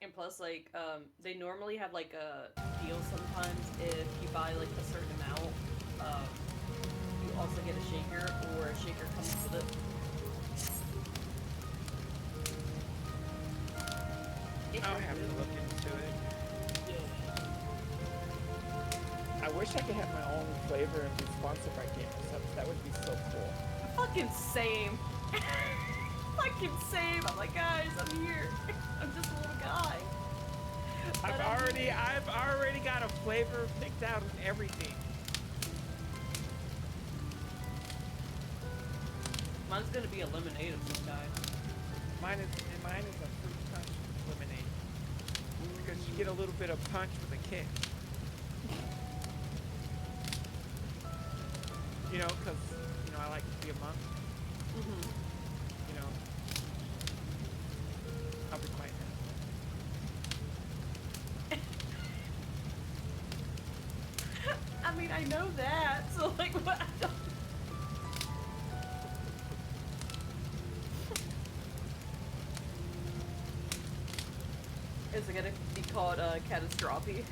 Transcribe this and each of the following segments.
And plus, like, they normally have like a deal sometimes if you buy like a certain amount. Um, you also get a shaker, or a shaker comes with it. I'll have to look into it. Yeah. I wish I could have my own flavor and be sponsored by GamerSubs. That would be so cool. Fucking same. Fucking same. I'm like, guys, I'm here. I'm just a little guy. I've already got a flavor picked out and everything. Mine's gonna be a lemonade of some kind. Mine is a fruit punch lemonade. Because you get a little bit of punch with a kick. You know, because, you know, I like to be a monk. Mm-hmm. You know, I'll be quiet now. I mean, I know that, so like, what? I don't... Is it gonna be called catastrophe?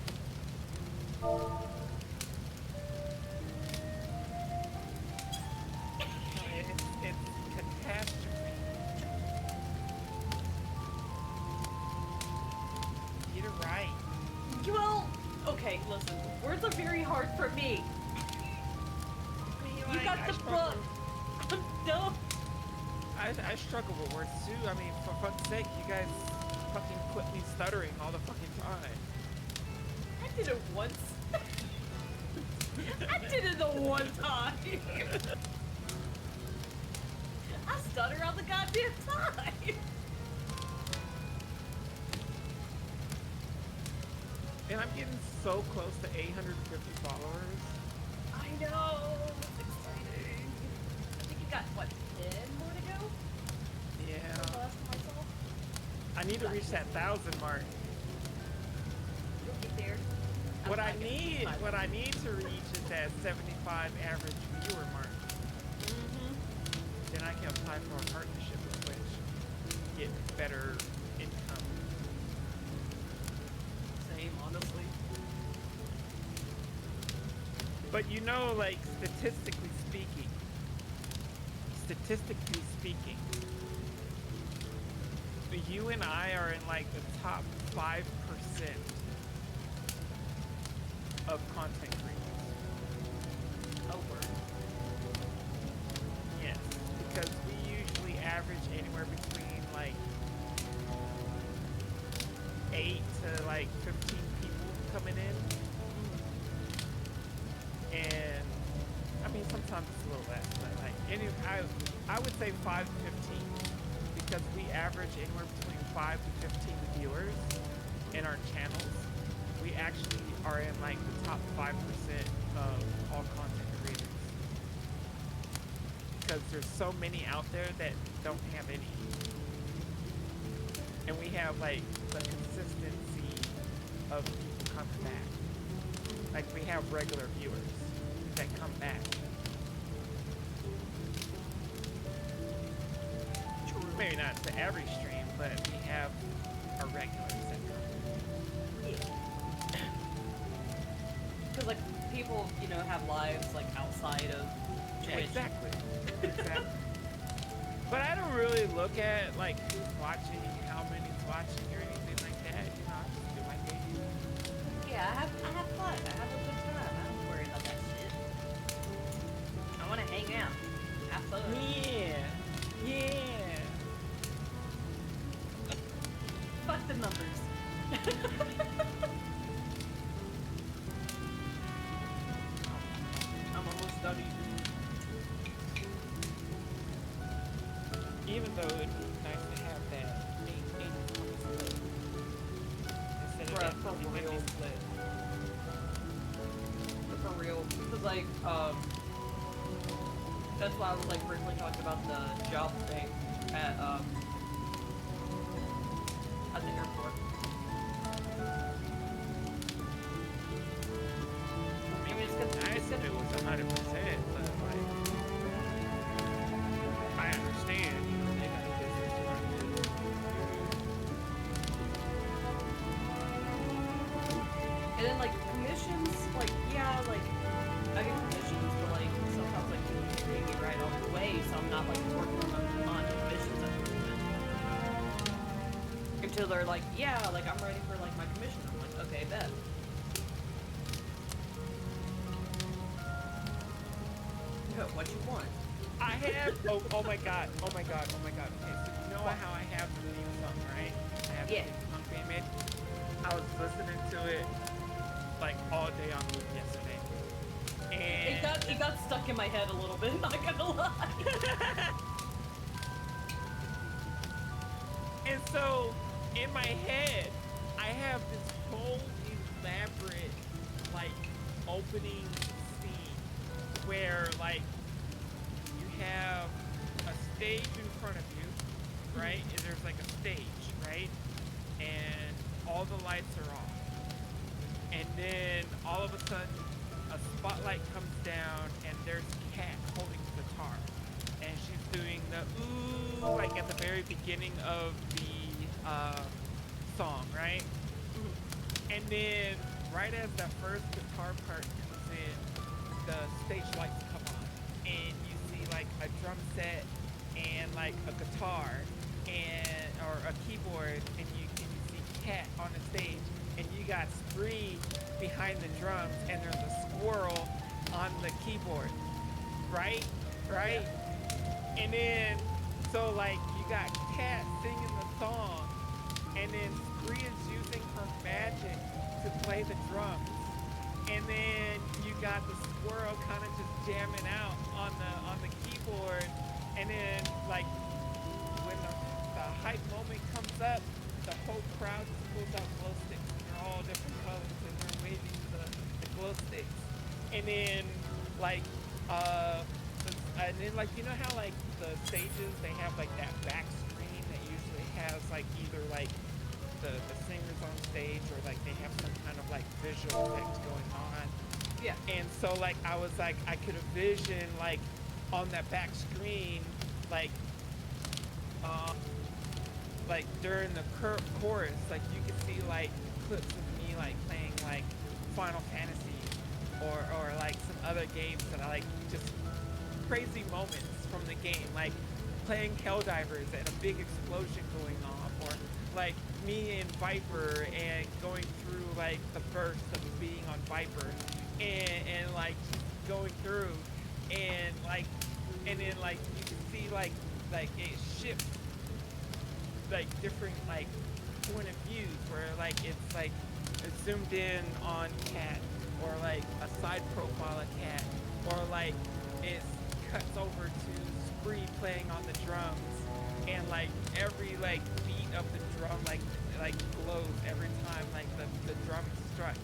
It's catastrophe. Get it right. Well, okay, listen. Words are very hard for me. You got the book. I'm dumb. I struggle with words too. I mean, for fuck's sake, you guys fucking put me stuttering all the fucking time. I did it once. I did it the one time. I stutter all the goddamn time. And I'm getting so close to 850 followers. I know. It's exciting. I think you got, what, 10 more to go? Yeah. The last time I saw. I need to reach that 1,000 mark. You'll get there. What I need to reach is that 75 average viewer mark. Mm-hmm. Then I can apply for a partnership with Twitch, get better income. Same, honestly. But you know, like, statistically speaking, you and I are in like the top 5% of content creators. Oh, word. Yes, because we usually average anywhere between like 8 to like 15 people coming in. And I mean, sometimes it's a little less, but like I would say 5 to 15, because we average anywhere between 5 to 15 viewers in our channels. We actually are in like the top 5% of all content creators, because there's so many out there that don't have any, and we have like the consistency of people coming back. Like, we have regular viewers that come back. Maybe not to every stream, but we have our regulars that come. Because, like, people, you know, have lives, like, outside of Twitch. Exactly. But I don't really look at, like, who's watching, how many's watching, or anything like that. You know, I just do my thing. Yeah, I have fun. I have a good time. I don't worry about that shit. I want to hang out. Have fun. Yeah. Fuck the numbers. I'm almost done eating. Even though it'd be nice to have that 8 split instead of that For real. 50 split. For real. Because, like, that's why I was, like, briefly talking about the job thing at the airport. I mean, it's Nice if it was 100%, but like, I understand, you know, they got a business to run too. like, yeah, like, I get commissions, but, like, sometimes, like, people just pay me right off the way, so I'm not, like, working on commissions at the moment. Until they're like, yeah, like, I'm ready for, like, my commission. I'm like, okay, bet. What you want? I have, oh my god. Okay, so you know how I have the theme song, right? I have the theme song being made. I was listening to it, like, all day on loop yesterday. And It got stuck in my head a little bit, not gonna lie. And so, in my head, I have this whole elaborate, like, opening scene where, like, you have a stage in front of you, right? And there's, like, a stage, right? And all the lights are off. And then, all of a sudden, a spotlight comes down, and there's Kat holding the guitar. And she's doing the ooh, like at the very beginning of the song, right? And then right as that first guitar part comes in, the stage lights come on, and you see like a drum set and like a guitar and or a keyboard, and you see Kat on the stage, and you got Spree behind the drums, and there's a squirrel on the keyboard, right? Right? And then, so like, you got Kat singing the song, and then Spree is using her magic to play the drums. And then you got the squirrel kind of just jamming out on the keyboard. And then, like, when the hype moment comes up, the whole crowd just pulls out glow sticks, and they're all different colors, and they're waving the glow sticks. And then, like, and then, like, you know how, like, the stages, they have, like, that back screen that usually has, like, either, like, the singers on stage, or, like, they have some kind of, like, visual effects going on. Yeah. And so, like, I was, like, I could envision, like, on that back screen, like, during the chorus, like, you could see, like, clips of me, like, playing, like, Final Fantasy, or like, some other games that I, like, just crazy moments from the game, like playing Helldivers and a big explosion going off, or like me and Viper and going through like the burst of being on Viper, and like going through, and then like you can see like it shifts like different like point of views, where like it's like it's zoomed in on Kat, or like a side profile of Kat, or like it's cuts over to Spree playing on the drums, and like every like beat of the drum like glows every time like the drum is struck.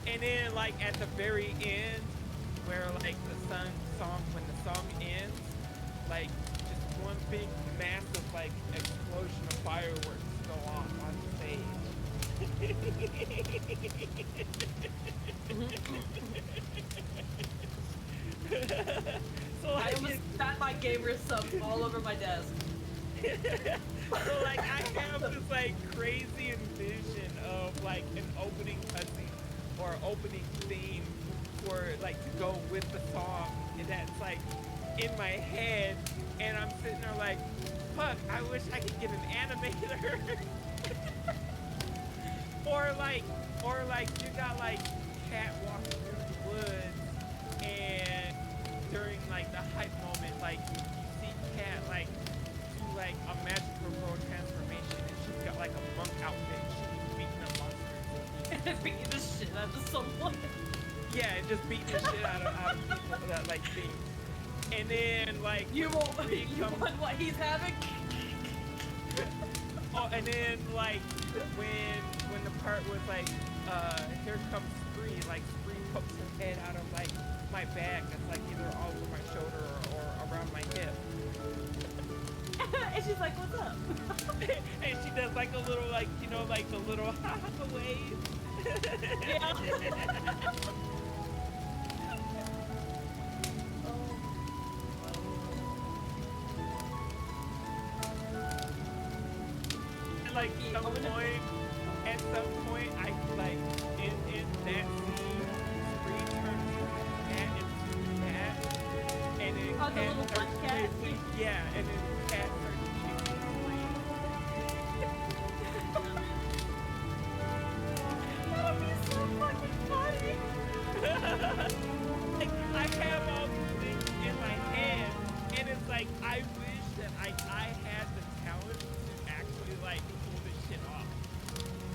And then like at the very end, where like when the song ends, like just one big massive like explosion of fireworks go off on the stage. So I almost got my gamer subs all over my desk. So like I have this like crazy envision of like an opening cutscene or opening theme for like to go with the song, and that's like in my head, and I'm sitting there like, fuck, I wish I could get an animator. or like you got like Kat walking through the woods, and during like the hype moment, like you see Kat like do like a magical girl transformation, and she's got like a monk outfit. She's beating up monsters. Beating the shit out of someone. Yeah, and just beating the shit out of people that like things. And then like You want what he's having? Oh, and then like when the part was like, here comes Spree, like Spree pokes her head out of like my bag that's like either over my shoulder or around my hip. And she's like, what's up? And she does like a little like, you know, like the little ha ha wave. Yeah. And like some point, at some point, I like in that scene, Spree turns from cat into cat, and then Oh, the little black cat? Yeah, and then cat starts chasing Spree. That would be so fucking funny. Like, I have all these things in my head, and it's like I wish that I had the talent to actually like pull this shit off,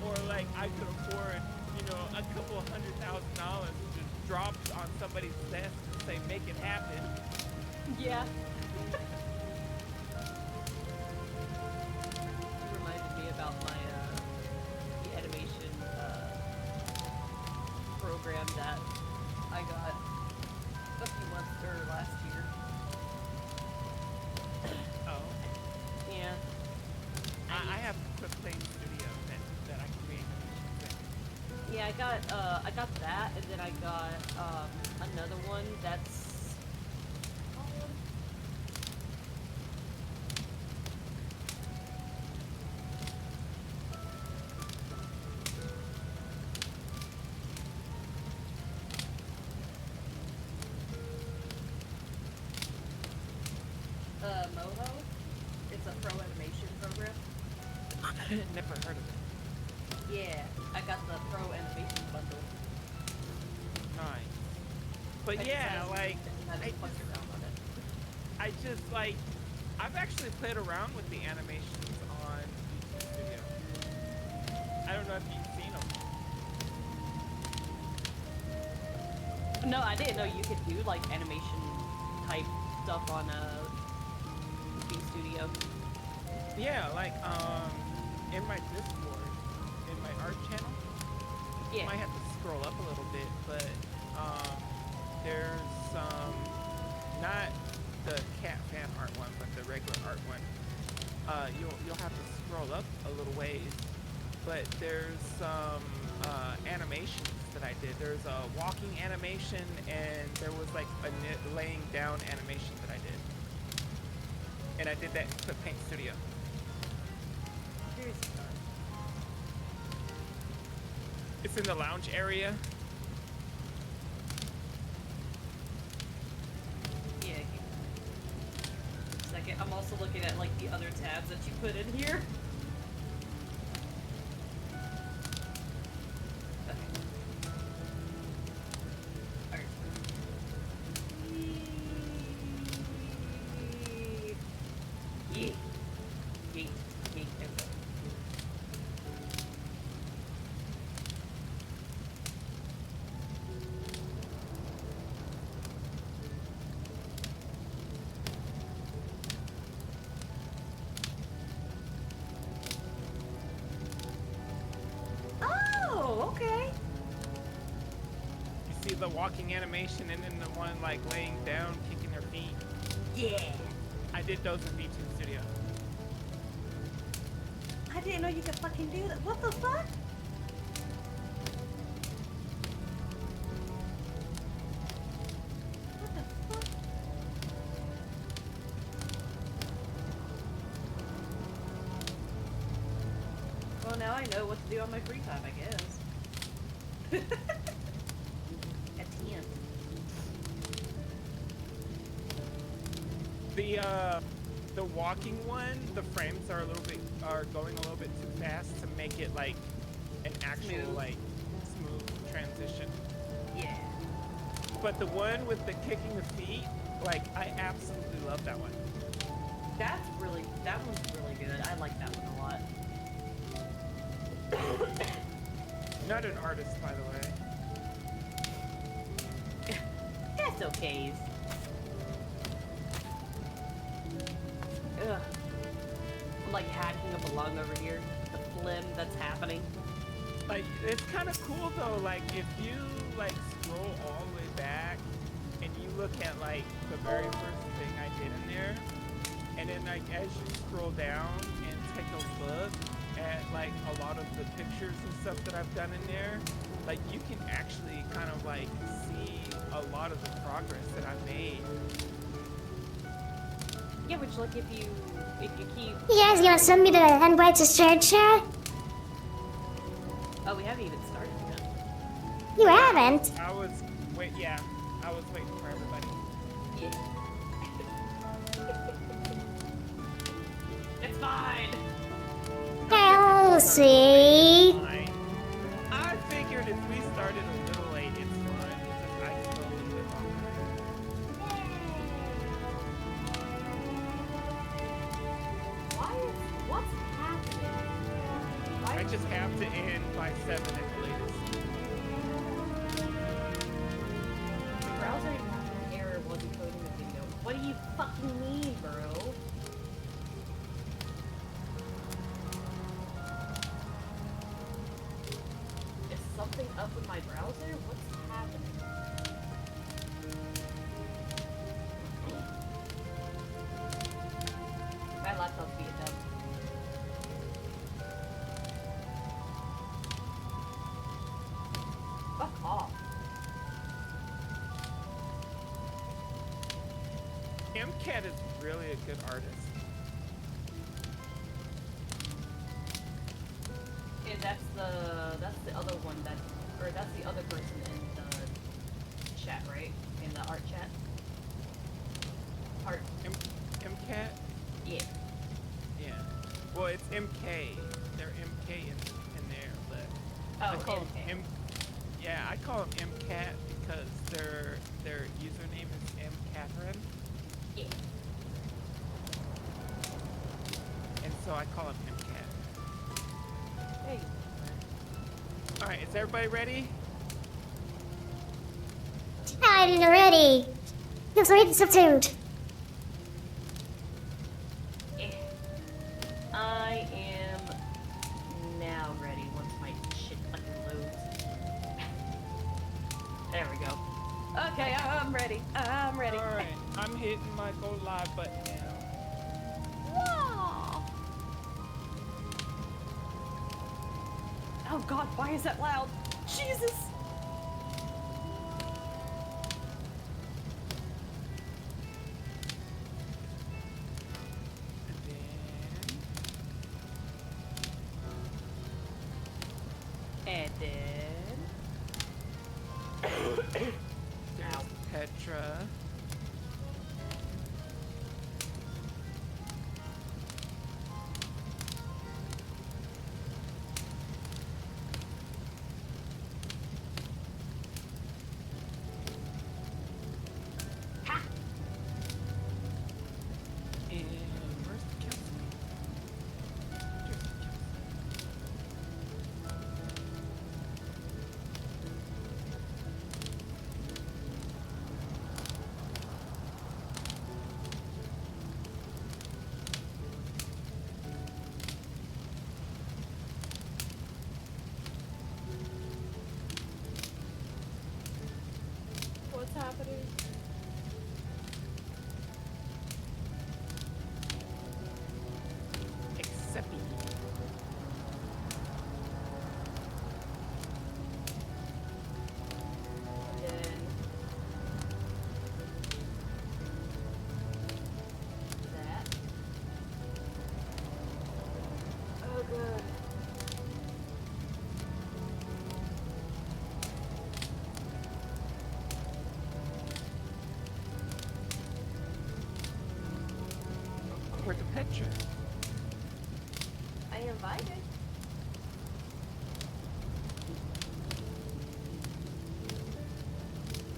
or like I could afford, you know, a couple $100,000 to just drop on somebody's desk and say make it happen. Yeah. Reminded me about my the animation program that I got a few months or last year. Oh, Yeah. I have Quick Play Studio that I create animations in. Yeah, I got that, and then I got another one that's Moho. It's a pro animation program. Never heard of it. Yeah, I got the pro animation bundle. Nice. But I yeah, just like had fucked around on it. I just like I've actually played around with the animations on YouTube Studio. I don't know if you've seen them. No, I didn't know you could do like animation type stuff on YouTube Studio. Yeah, like in my Discord, in my art channel, Yeah. I might have to scroll up a little bit, but there's some not the cat fan art one, but the regular art one. You'll have to scroll up a little ways, but there's some animations that I did. There's a walking animation, and there was like a laying down animation that I did, and I did that in Quick Paint Studio. Seriously. It's in the lounge area. Yeah. Second, I'm also looking at like the other tabs that you put in here. Okay. Alright. Yeet. Yeet. Yeet. There we go. Oh, okay. You see the walking animation and then the one like laying down, kicking their feet. Yeah. I did those in V2 Studio. I didn't know you could fucking do that. What the fuck? What the fuck? Well, now I know what to do on my free time, I guess. At 10. The walking one, the frames are going a little bit too fast to make it like an actual Smooth. like smooth transition. Yeah. But the one with the kicking the feet, like I absolutely love that one. That one's really good. I like that one a lot. Not an artist, by the way. That's okay. Ugh. I'm like hacking up a lung over here. The phlegm that's happening. Like it's kind of cool though. Like if you like scroll all the way back and you look at like the very first thing I did in there, and then like as you scroll down and take a look at like a lot of the pictures and stuff that I've done in there, like you can actually kind of like see a lot of the progress that I've made. Yeah, which like if you keep You guys gonna send me the invite to search chat? Oh, we haven't even started yet. You haven't? I was waiting for everybody. Yeah. It's fine. Kelsey! Fine. I figured if we started a little late, it's fine because I can go a little bit longer. What's happening? Why I just have to end by 7 at the latest. the browser had an error while decoding the video? What do you fucking mean, bro? Is something up with my browser? What's happening? My laptop's being dumb. Fuck off. MCAT is really a good artist. And that's the other one that's the other person in the chat, right? In the art chat. Art. MCAT? Yeah. Yeah. Well, it's MK. They're MK in there, but I Oh, call them MK. Yeah, I call them MCAT because their username is MCatherine, Yeah. and so I call them MCAT. Hey. All right, is everybody ready? I'm ready. I'm so subdued. Yeah. I am now ready once my shit fucking loads. There we go. Okay, I'm ready. I'm ready. All right, I'm hitting my go live button now. Wow. Oh god, why is that loud? Jesus! And then And then... there's Petra. Ha! And where's the Kelsey? There's the Kelsey. What's happening? Except me. And then... that. Oh good. Where's the Petra? I invited.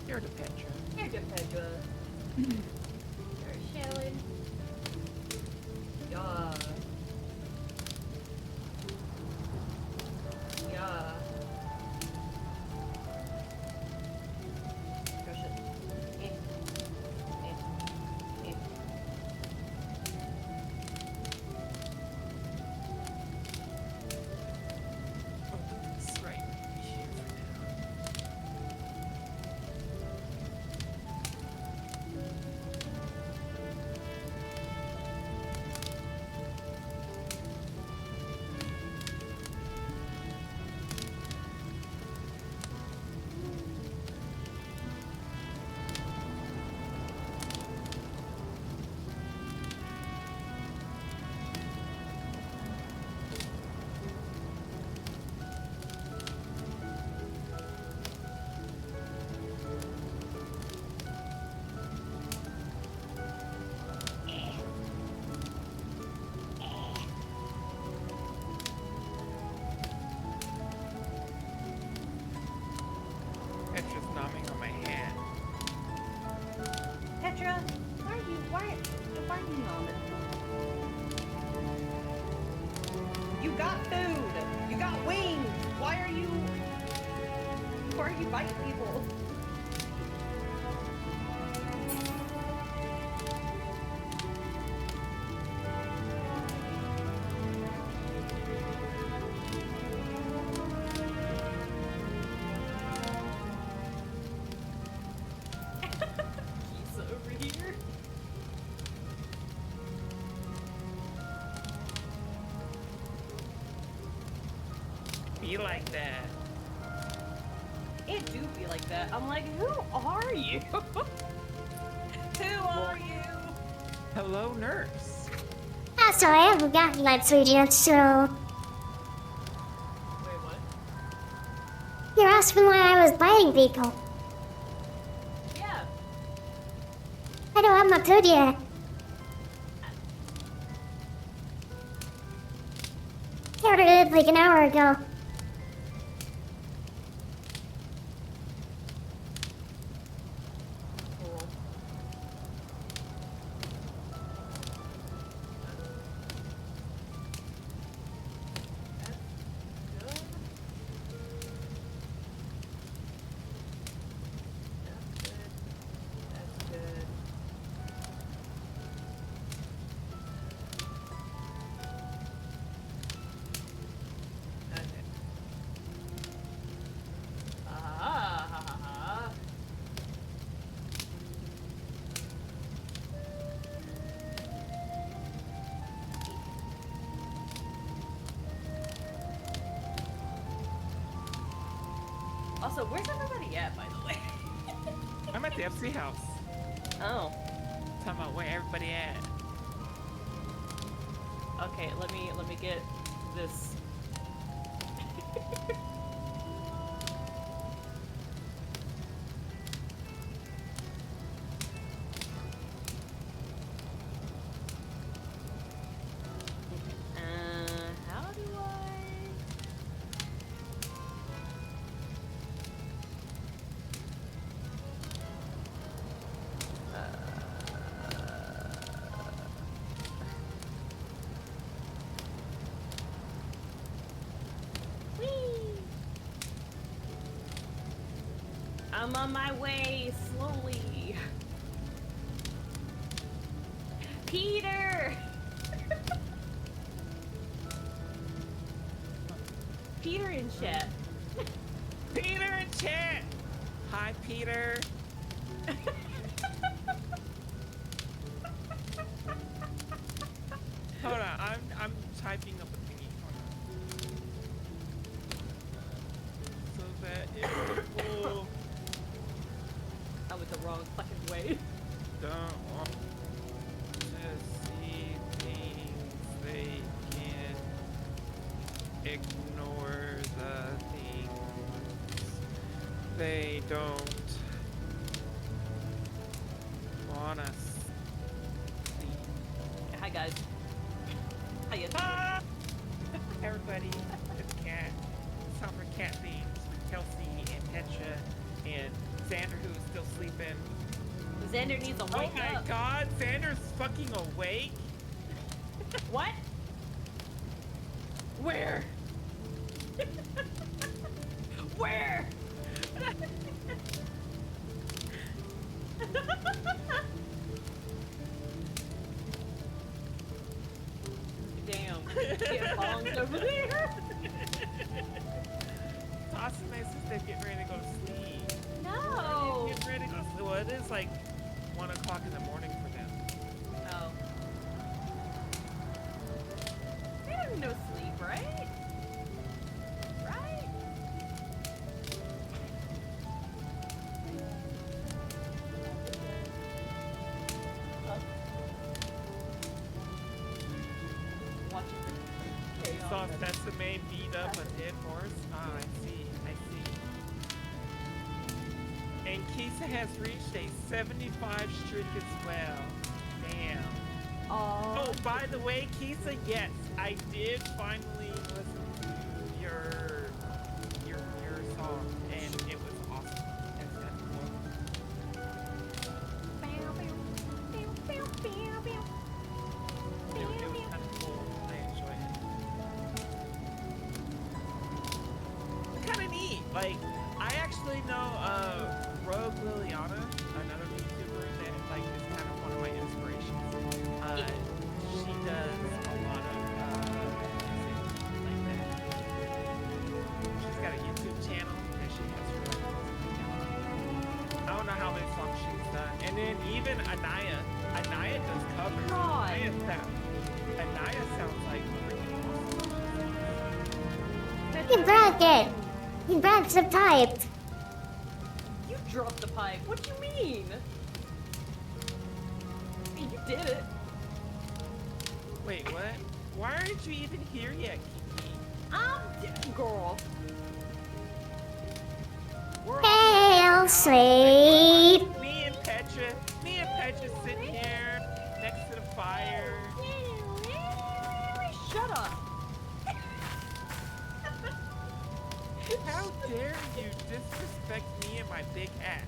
Here's the Petra. Here, good Pedra. There's Shannon. Yeah. Yeah. Push it. In. In. In. Oh, it's right here for now. are you biting people? He's over here. Be like that. It do be like that. I'm like, who are you? Who are you? Hello, nurse. So I haven't gotten my food yet, so Wait, what? you're asking why I was biting people. Yeah. I don't have my food yet. I ordered it like an hour ago. Cool. That's good. That's good. Okay. Ah, ha, ha, ha. Also, where's everybody at, by the way? I'm at the FC house. Oh. Talking about where everybody at. Okay, let me get this. How do Whee! I'm on my way slowly. Peter! Peter in chat. Peter in chat. Hi, Peter. Hold on, I'm typing up a thingy. Hold on. So that if people I went the wrong fucking way. don't want to see things, they can ignore the things they don't want us see. Hi guys. How you doing? Ah! Everybody, it's Cat. It's time for cat themes with Kelsey and Petra and Xander, who is still sleeping. Xander needs a Oh wake my up. god, Xander's fucking awake? What? Where? Where? Damn. Get bombed over there. It's awesome nice as they're getting ready to go to sleep. No. Getting ready to go to sleep. Well, it is like 1 o'clock in the morning for them. Oh. They don't no sleep, right? Right? Watching the chaos. So if that's the main beat up a dead horse. Ah, I see. And Kisa has reached a 75 streak as well. Damn. Aw. Oh, by the way, Kisa, yes, I did finally listen to your song, and it was awesome. It's kind of cool. It was kind of cool. I enjoyed it. Kind of neat. Like, I actually know You broke it. You broke the pipe. You dropped the pipe. What do you mean? You did it. Wait, what? Why aren't you even here yet, Kiki? Girl. We're all Hail, sweet. me and Petra sitting here next to the fire. Shut up. How dare you disrespect me and my big hat?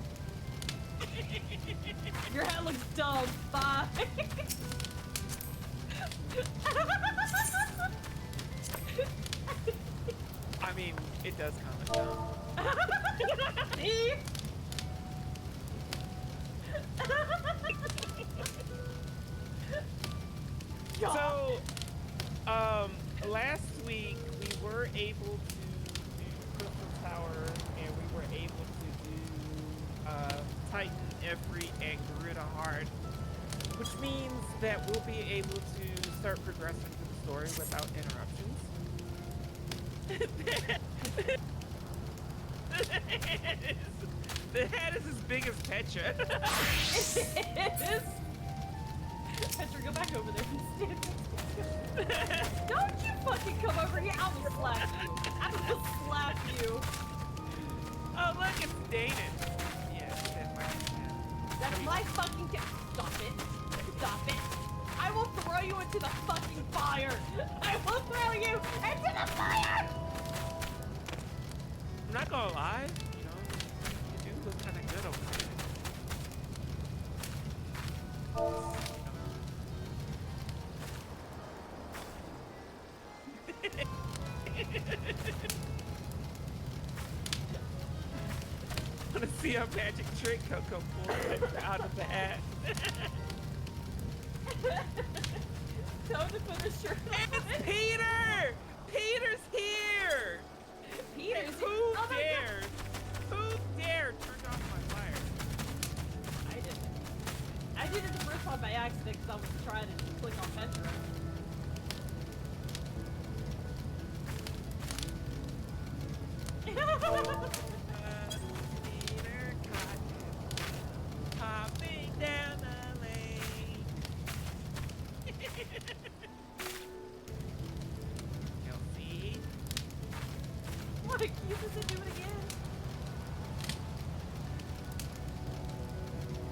Your hat looks dumb. Bye. I mean, it does kind of dumb. See? So, last week we were able to do Crystal Tower, and we were able to do Titan, Ifrit, and Garuda Heart, which means that we'll be able to start progressing through the story without interruptions. The head is as big as Petra. It is. Petra, go back over there and stand. Don't you fucking come over here. I will slap you. I will slap you. Oh, look, it's Danon. Yeah, that's my cat. That's my fucking Stop it. Stop it. I will throw you into the fucking fire. I will throw you into the fire. I'm not gonna lie, you know, you do look kind of good over there. Wanna see a magic trick Coco pulled out of the hat? Tell him to put his shirt on. It's Peter! Peter's here! Peter's Who oh my dared? Who dared turn off my fire? God. I didn't. I did it the first time by accident because I was trying to click on Petra. Peter caught him hopping down the lane. Kelsey. What? Use this and do it again.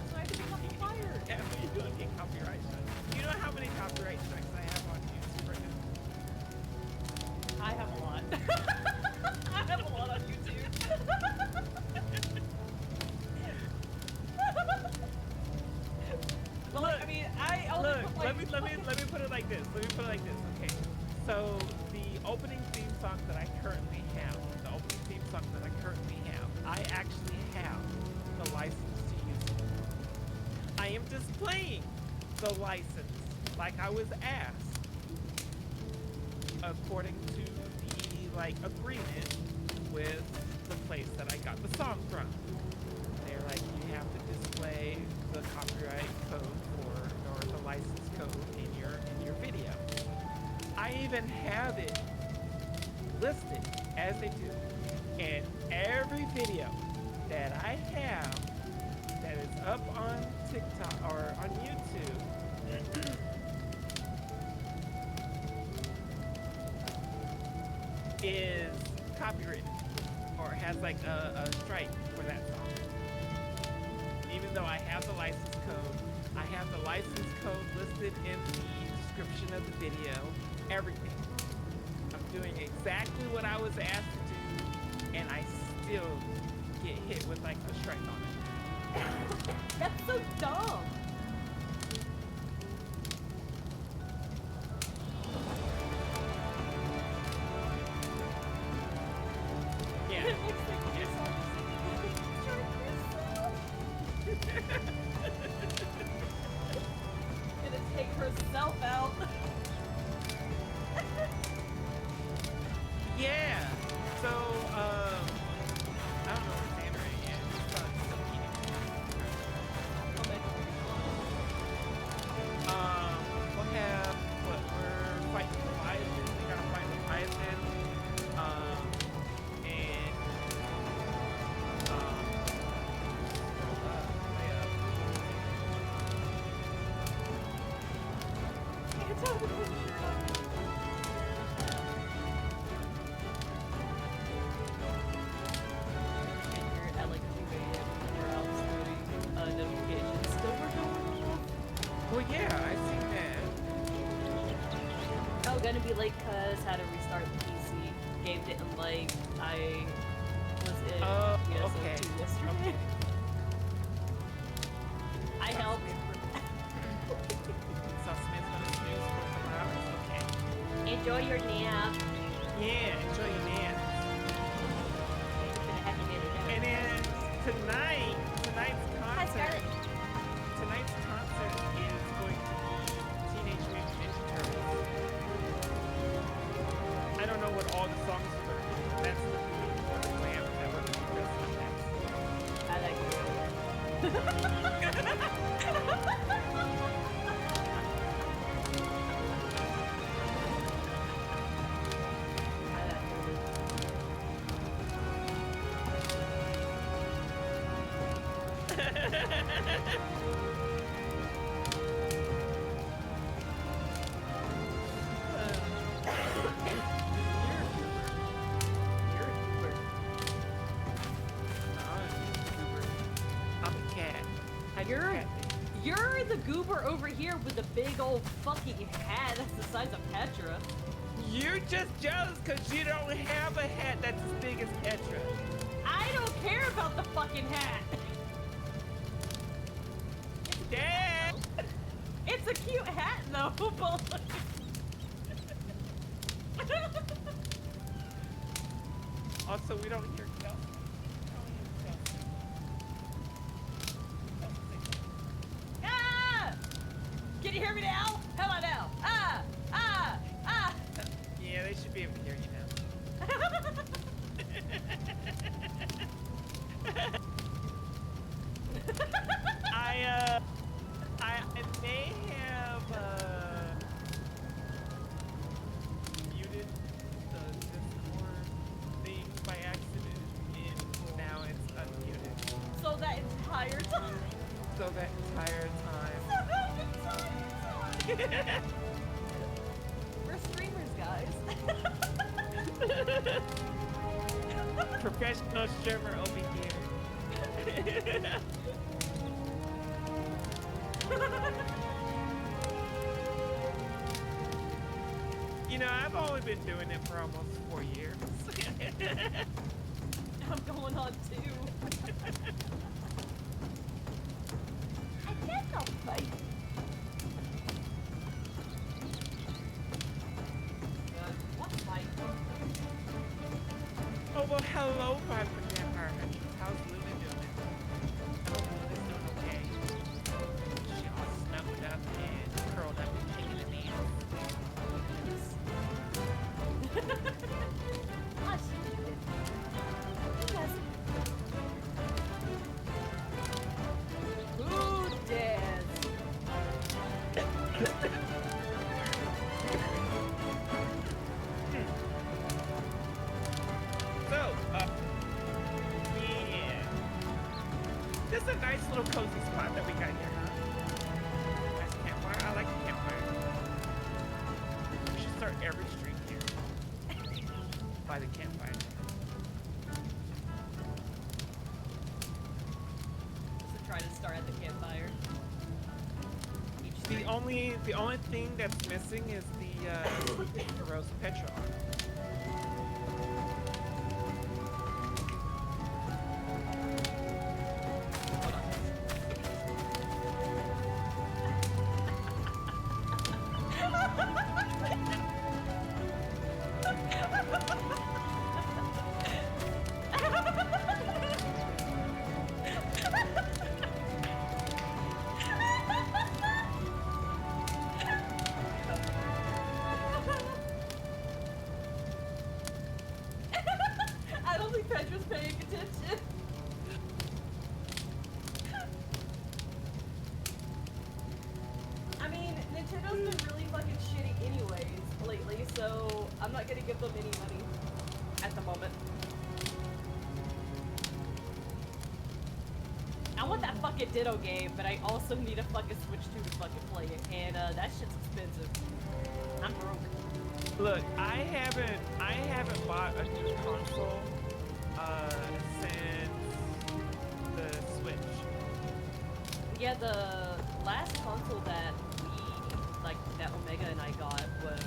So I have to become a fire. Yeah, what are you doing? Get copyright strikes. You know how many copyright strikes I have on YouTube right now? I have a lot. I have a lot on YouTube. Well, Look, I mean, I only Look, put, like, let me put it like this. Okay. So the opening theme song that I currently have, I actually have the license to use it. I am displaying the license like I was asked, according to the agreement with the place that I got the song from. They're like, you have to display the copyright code or the license code in your video. I even have it listed as they do. And every video that I have that is up on TikTok or on YouTube is copywritten or has like a strike for that song. Even though I have the license code, I have the license code listed in the description of the video, everything. I'm doing exactly what I was asked to do, and I still get hit with like a strike on it. That's so dumb. Yeah. It looks like you're so gonna take herself out. Yeah. So, I don't know where Xander is yet. He's probably still eating. I'll make it. late cuz had to restart the PC. Game didn't like. I was in okay. PSO2 yesterday. Okay. I helped. So Smith's gonna snooze for a couple hours? Okay. Enjoy your nap. Yeah, enjoy your nap. And then tonight's concert is going to be Teenage Mutant Ninja Turtles. I don't know what all the songs are going to be. That's the movie for the Lamb that we're going to be next. I like it. You're the goober over here with the big old fucking hat that's the size of Petra. You're just jealous because you don't have a hat that's as big as Petra. I don't care about the fucking hat. Dad! It's a cute hat though, but Also, we don't hear Kelsey. ah! Can you hear me now? How about now? Ah! Ah! Ah! Yeah, they should be able to hear you now. I may have muted the Discord thing by accident, and now it's unmuted. So that entire time. So that entire time. We're streamers, guys. Professional streamer over here. You know, I've only been doing it for almost 4 years. I'm going on 2. I can't help fight. What fight? Oh, well, hello, Vibrant Vampire Honey. How's Luna doing? I hope Luna's doing okay. She all snuggled up and curled up and taking a nap. Hush. Yes. Who dares? So, yeah. This is a nice little cozy spot that we got here, huh? Nice campfire. I like the campfire. We should start every stream here. By the campfire. Just to try to start at the campfire. The only thing that's missing is the Rose Petra art. I don't think Petra's paying attention. I mean, Nintendo's been really fucking shitty anyways lately, so I'm not gonna give them any money at the moment. I want that fucking Ditto game, but I also need a fucking Switch 2 to fucking play it, and that shit's expensive. I'm broke. Look, I haven't bought a new console since the Switch. Yeah, the last console that that Omega and I got were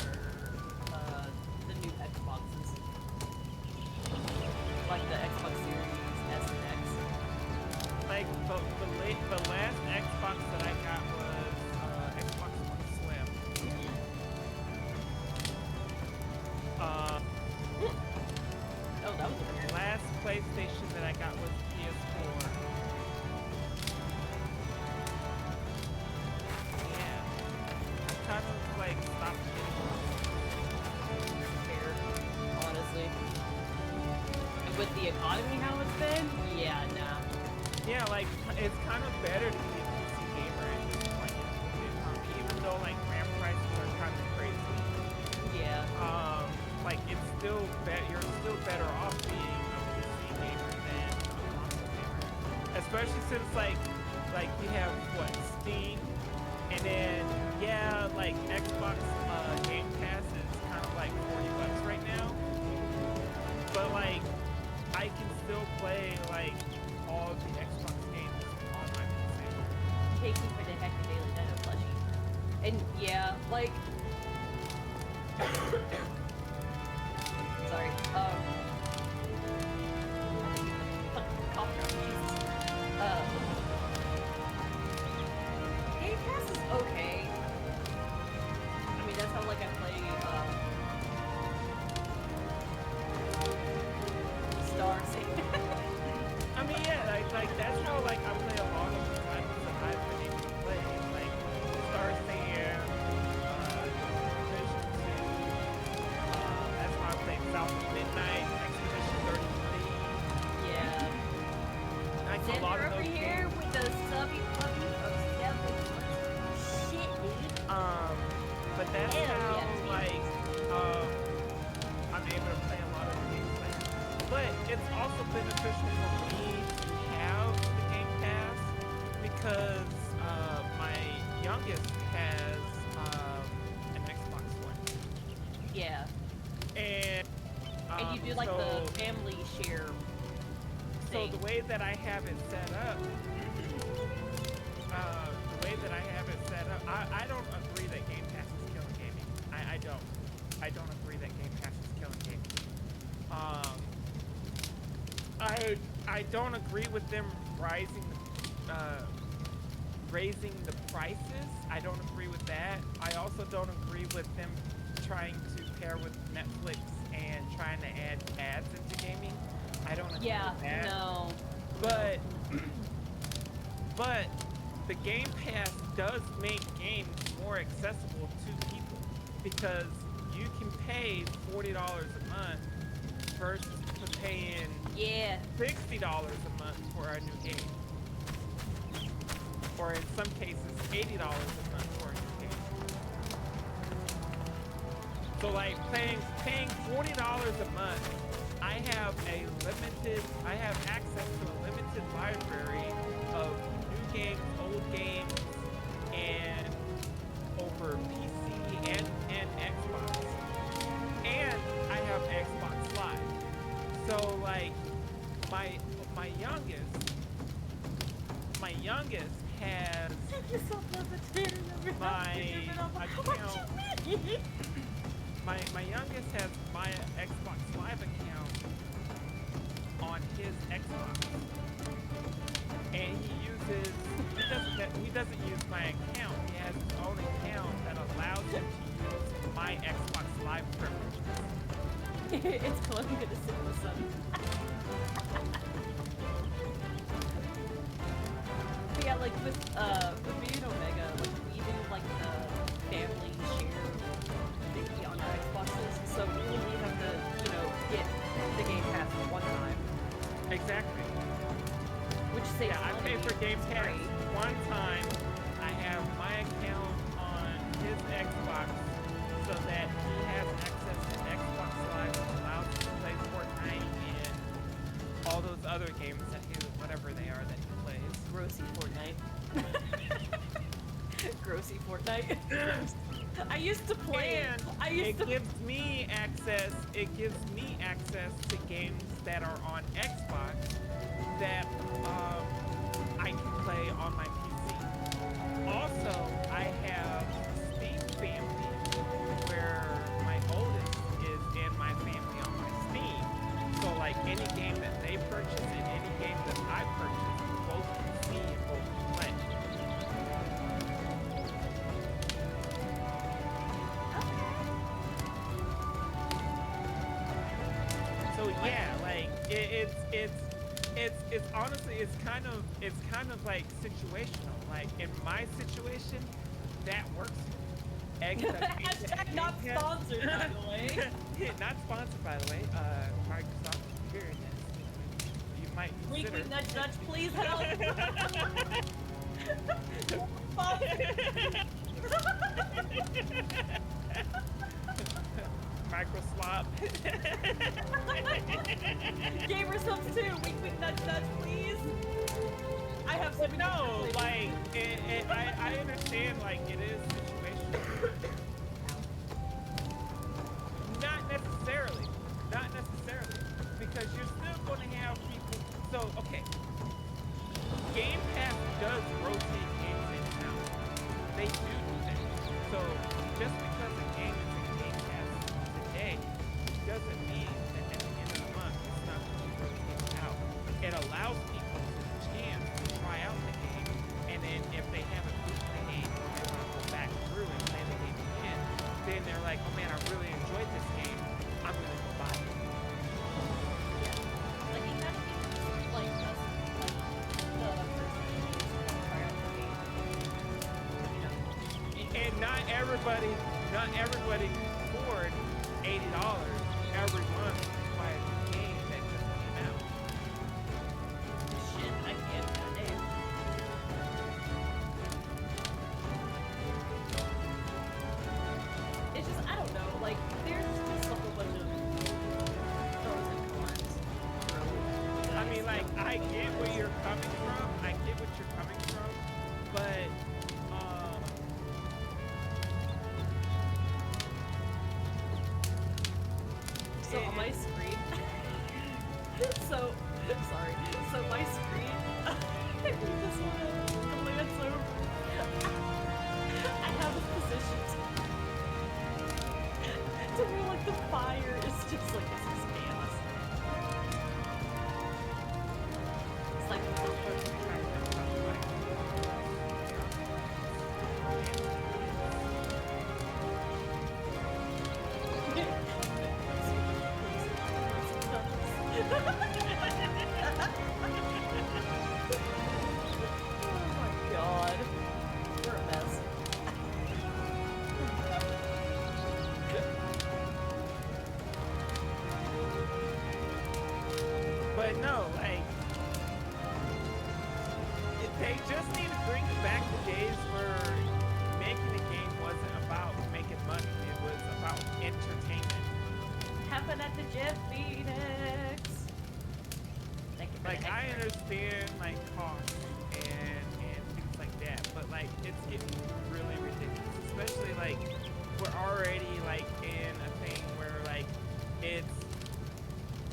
PlayStation that I got was PS4. Yeah. Kind of like stopped getting Fair, honestly. And with the economy how it's been, yeah, nah. Yeah, like it's kind of better to be a PC gamer at this point with the economy, even though like RAM prices are kind of crazy. Yeah. Like it's still you're still better off being a PC gamer than a console gamer, especially since like you have what Steam, and then yeah, like Xbox Game Pass is kind of like $40 right now, but like I can still play like all of the Xbox games on my PC. Takes me for the heck of daily data plushie. And yeah, like sorry. Cough drop, Jesus. Game Pass is okay. I mean, that's how like I play Star City. I mean, yeah, like that's how like I play a lot of the titles that I've been able to play, like Star City, Division 2. That's why I played South of Midnight, Expedition 33. Yeah. Like a Xander lot of over those here games. with the subby puppy of Devil. Shit, dude. But that's Hell how yeah, like I'm able to play a lot of the games. Like, but it's also beneficial for me to have the Game Pass because my youngest has an Xbox One. Yeah. And And you do like so, the family share so thing. the way that I have it set up, I don't agree that Game Pass is killing gaming. I don't agree that Game Pass is killing gaming. I don't agree with them raising the prices. I don't agree with that. I also don't agree with them trying to pair with Netflix and trying to add ads into gaming. I don't agree with that. No. But the Game Pass does make games more accessible to people because you can pay $40 a month versus paying $60 a month for a new game. Or in some cases, $80 a month for a new game. So like paying $40 a month, I have access to a limited library of new games, old games, and over PC and Xbox. And I have Xbox Live. So like my youngest has my account. My youngest has my Xbox Live account on his Xbox, and he doesn't use my account. He has his own account that allows him to use my Xbox Live privileges. It's Columbia to sit in the sun. Yeah, like with me and Omega, like we do like the family share thingy on our Xboxes, so we only have to, get the Game Pass one time. Exactly. Which saves I pay money. for Game It's Pass great. one time. I have my account on his Xbox so that he has access to Xbox Live, which allows him to play Fortnite and all those other games that whatever they are that he plays. Grossy Fortnite. Grossy Fortnite. I used to play And it. it gives me access to games that are on Xbox that I can play on my PC. Also, I have Steam family where my oldest is in my family on my Steam. So like any game that they purchase and any game that I purchase, both can see and both can play. So yeah, like it's honestly it's kind of like situational. Like in my situation, that works. Hashtag not sponsored, by the way. Not sponsored, by the way. Microsoft, if you're hearing this, you might Wink, consider. wink, nudge, nudge, please help. Microslop. Gamer subs too. Wink, wink, nudge, nudge, please. I have so many. No, like I understand. Like it is situational. Not necessarily, because you're still going to have people. So okay, Game Pass does rotate games in and out. They do that. So just because a game is in Game Pass today doesn't mean that at the end of the month it's not going to be rotated out. It allows people the chance to try out the game, and then if they haven't beat the game, they want to go back through and play the game again. Then they're like, oh man, I really enjoyed this game. I'm gonna go buy it. Like imagine like us, like the person who's try out the game. You know, And not everybody can afford $80 every month to buy a new game that just came out. shit, I can't goddamn. It's just I don't know. Like there's just a whole bunch of pros and cons. I mean, like, I get where you're coming from. But, So on my screen, so sorry. So my screen, if you just want to glance over, I have a position to where like the fire is just like this expanse. It's like the first person trying to Oh my god. We're a mess. but no, like, they just need to bring back the days where making a game wasn't about making money. It was about entertainment. Happened at the Jet Phoenix. Thank you for Like, the I extra. understand, like, costs and things like that, but, like, it's getting really ridiculous. Especially, like, we're already, like, in a thing where, like, it's,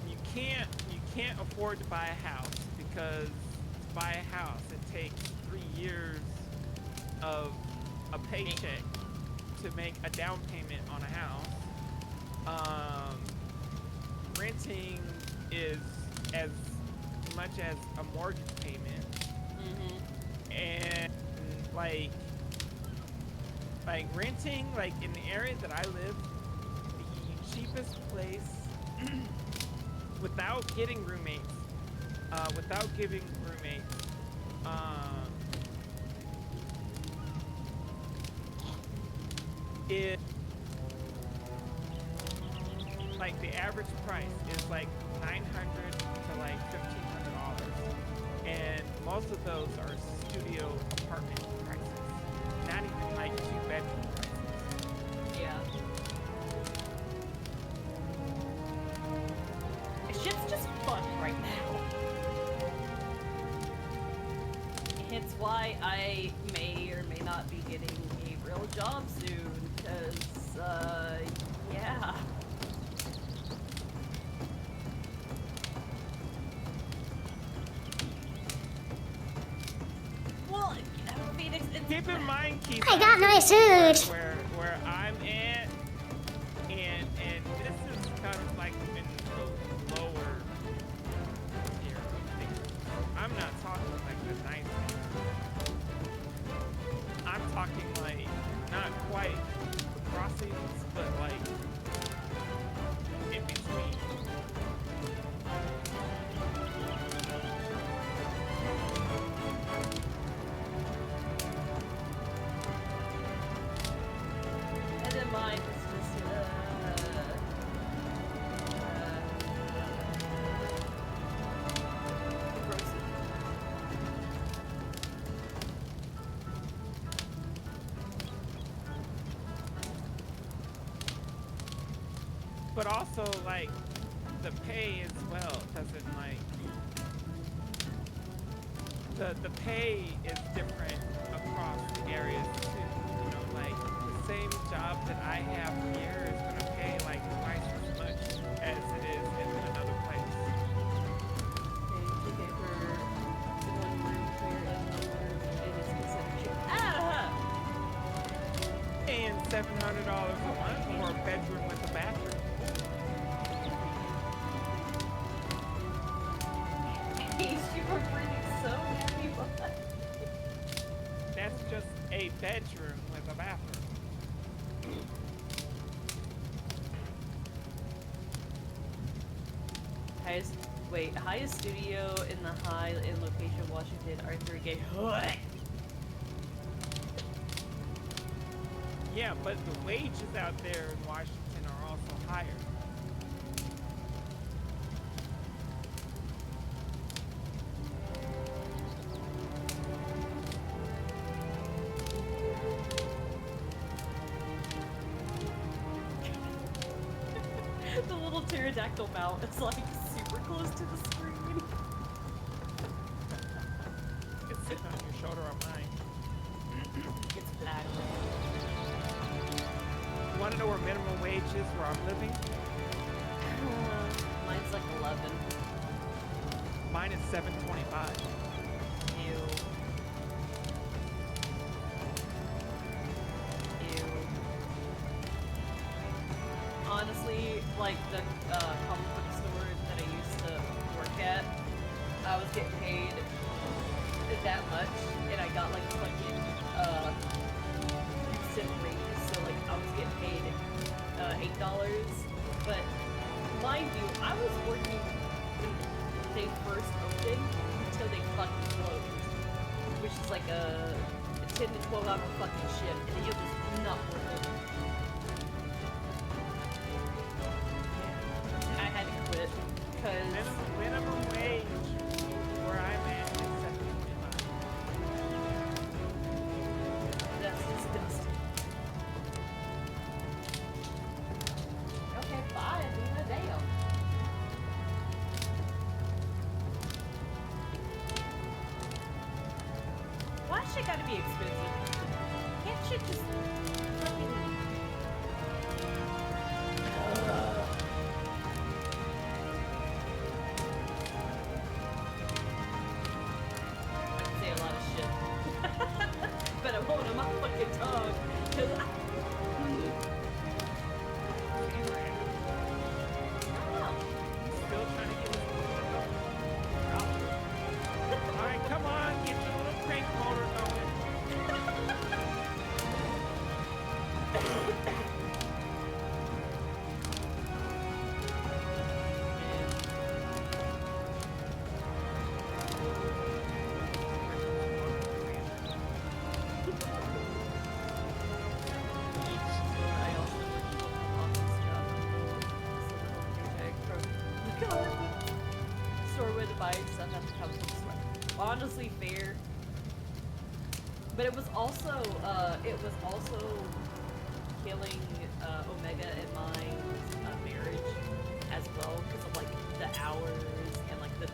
you can't afford to buy a house, because to buy a house, it takes 3 years of a paycheck to make a down payment on a house. Renting is as much as a mortgage payment, and like renting, like in the area that I live, the cheapest place without giving roommates, it like the average price is like $900 to like $1,500, and most of those are studio apartment prices, not even like 2-bedroom prices. Yeah. Shit's just fun right now. Hence why I may or may not be getting a real job soon, because, yeah. Well, Phoenix, it's... Keep in mind, Keith, I got my suit. where I'm at, and this is kind of like in the lower tier of things. I'm not talking like the nice things. I'm talking like not quite the crossings, but like in between. But also, like, the pay as well doesn't, like, the pay is different across areas too. You know, like, the same job that I have here is gonna pay like twice as much as it is in another place. Okay, we gave her one room here and one room in this conception. Paying $700 a month for a bedroom with a bathroom. You were breathing so heavy, but That's just a bedroom with a bathroom. highest studio in the in location Washington R3 gate. Yeah, but the wages out there in Washington are also higher. The little pterodactyl mount is like super close to the screen. It's sitting on your shoulder on mine. It's black. You want to know where minimum wage is where I'm living? Mine's like 11. Mine is $7.25. Ew. Honestly, like the comic book store that I used to work at, I was getting paid that much, and I got like a fucking cent raise, so like I was getting paid $8. But mind you, I was working when they first opened until they fucking closed, which is like a 10 to 12 hour fucking shift, and it was not worth it. I had to quit because minimum wage where I'm at is $7.25. that's disgusting. Okay, fine, leave it damn. Why shit gotta be expensive? Can't shit just fucking say a lot of shit. But I'm holding my fucking tongue. Cause I Still trying to get this Alright, come on, get your little crank motor going. I also work in the office job. Store where to buy stuff at the comic book store. Honestly, fair. But it was also killing Omega and my marriage as well because of like the hours and like the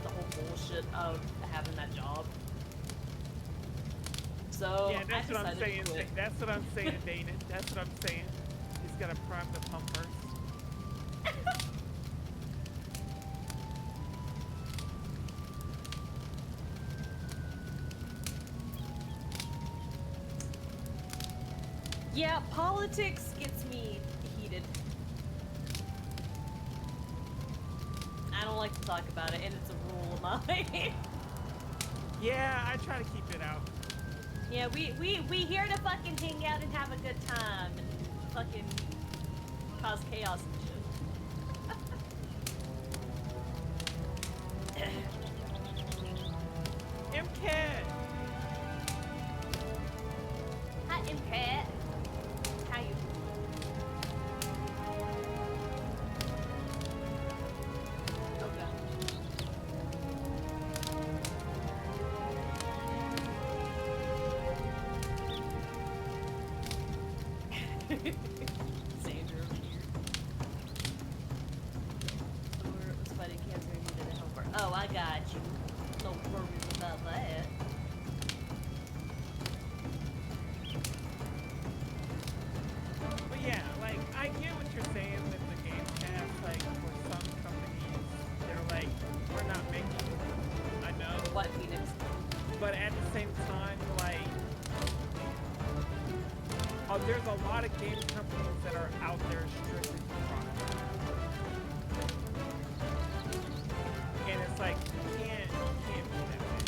whole bullshit of having that job. So Yeah, that's I what I'm decided saying. to quit. That's what I'm saying, Dana. That's what I'm saying. He's gotta prime the pump first. Yeah, politics gets me heated. I don't like to talk about it, and it's a rule of mine. Yeah, I try to keep it out. Yeah, we here to fucking hang out and have a good time and fucking cause chaos and shit. MCAT! Hi, MCAT. How you? Oh god. Sandra over here. Oh, I got you. No worries about that. But yeah, like, I get what you're saying with the Game Pass. Like, for some companies, they're like, we're not making, I know. What, Phoenix? But at the same time, like, there's a lot of game companies that are out there strictly for profit. And it's like, you can't be that way.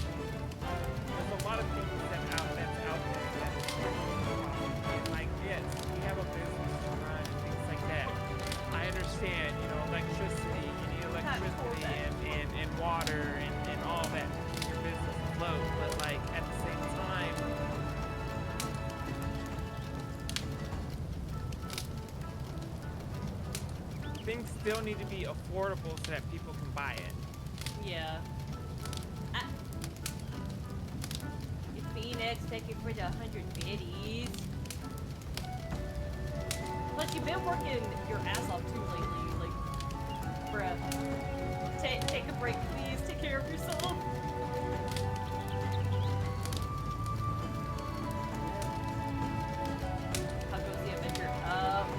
There's a lot of things that's out there that is strictly for profit. And like, yes, we have a business to run and things like that. I understand, you know, electricity, you need electricity and water and all that to keep your business afloat. But like, at the same time, things still need to be affordable so that people can buy it. Yeah. Phoenix, thank you for the 100 biddies. Plus, you've been working your ass off too lately. Like, bruh. Take a break, please. Take care of yourself. How goes the adventure?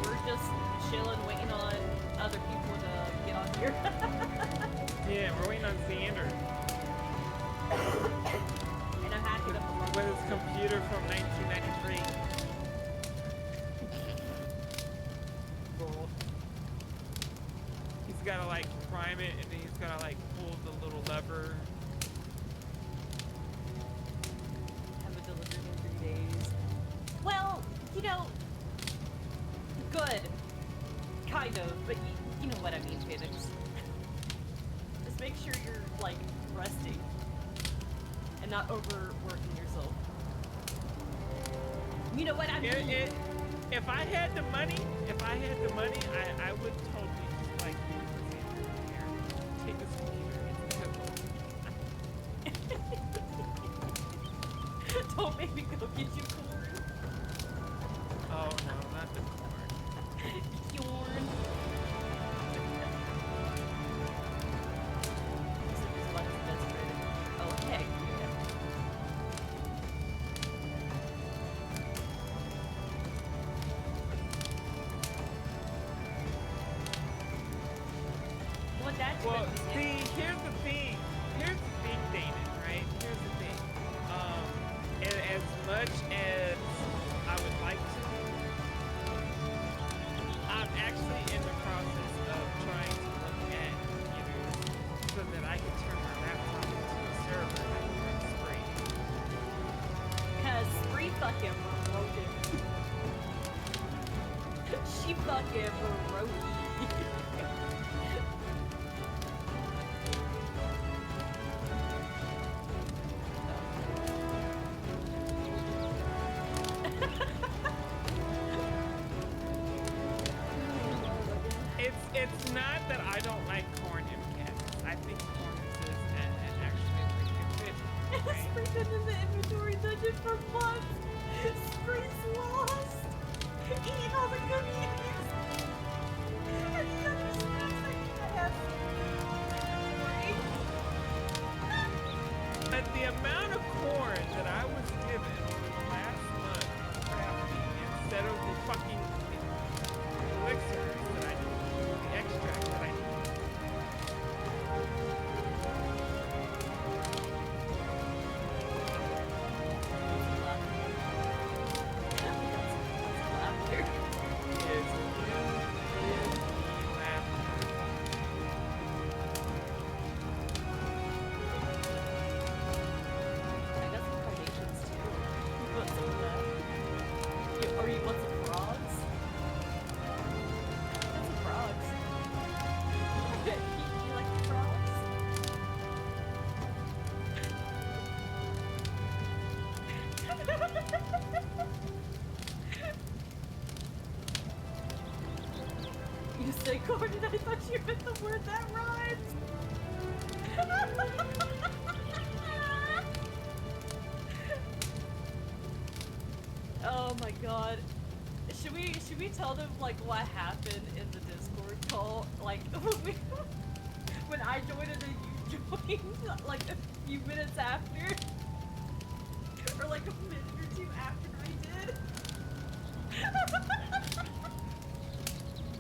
We're just chilling, waiting on other people to get on here. Yeah, we're waiting on Xander And I'm happy to with his computer from 1993. Cool. He's gotta like prime it, and then he's gotta like pull the little lever. have it delivered in 3 days. Well, you know, good. Kind of, but you know what I mean, Phoenix. Just make sure you're, like, resting. And not overworking yourself. You know what I mean? If I had the money, I would totally just like do this here. Take this computer and go. Don't make me go get you corn. Oh no, not the corn. Corn. Oh, hey. Well, see, here's the thing, Damon, right? Here's the thing. And as much as I would like to, I'm actually in the process of trying to look at computers so that I can turn my laptop into a server that can run Spree. Cause Spree fucking broken. She fucking broke. It's not that I don't like corn and cats. I think corn is actually a pretty good fit. Right? Spree's been in the inventory dungeon for months. Spree's lost. Eating all the cookies. And the other snacks that he has. But the amount of corn that I was given last month crafting instead of the fucking elixirs that I need, the extract that I need. Or you want some frogs? Get some frogs. You like the frogs? You say corn and I thought you meant the word that rhymes. Oh my god. Should we tell them like what happened in the Discord call? Like when I joined and then you joined like a few minutes after, or like a minute or two after I did.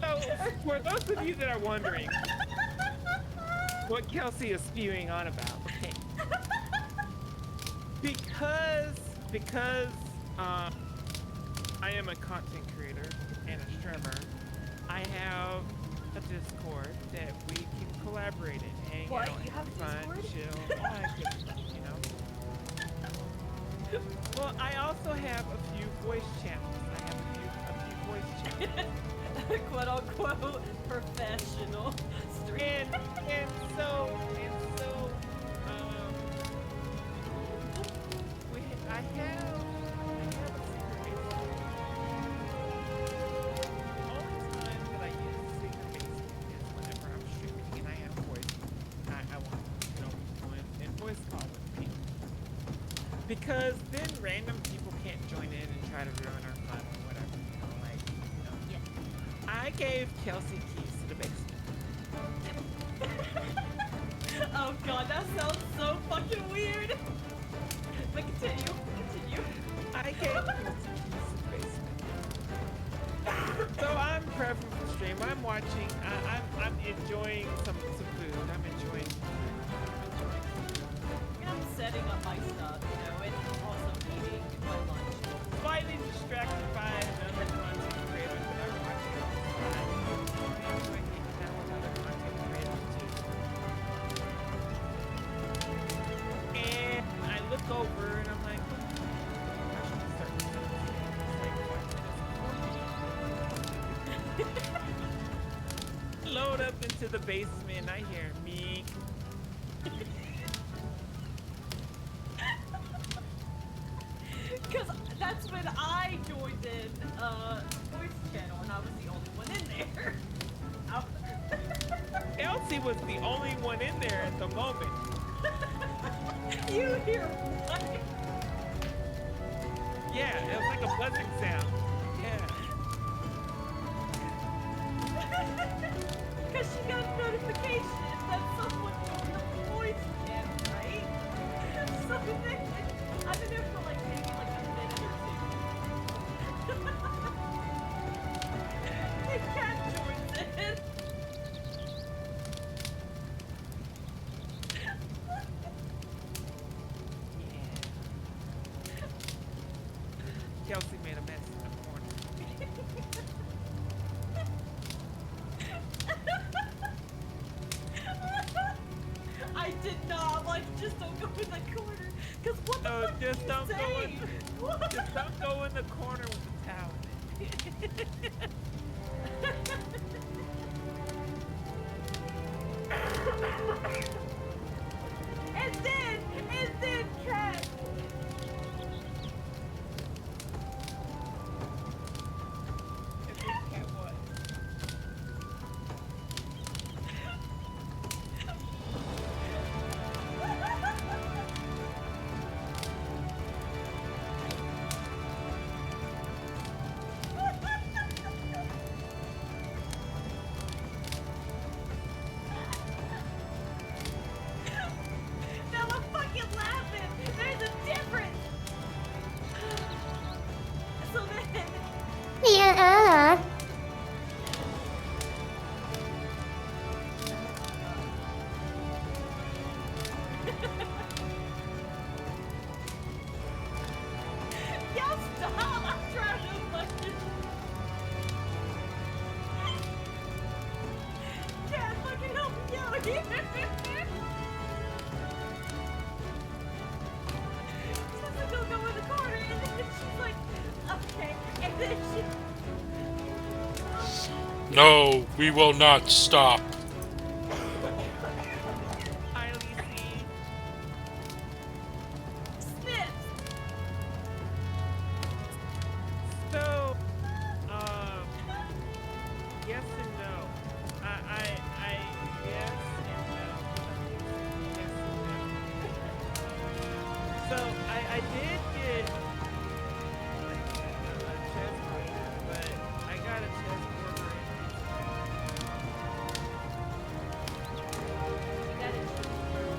So, for those of you that are wondering what Kelsey is spewing on about, okay, because I am a content creator and a streamer, I have a Discord that we can collaborate in, hang What? out, You have a fun, Discord? chill, all that good stuff, you know. Well, I also have a few voice channels. I have a few voice channels. Quote unquote professional stream. And so, I have a secret basement. The only time that I use a secret basement is whenever I'm streaming and I have voice. I want to go and voice call with people. Because then random people can't join in and try to ruin our fun or whatever, you know, like, you know. Yeah. I gave Kelsey keys to the basement. Oh god, that sounds so fucking weird. But continue. I gave Kelsey keys to the basement. So I'm prepping for stream. I'm watching. I'm enjoying some food. I'm enjoying. I'm setting up my stuff, you know, and also eating my lunch. Slightly distracted by another content creator that I'm watching all the time. I'm enjoying hanging out with other content creators too. And I look over and I'm like, I should start this. It's like 5 minutes. Load up into the basement and I hear me. Because that's when I joined in voice channel and I was the only one in there. Elsie was the only one in there at the moment. You hear what? Yeah, it was like a buzzing sound. Yeah. Because she got a notification that someone joined the voice channel, right? So then, I've been there for like maybe like a minute or two. The cat joins in. Kelsey made a mess in the corner. I did not. I'm like, just don't go in the corner. Cause what the No, fuck just did don't you go say? in. Just don't go in the corner with the towel. and then, cat. And this cat what? Now I'm fucking laughing. There's a difference. So then, Yeah. y'all stop. I'm trying to fucking. Cat, fucking help me out here. She's like, go in the corner, and then she's like, okay, and then she. No, we will not stop. Hi, Lacey. Snips. So, yes and no. I yes and no. Yes and no. So, I did get a cheeseburger, but I got a cheeseburger and pizza. That is true.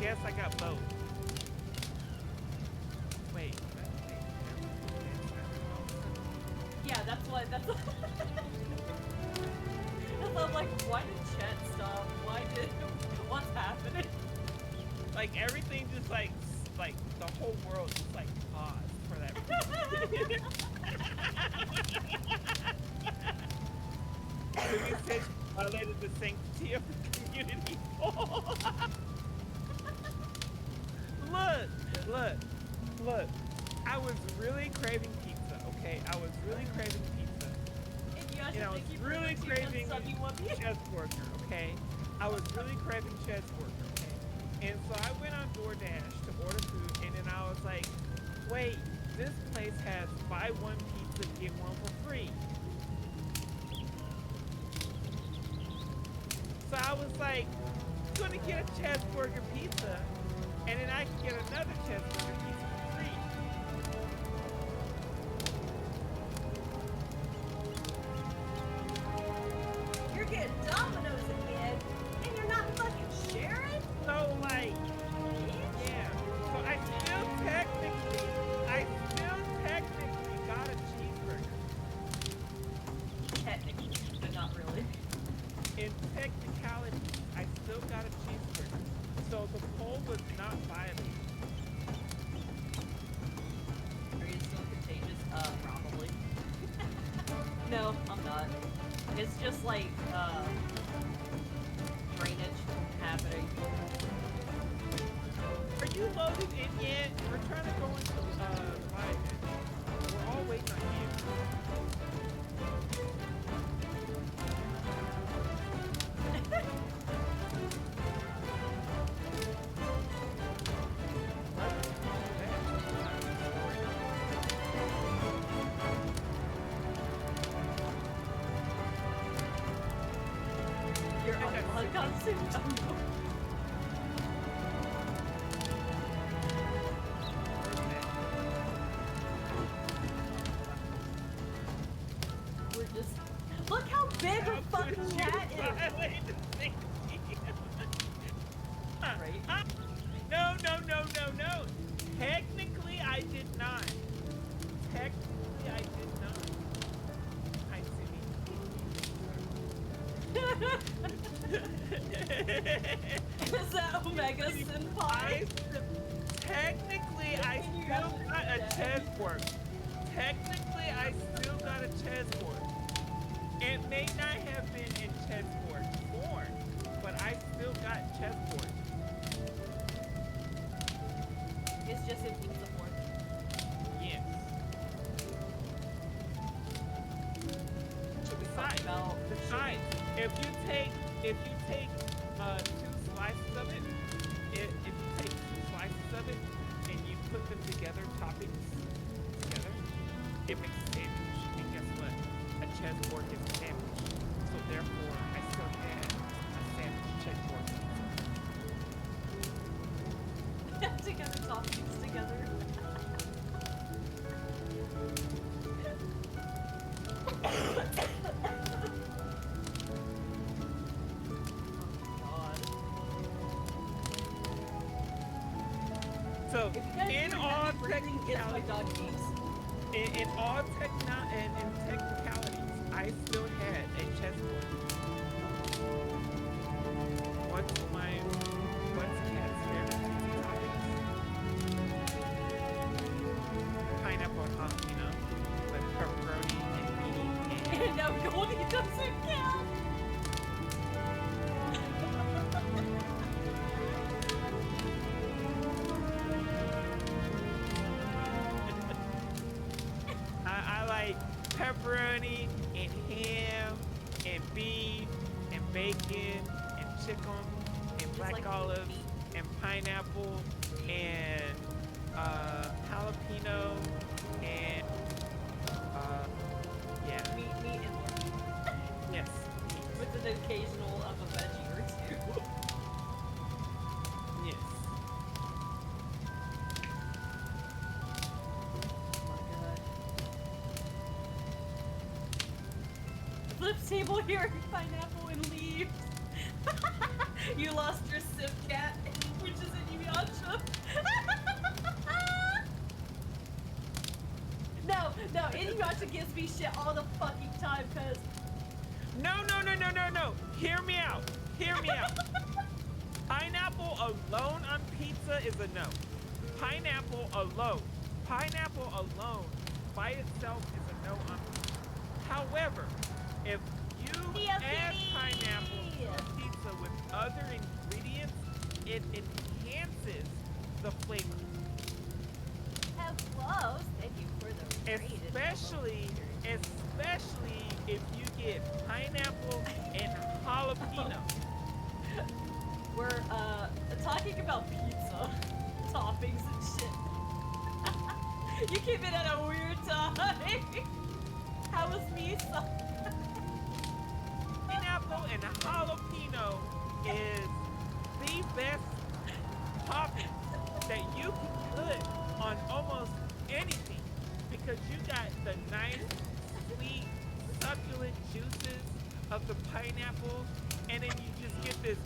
guess I got both. Wait. Yeah, that's what. That's. That's why I'm like, why did Chet stop? Why did? What's happening? Like everything just like the whole world just like paused for that. Maybe said violated the sanctity of the community. Look. I was really craving pizza, okay? I was really craving pizza. And I was really craving cheeseburger, okay? I was really craving cheeseburger, okay? And so I went on DoorDash to order food, and then I was like, wait, this place has buy one pizza, get one for free. So I was like, I'm gonna get a cheeseburger pizza, and then I can get another cheeseburger pizza for free. You're getting Domino's again, and you're not fucking sharing? So like, yeah. So I still technically got a cheeseburger. Technically, but not really. In technicality, I still got a cheeseburger. So the poll was not violated. Are you still contagious? Probably. No, I'm not. It's just like, drainage happening. Are you loaded in yet? We're trying to go into Biden. We're all waiting on you. You're unconscious. We're just. Look how big a fucking cat is! Right? No. Technically, I did not. I see. Is that Omega Senpai? Technically, I still got a chessboard. It may not have been in chessboard form, but I still got chessboard. It's just in pizza form. Yes. Should we talk about Besides, if you take 2 slices of it, if you take 2 slices of it and you put them together, toppings together, it makes a sandwich. And guess what? A chessboard is a sandwich. So therefore, I still had a sandwich chessboard. together, toppings together. So, in all my dog keeps. in technicalities, I still had a chessboard. What's Cat's favorite pizza toppings? Pineapple jalapeno with pepperoni and beanie and No, Goldie doesn't count. I like pepperoni and ham and beef and bacon and chicken and black like olives meat. and pineapple and jalapeno and yeah, Meat and yes. with an occasional of a veggie or two. Yes. Oh my god. Flips table here, pineapple and leaves. You lost your sim cat, which is in Yasha. No, Inuyasha gives me shit all the fucking time, cause No. Hear me out. Pineapple alone on pizza is a no. Pineapple alone by itself is a no on pizza. However, if you add pineapple to a pizza with other ingredients, it enhances the flavor. close. Thank you for the raid. Especially if you get pineapple and jalapeno. We're talking about pizza toppings and shit. You came in at a weird time. How was pizza? Pineapple and jalapeno is the best topping that you can put on almost anything because you got the nice, sweet, succulent juices of the pineapple, and then you just get this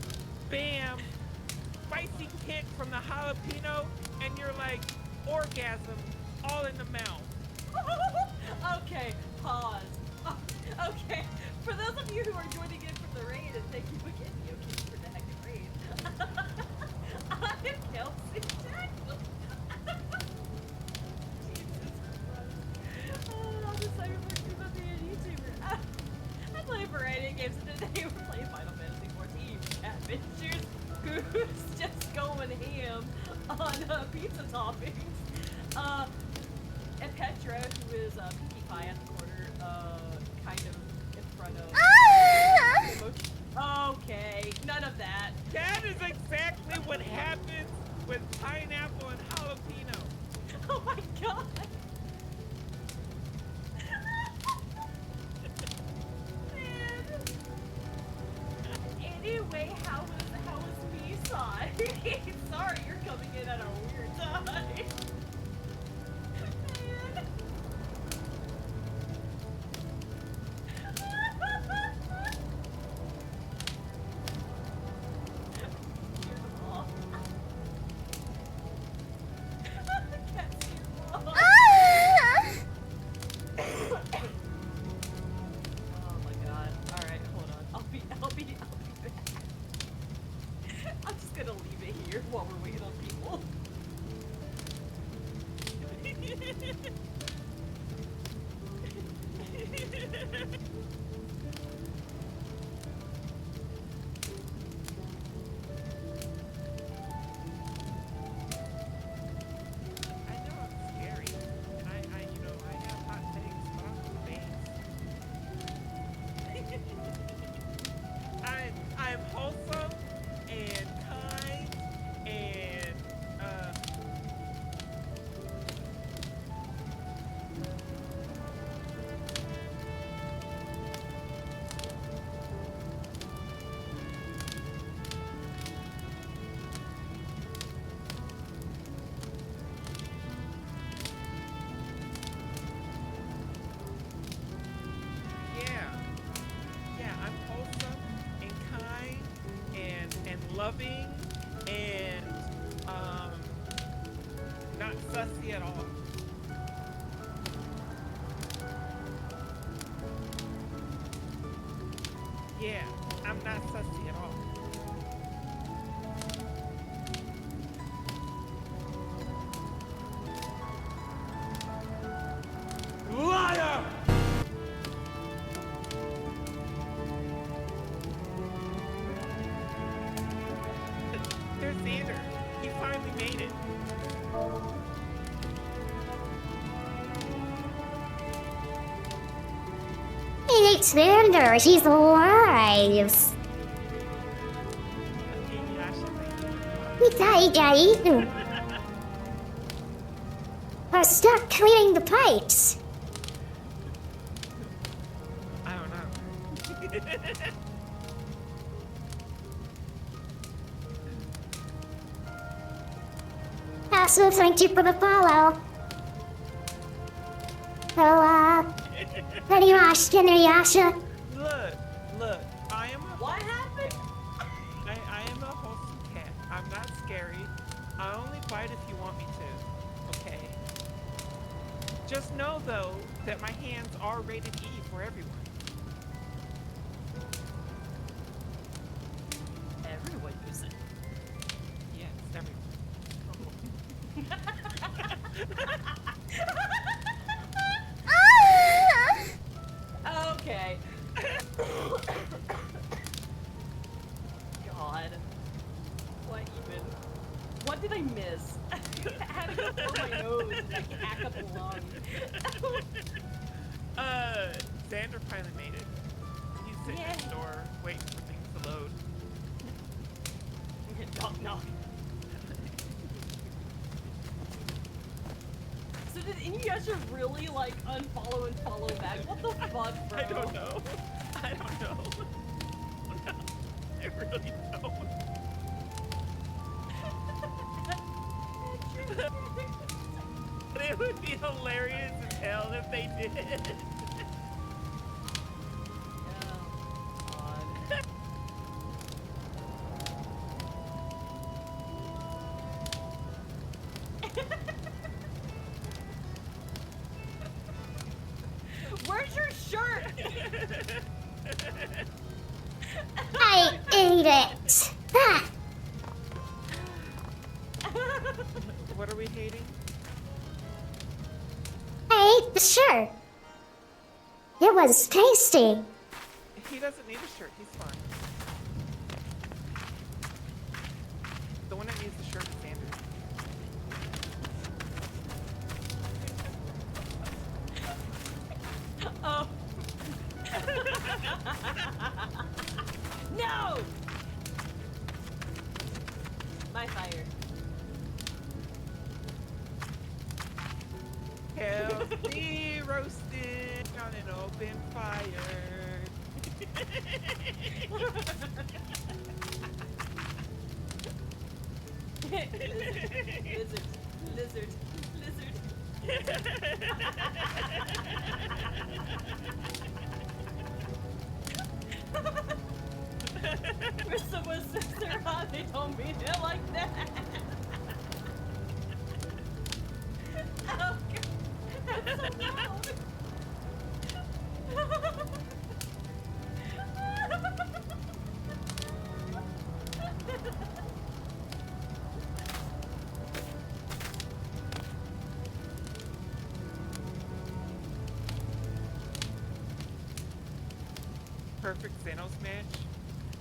bam spicy kick from the jalapeno, and you're like orgasm all in the mouth. Okay, pause. Okay, for those of you who are joining in from the raid, and thank you again, Yoki, for the heckin' raid. I'm Kelseydactyl. Jesus Christ. I'm just so reflective about being a YouTuber. I play a variety of games, and today we're playing Final Fantasy XIV Adventures, who's just going ham on pizza toppings. And Petra, who is Pinkie Pie at the corner, kind of in front of. Okay, none of that. That is exactly what happens with pineapple and jalapeno. Oh my god. Man. Anyway, how was me side? Sorry, you're coming in at a weird time. Man. Oh my god. Alright, hold on. I'll be back. I'm just gonna leave it here while we're waiting on people. I know I'm scary, and I have hot takes, but I'm the base. I'm wholesome and kind and yeah, I'm wholesome and kind and loving and not sussy at all. Yeah, I'm not sussy at all. Liar! There's Xander. He finally made it. Hey, Xander, she's alive. We got eaten. We're stuck cleaning the pipes. I don't know. Also, thank you for the follow. So, pretty much, Inuyasha. Look, I am a What happened? I am scary. I only bite if you want me to. Okay. Just know though that my hands are rated E for everyone. Everyone uses it. Yes, everyone. Okay. God. What even? What did I miss? I had to go through my nose and like hack up a lung. Xander finally made it. He's sitting next door waiting for things to load. Knock knock. So did any of you guys just really like unfollow and follow back? What the fuck, bro? I don't know. I don't know. I really don't. But it would be hilarious as hell if they did. Where's your shirt? I ate it. Ah, What are we hating? I ate the shirt. It was tasty. He doesn't need a shirt. He's fine. The one that needs the shirt is Xander. Oh. No! My fire. Healthy roasted on an open fire. Lizard. When someone says they're hot, they don't mean it like that. Oh god, that's so loud. Perfect Xanos match.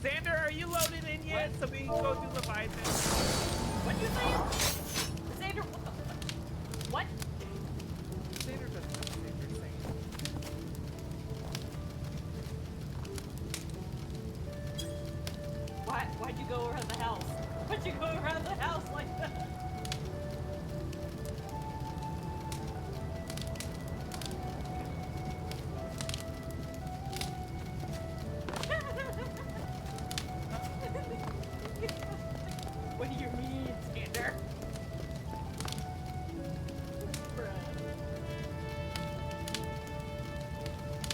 Xander, are you loaded in yet so we can go do Leviathan? What you saying? Xander, what the fuck? What? Xander doesn't know what Xander's saying. Why'd you go around the house? Why'd you go around the house like that? What do you mean, Xander?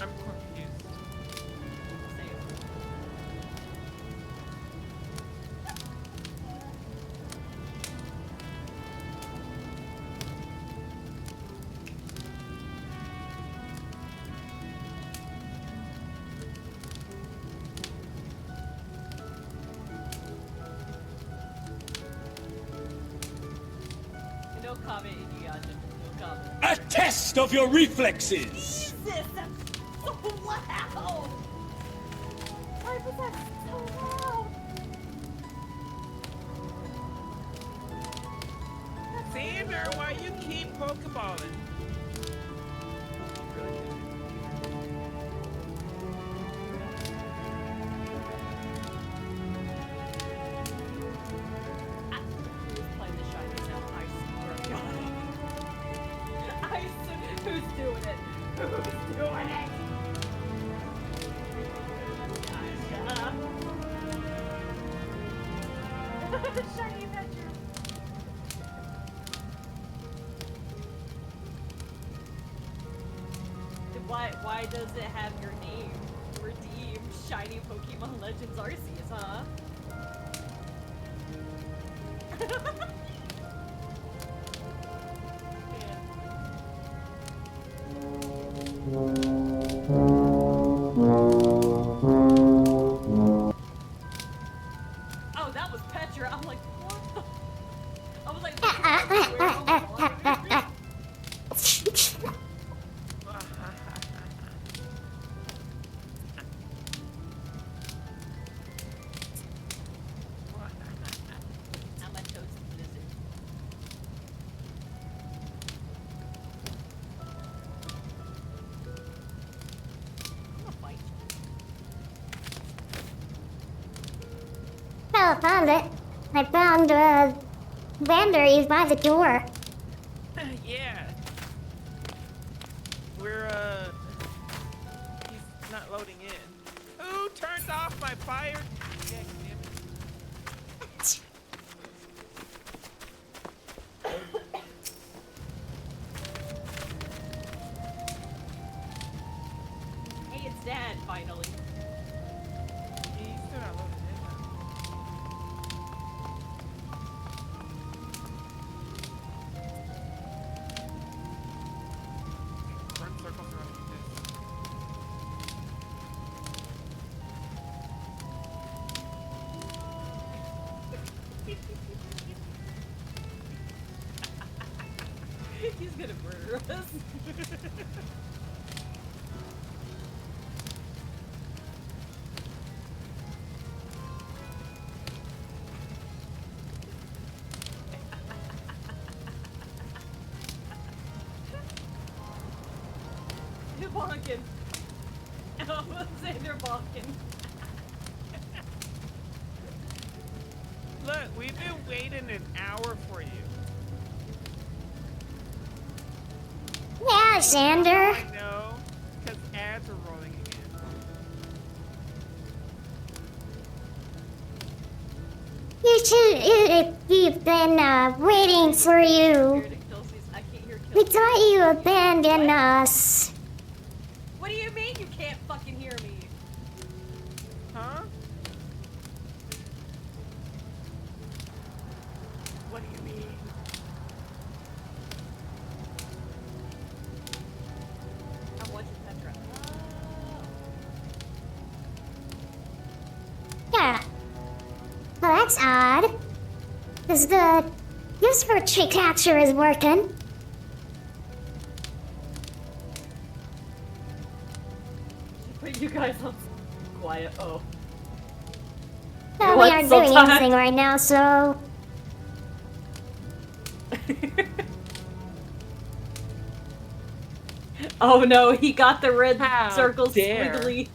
I'm confused. No comment, Indiana. No comment. A test of your reflexes! Jesus, that's so loud! Why was that so loud? Xander, why you keep Pokeballing? Who's playing the shiny sound? I swear to God. I swear, who's doing it? Who's doing it? Shiny Adventure. Why does it have your name? Redeem Shiny Pokemon Legends Arceus, huh? Oh, that was Petra. I'm like, what the? I was like, where? I'm a toast lizard. I'm gonna fight you. Oh, I found it. I found, Vander. He's by the door. Yeah. We're, he's not loading in. Who turned off my fire? Yeah, damn it. Hey, it's Dad, finally. He's still not loading in. Run circles around this. He's gonna murder us. You're bonking. Oh, Xander bonking. Look, we've been waiting an hour for you. Yeah, Xander. I know, because ads are rolling again. We've been, waiting for you. I can't hear We Kelsey. thought you abandoned us. What do you mean you can't fucking hear me? Huh? What do you mean? I'm watching Petra. Yeah. Well, that's odd. Because the user tree capture is working. Put you guys on quiet. Oh. No, we What, aren't so doing tired? anything right now, so... Oh no, he got the red How circle dare. squiggly.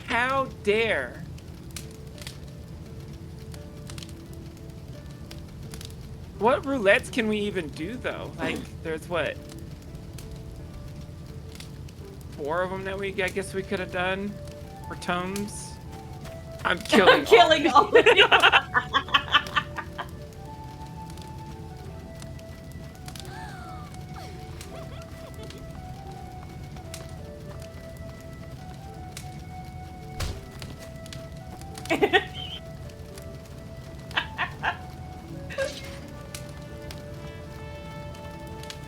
How dare? What roulettes can we even do though? Like, there's what? 4 of them that I guess we could have done for tomes. I'm killing. I'm killing all of you.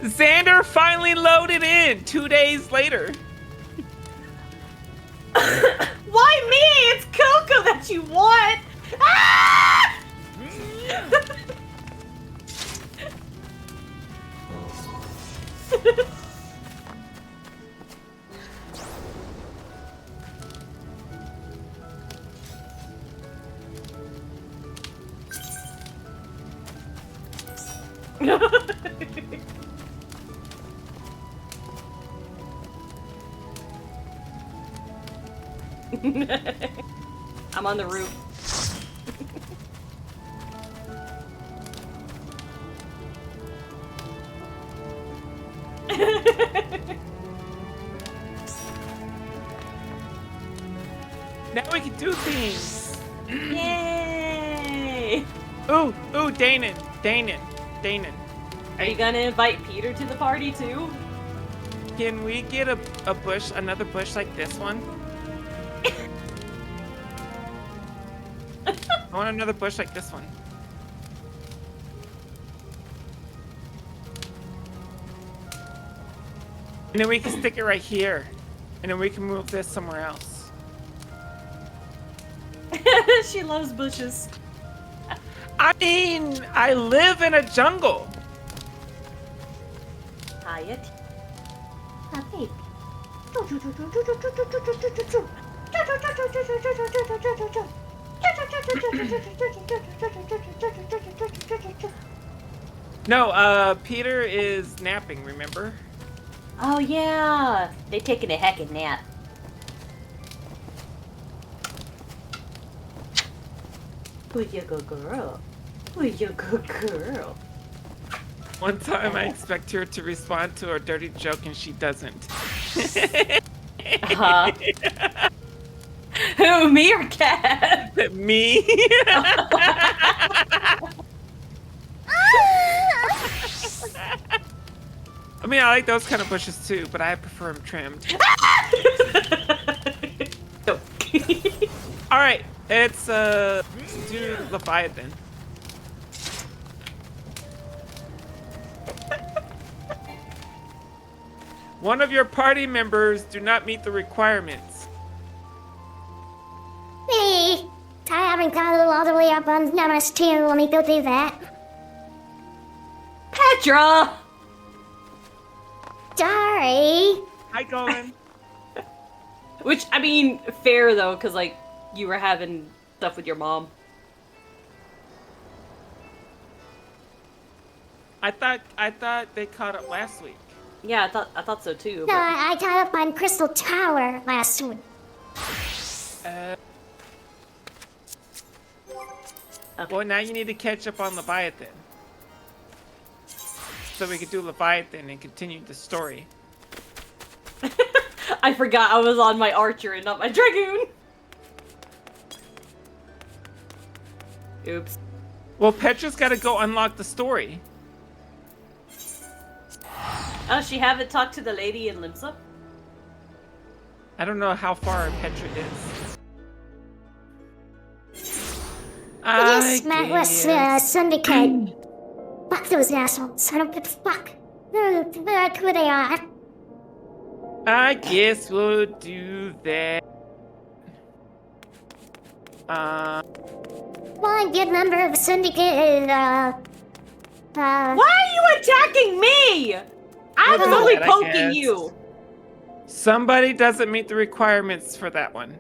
Xander finally loaded in 2 days later. Why me? It's Coco that you want. Ah! I'm on the roof. Now we can do things. Yay! Ooh, Danon. Are you gonna invite Peter to the party too? Can we get a bush, another bush like this one? I want another bush like this one. And then we can stick it right here. And then we can move this somewhere else. She loves bushes. I mean, I live in a jungle. Hyatt. Okay. No, Peter is napping, remember? Oh yeah, they taking a heckin' nap. Who you go girl? Who you go girl? One time I expect her to respond to a dirty joke and she doesn't. Uh-huh. Who, me or Cat? Me? I mean, I like those kind of bushes too, but I prefer them trimmed. No. Alright, let's do Leviathan. One of your party members do not meet the requirements. Me. I haven't got all the way up on numbers 2. Let me go do that. Petra! Sorry. Hi, Colin. Which, I mean, fair though, because, like, you were having stuff with your mom. I thought they caught up last week. Yeah, I thought so too. No, But... I got up on Crystal Tower last week. Well, now you need to catch up on Leviathan. So we could do Leviathan and continue the story. I forgot I was on my archer and not my dragoon. Oops. Well, Petra's got to go unlock the story. Oh, she haven't talked to the lady in Limsa? I don't know how far Petra is. I just met with Syndicate. Fuck those assholes. I don't give a fuck. They're who they are. I guess we'll do that. One good member of the Syndicate is, Why are you attacking me? I was only I poking guess. you. Somebody doesn't meet the requirements for that one.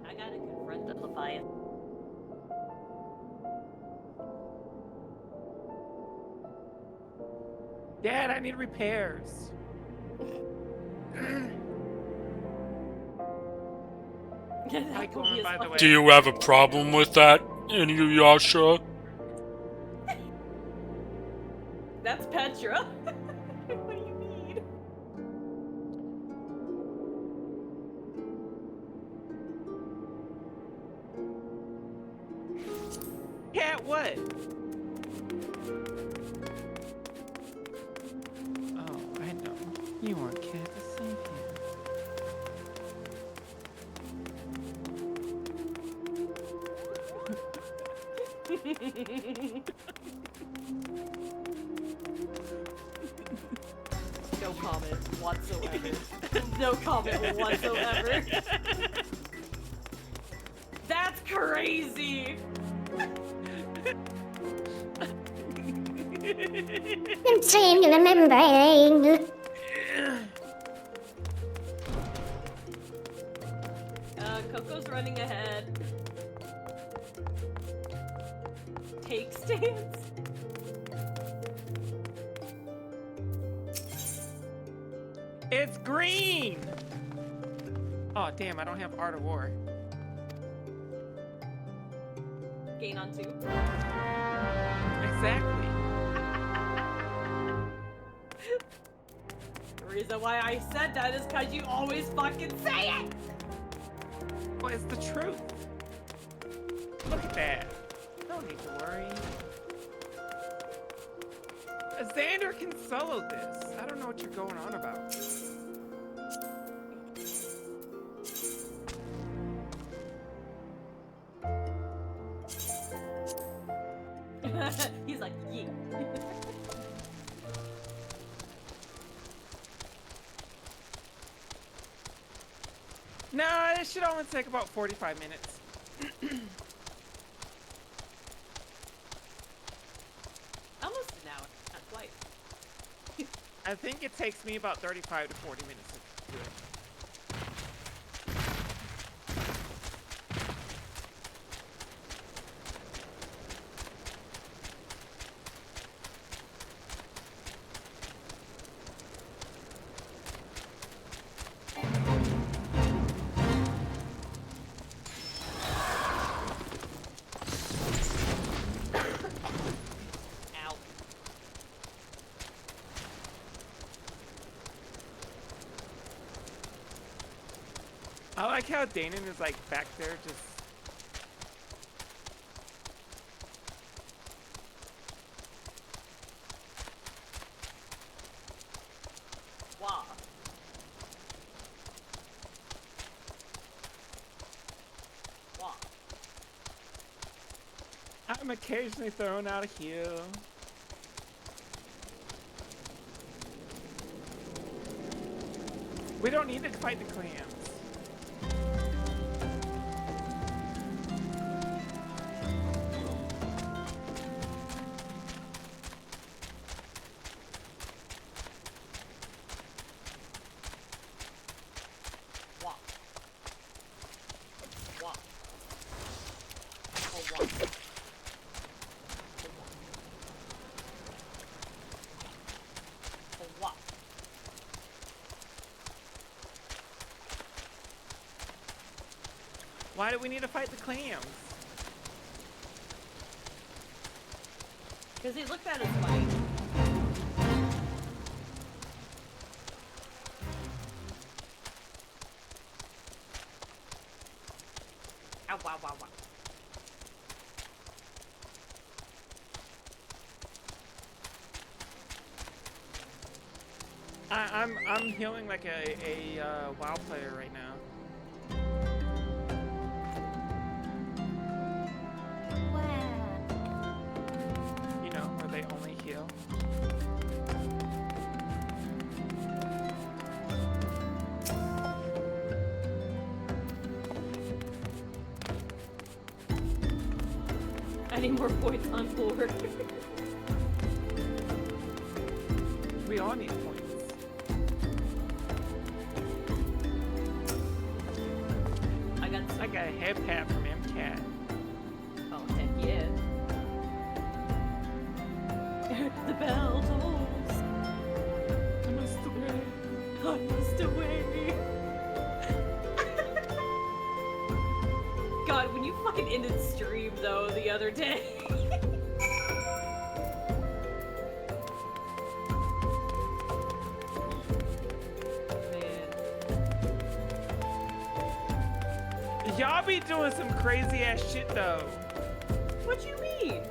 I gotta confront the Leviathan. Dad, I need repairs. Hi, Colin, by the way. Do you have a problem with that, Inuyasha? That's Petra. What do you mean? Cat, what? Oh, I know. You want Cat to save you. No comment whatsoever. No comment whatsoever. That's crazy. I'm saying remembering. Coco's running ahead. Take stance. It's green! Oh, damn, I don't have Art of War. Gain on 2. Exactly. The reason why I said that is because you always fucking say it! Well, it's the truth. Look at that. Don't need to worry. Xander can solo this. I don't know what you're going on about. He's like, yeah. No, it should only take about 45 minutes. Almost an hour, not quite. I think it takes me about 35 to 40 minutes to do it. Ow. I like how Danon is like back there just... Wah. Wah. I'm occasionally thrown out of here. We don't need to fight the clams. Wah. Wah. Oh, wah. Oh, wah. Why do we need to fight the clams? Because he looked at his fight. Ow, wow, wow, wow. I'm healing like a WoW player right now. Wow. You know, where they only heal. I need more points on board. We all need points. I got a head pat from MCAT. Oh, heck yeah. The bell tolls. I must away. I must away. God, when you fucking ended stream though the other day. Y'all be doing some crazy ass shit though. What you mean?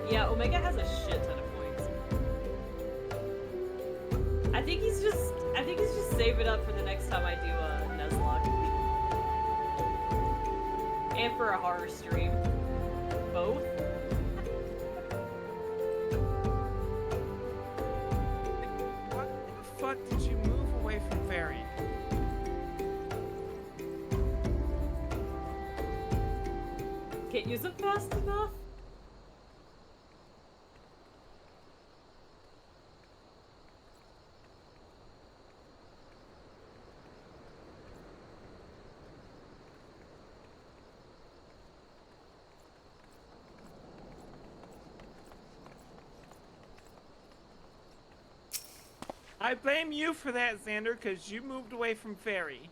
Yeah, Omega has a shit ton of points. I think he's just saving up for the next time I do a Nuzlocke. And for a horror stream. Both. What the fuck did you move away from Fairy? Can't use them fast enough. I blame you for that, Xander, because you moved away from Fairy.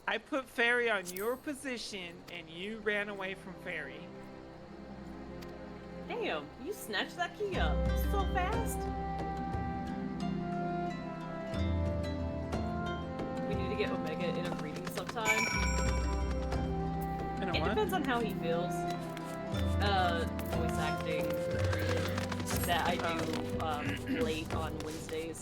I put Fairy on your position, and you ran away from Fairy. Damn, you snatched that key up so fast. We need to get Omega in a reading sometime. In a It what? depends on how he feels. Voice acting that I do late on Wednesdays.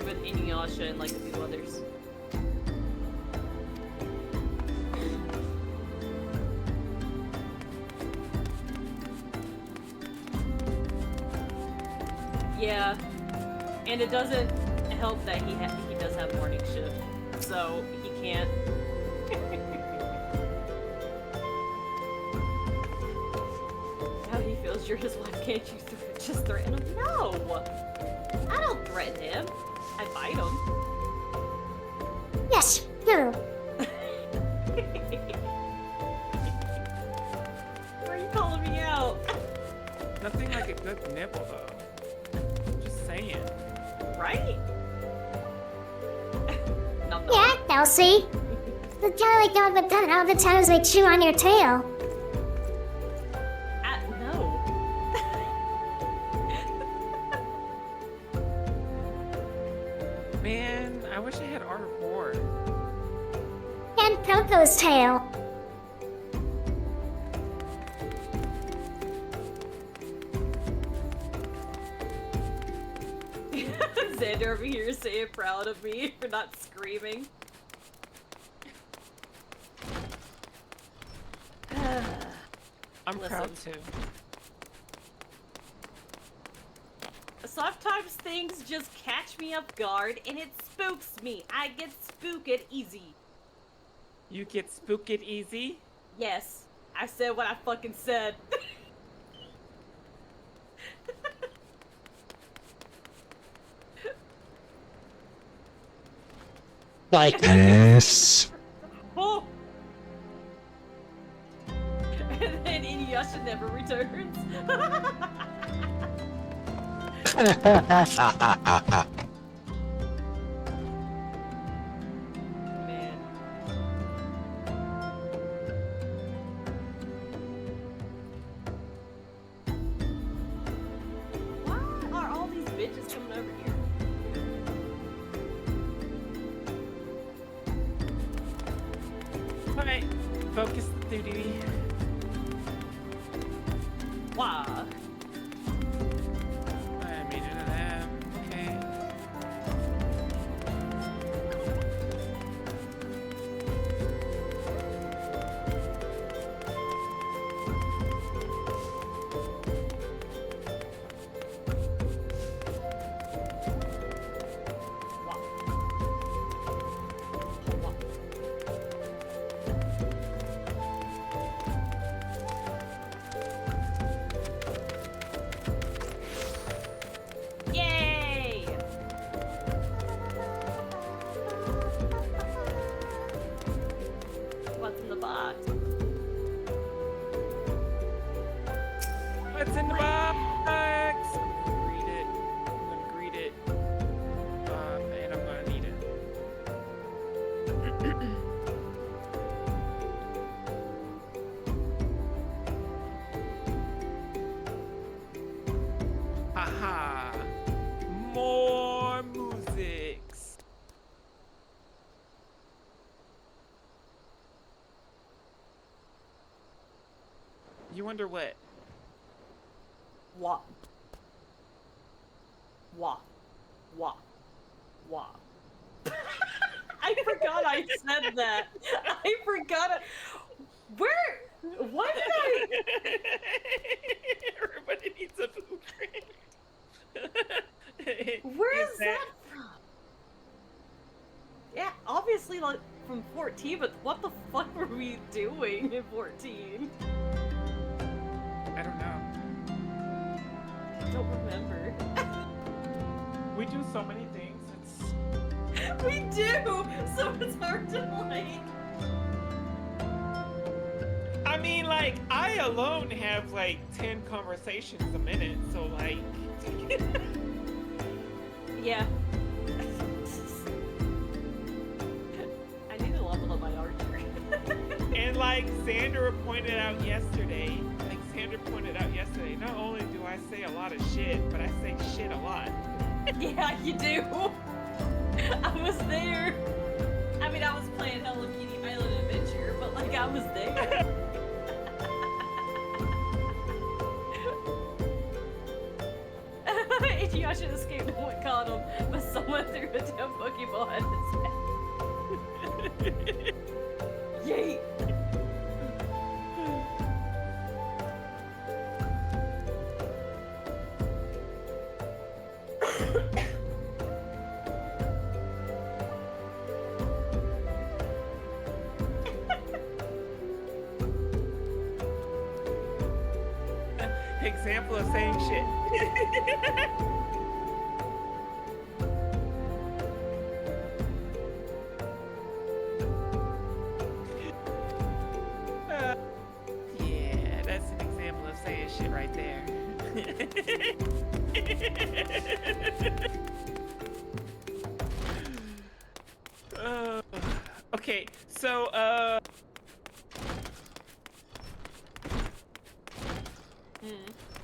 With Inuyasha and like a few others. And it doesn't help that he does have morning shift, so he can't. How he feels you're his wife, can't you just threaten him? No! I don't threaten him. I fight him. Yes, do. Why are you calling me out? Nothing like a good nibble, though. Just saying. Right? Nom nom. Yeah, Kelsey. It's kind of like all the times they chew on your tail. No. Man, I wish I had Art of War. And Coco's tail. Xander over here saying proud of me for not screaming. I'm proud Listen. too. Sometimes things just catch me off guard and it spooks me. I get spooked easy. You get spooked easy? Yes, I said what I fucking said. Like this. Oh! And then Inuyasha never returns. Man. Why are all these bitches coming over here? Alright, focus duty. Why? I mean, none of them. Okay. Yay! What's in the box? What's in the box? I'm gonna read it. I'm gonna greet it. And I'm gonna need it. Haha. More musics. You wonder what? Wah. Wah. Wah. Wah. I forgot I said that. I forgot it. Where? What did I? Everybody needs a food drink. Where is that from? Yeah, obviously like from 14, but what the fuck were we doing in 14? I don't know. I don't remember. We do so many things. It's We do! So it's hard to like... I mean, like, I alone have like 10 conversations a minute, so like Yeah. I need to level up my archery. and like Xander pointed out yesterday, not only do I say a lot of shit, but I say shit a lot. Yeah, you do. I was there. I mean, I was playing Hello Kitty Island Adventure, but like I was there. Inuyasha escaped and what caught him, but someone threw a damn Pokeball at his head. Yay! example of saying shit. Yeah, that's an example of saying shit right there. Okay, so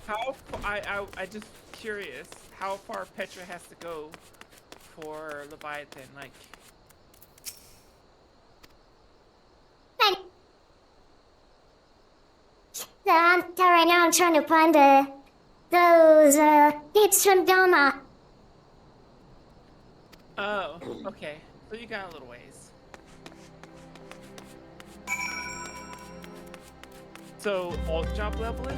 how I just curious how far Petra has to go for Leviathan, like. Right now I'm trying to find those kids from Doma. Oh, okay. So you got a little ways. So alt job leveling?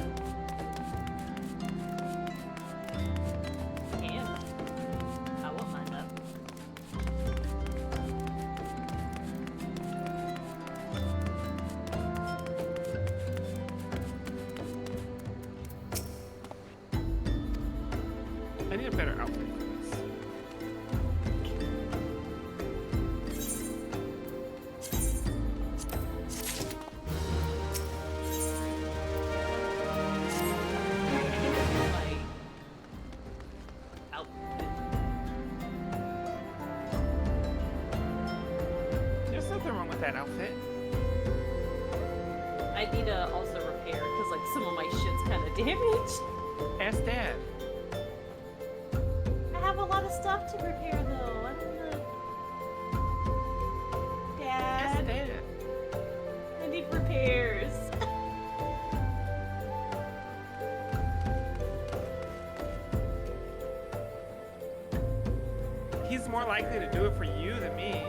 And I won't mind that. I need a better outfit for this. Like, outfit. There's nothing wrong with that outfit. I need to also repair because like some of my shit's kind of damaged. Ask Dad. I have a lot of stuff to repair though. I don't know. Ask Dad, Dad. I need repairs. He's more likely to do it for you than me.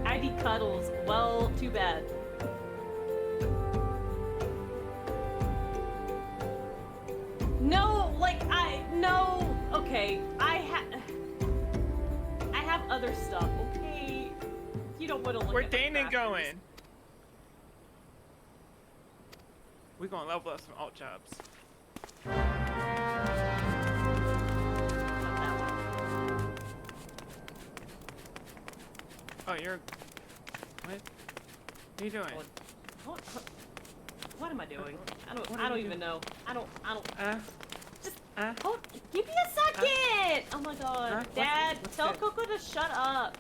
I need cuddles. Well, too bad. No, like no. Okay, I have other stuff. Okay, you don't want to look. Where at my Dana crafters. going? We're gonna level up some alt jobs. Not that one. Oh, you're. What? What are you doing? What am I doing? I What don't are you even know. I don't. Just uh, hold. Give me a second. Oh my god, what's- Dad, what's tell that? Coco to shut up.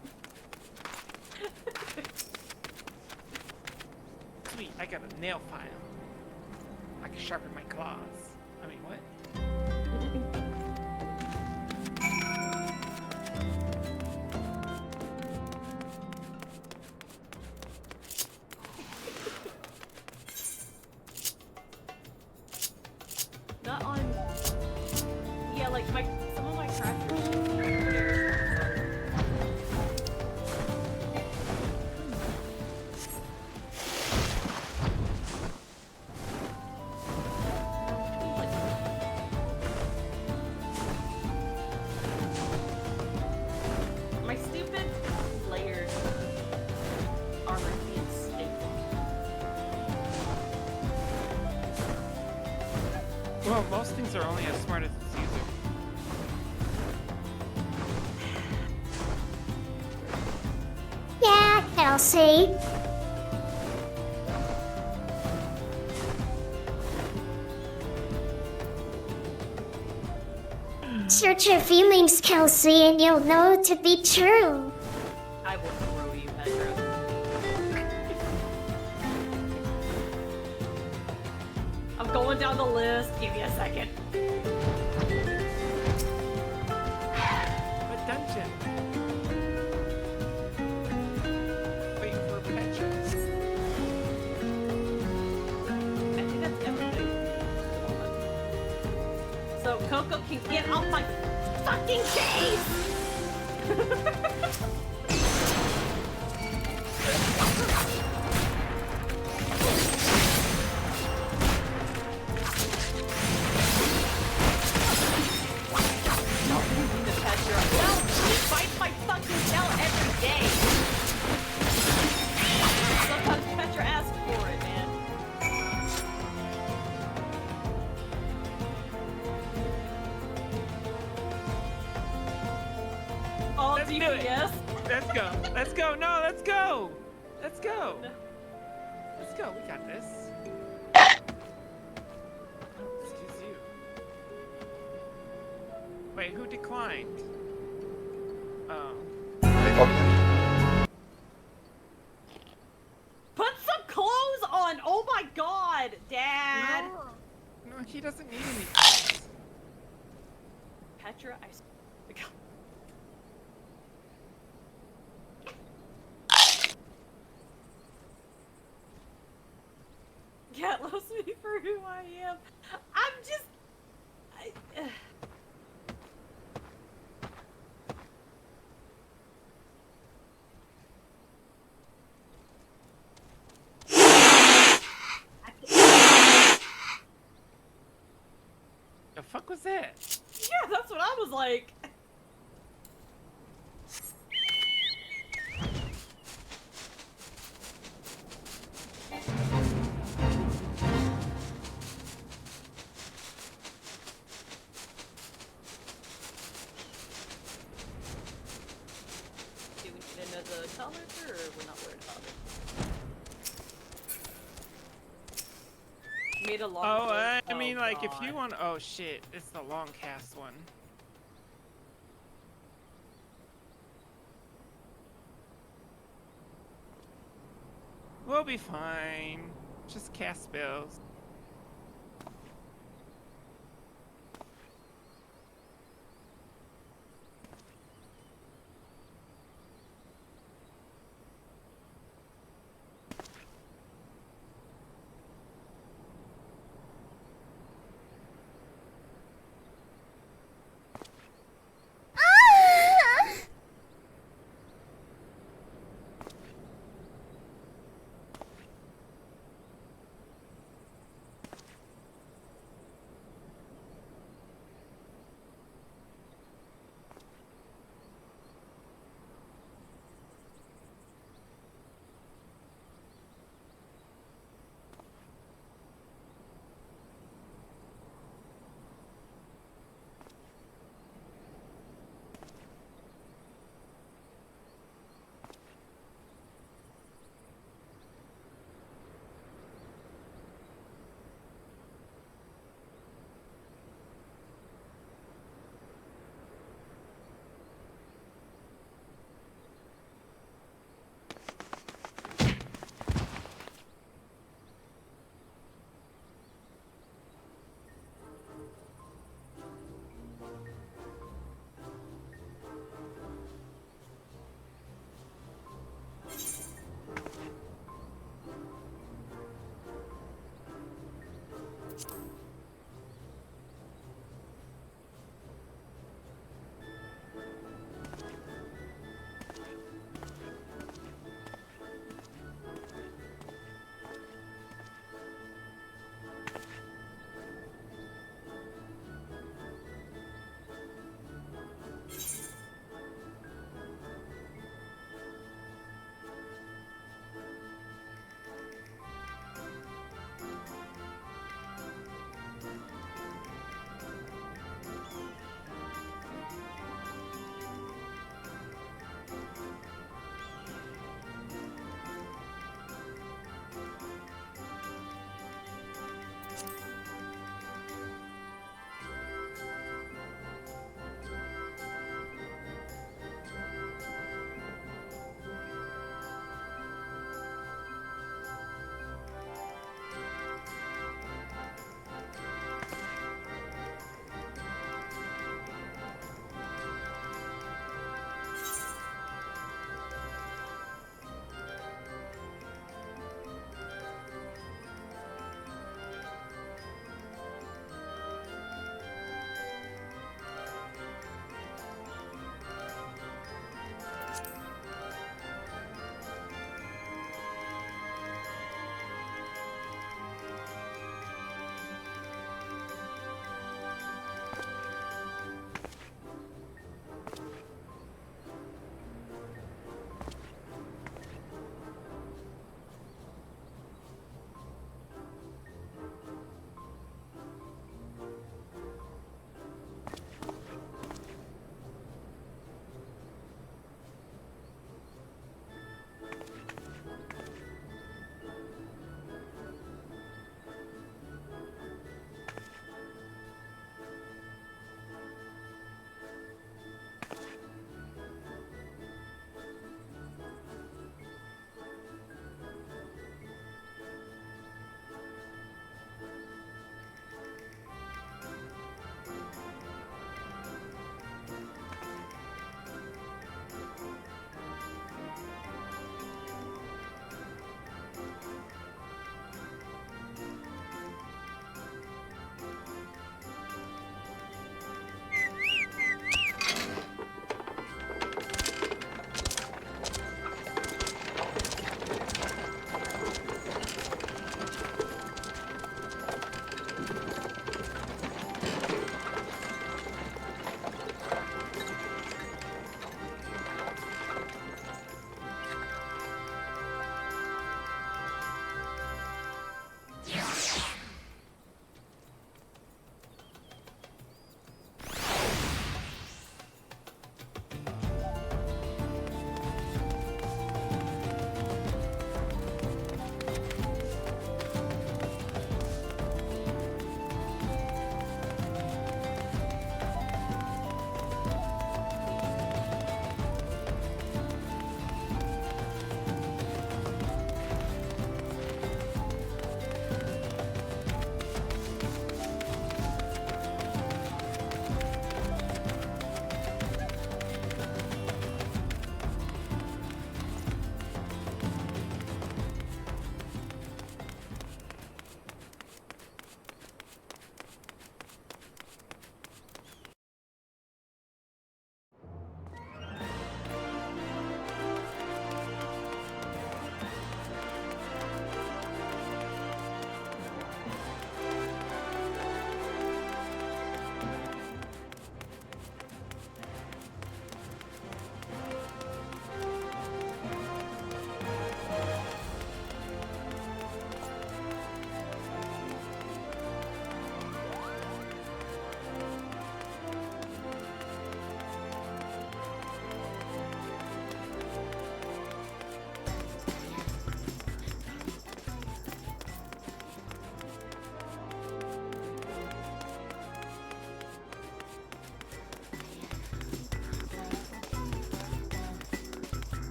Sweet, I got a nail file. I can sharpen my claws. I mean, what? Not on. Yeah, like some of my crafters. My stupid layered armor being stupid. Well, most things are only as smart as its user. Yeah, Kelsey. Search your feelings, Kelsey, and you'll know it to be true. I will throw you, Pedro. I'm going down the list. Give me a second. What dungeon? Wait for Petra. I think that's everything. So Coco can get off my fucking case! Let's go. No, let's go. Let's go. No. Let's go. We got this. Excuse you. Wait, who declined? Oh. Put some clothes on! Oh my god, Dad! No, he doesn't need any clothes. Petra, I swear to God. Cat loves me for who I am. I'm just... The fuck was that? Yeah, that's what I was like. Do we need another color, or we're not worried about it? Made a long Oh, one. I mean, Oh, like, if God. you want... Oh, shit. It's the long cast one. We'll be fine. Just cast spells.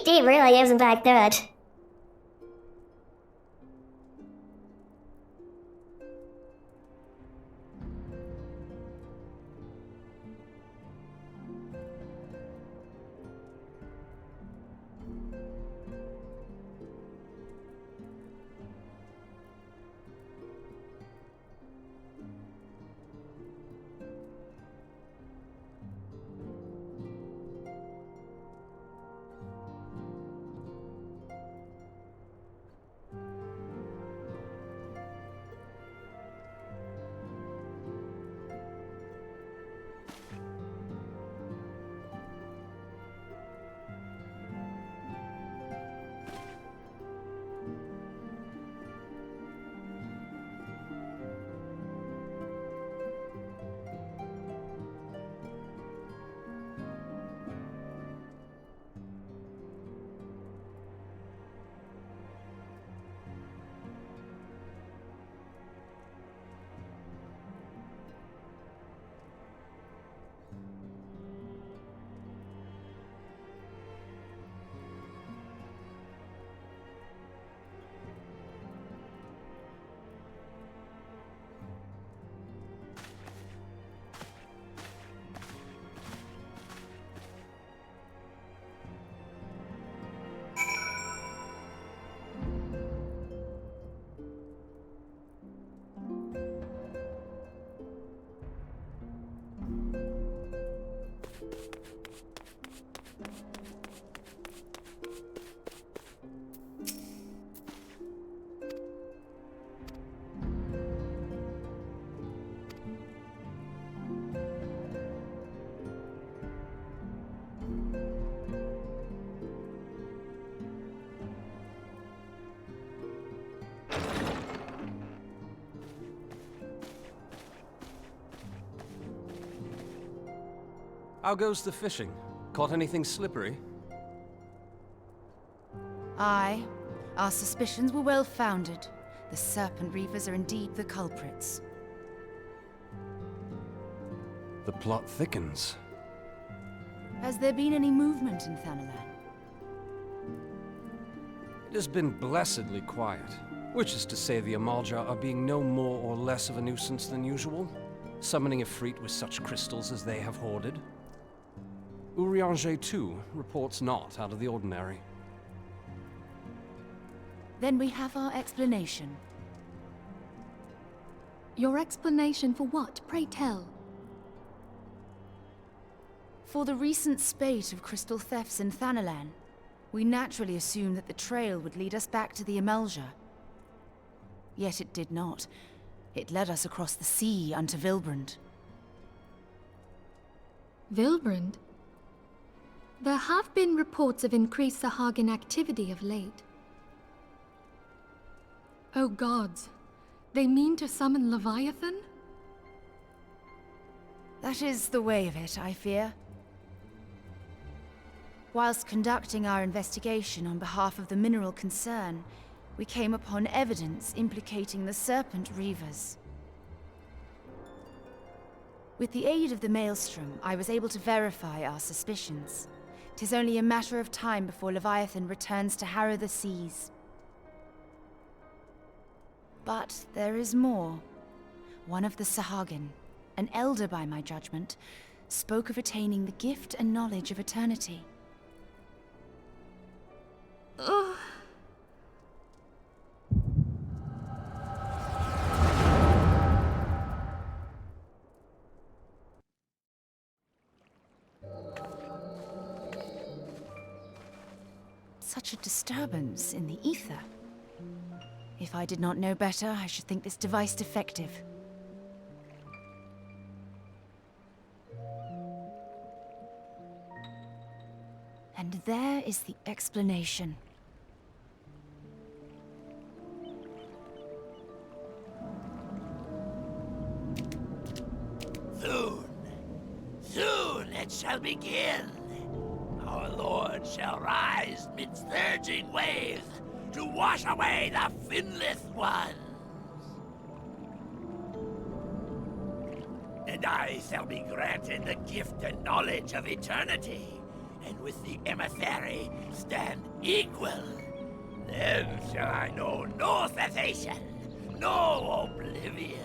HD really isn't that good. How goes the fishing? Caught anything slippery? Aye. Our suspicions were well founded. The Serpent Reavers are indeed the culprits. The plot thickens. Has there been any movement in Thanalan? It has been blessedly quiet, which is to say the Amalja are being no more or less of a nuisance than usual, summoning Ifrit with such crystals as they have hoarded. Urianger, too, reports not out of the ordinary. Then we have our explanation. Your explanation for what, pray tell? For the recent spate of crystal thefts in Thanalan, we naturally assumed that the trail would lead us back to the Amalja. Yet it did not. It led us across the sea unto Vilbrand. Vilbrand? There have been reports of increased Sahagin activity of late. Oh gods, they mean to summon Leviathan? That is the way of it, I fear. Whilst conducting our investigation on behalf of the mineral concern, we came upon evidence implicating the Serpent Reavers. With the aid of the Maelstrom, I was able to verify our suspicions. 'Tis only a matter of time before Leviathan returns to harrow the seas. But there is more. One of the Sahagin, an elder by my judgment, spoke of attaining the gift and knowledge of eternity. Ugh. Such a disturbance in the ether. If I did not know better, I should think this device defective. And there is the explanation. Soon it shall begin. Our Lord shall rise midst surging waves to wash away the finless ones. And I shall be granted the gift and knowledge of eternity, and with the emissary stand equal. Then shall I know no cessation, no oblivion.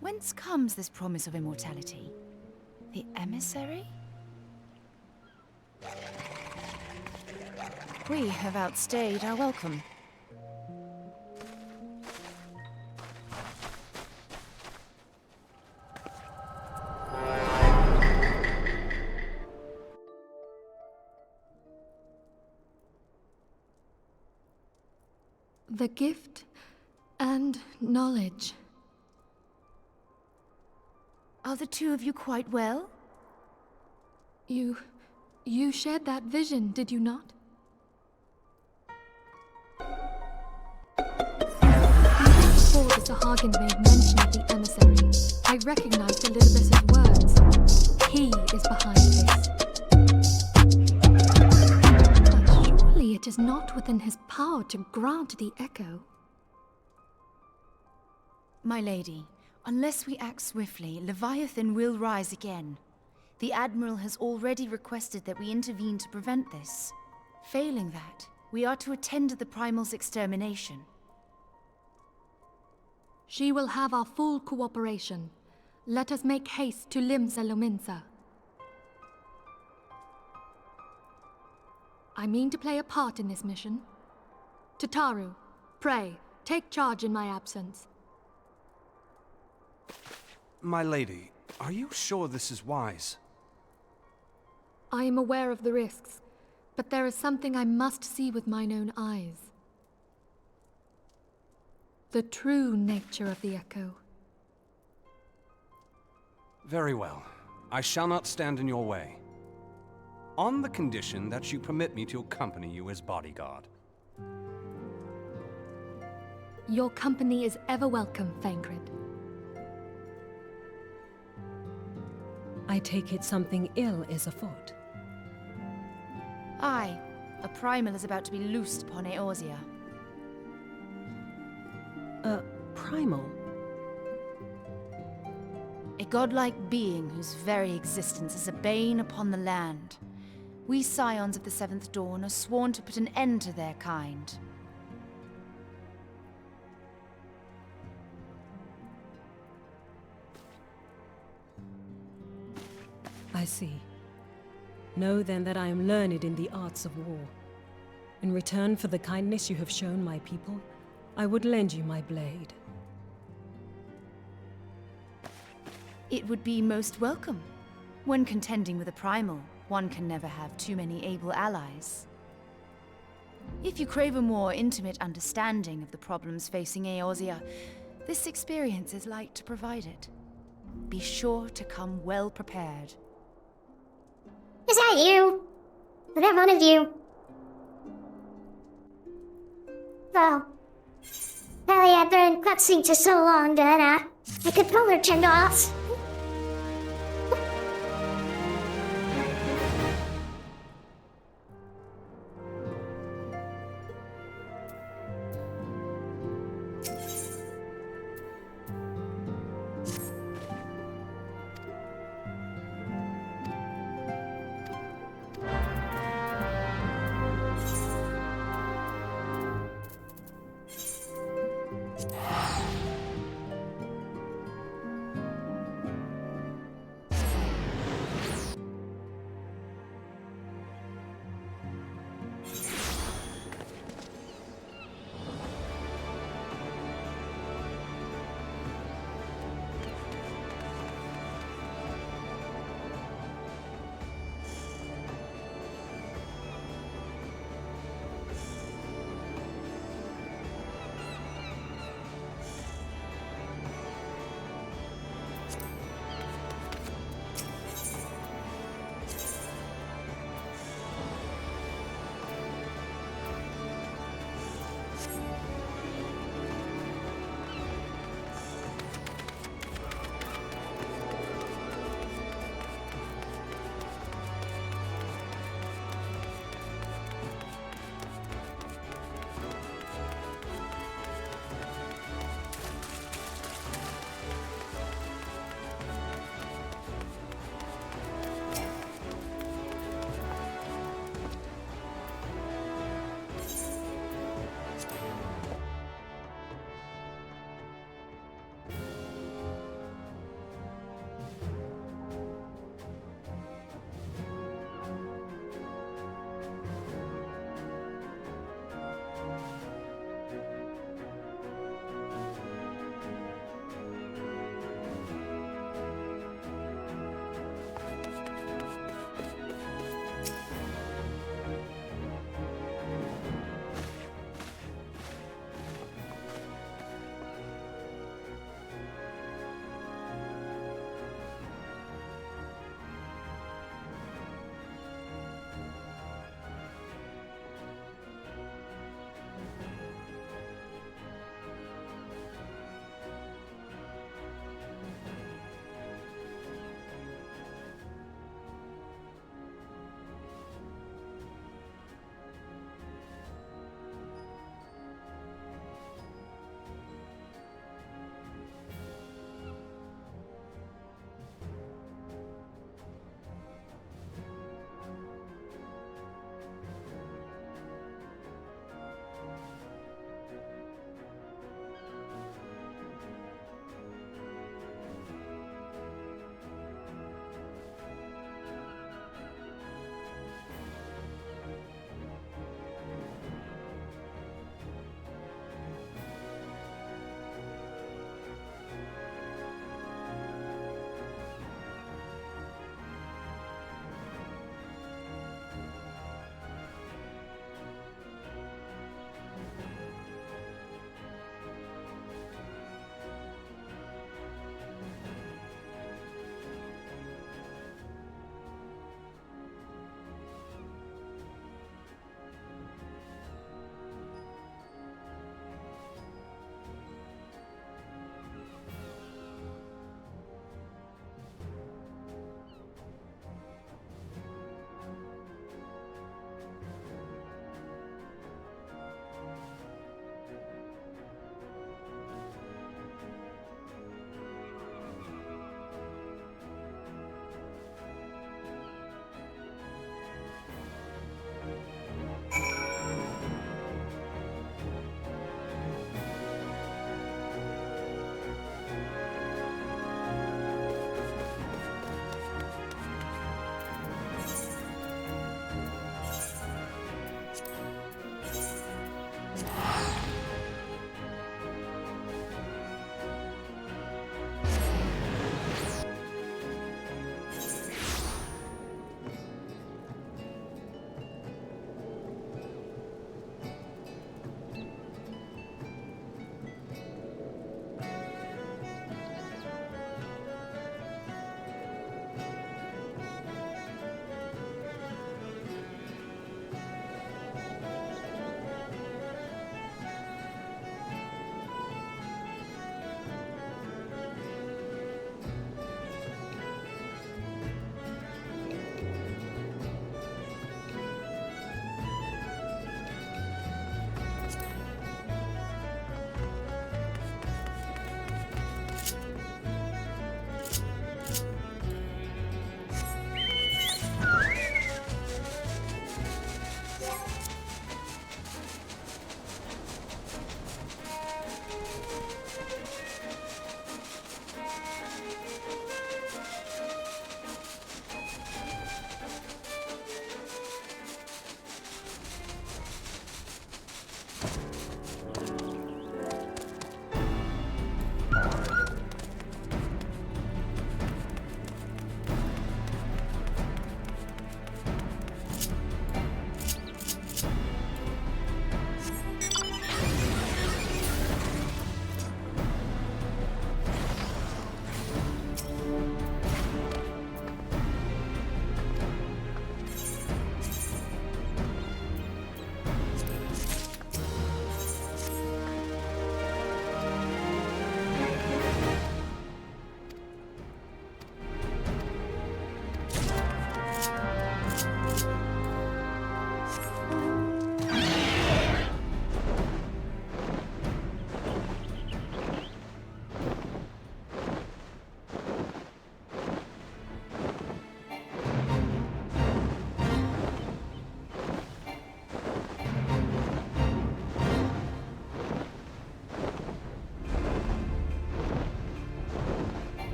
Whence comes this promise of immortality? The emissary? We have outstayed our welcome. The gift and knowledge. Are the two of you quite well? You shared that vision, did you not? Before the Sahagin made mention of the emissary, I recognized Elizabeth's words. He is behind this. But surely it is not within his power to grant the echo. My lady, unless we act swiftly, Leviathan will rise again. The Admiral has already requested that we intervene to prevent this. Failing that, we are to attend to the Primal's extermination. She will have our full cooperation. Let us make haste to Limsa Lominsa. I mean to play a part in this mission. Tataru, pray, take charge in my absence. My lady, are you sure this is wise? I am aware of the risks, but there is something I must see with mine own eyes. The true nature of the echo. Very well. I shall not stand in your way. On the condition that you permit me to accompany you as bodyguard. Your company is ever welcome, Thancred. I take it something ill is afoot. Aye, a Primal is about to be loosed upon Eorzea. A primal? A godlike being whose very existence is a bane upon the land. We scions of the Seventh Dawn are sworn to put an end to their kind. I see. Know then that I am learned in the arts of war. In return for the kindness you have shown my people, I would lend you my blade. It would be most welcome. When contending with a Primal, one can never have too many able allies. If you crave a more intimate understanding of the problems facing Eorzea, this experience is like to provide it. Be sure to come well prepared. Is that you? Is that one of you? Oh. Well, I've been in cutscene for so long that, the controller turned off.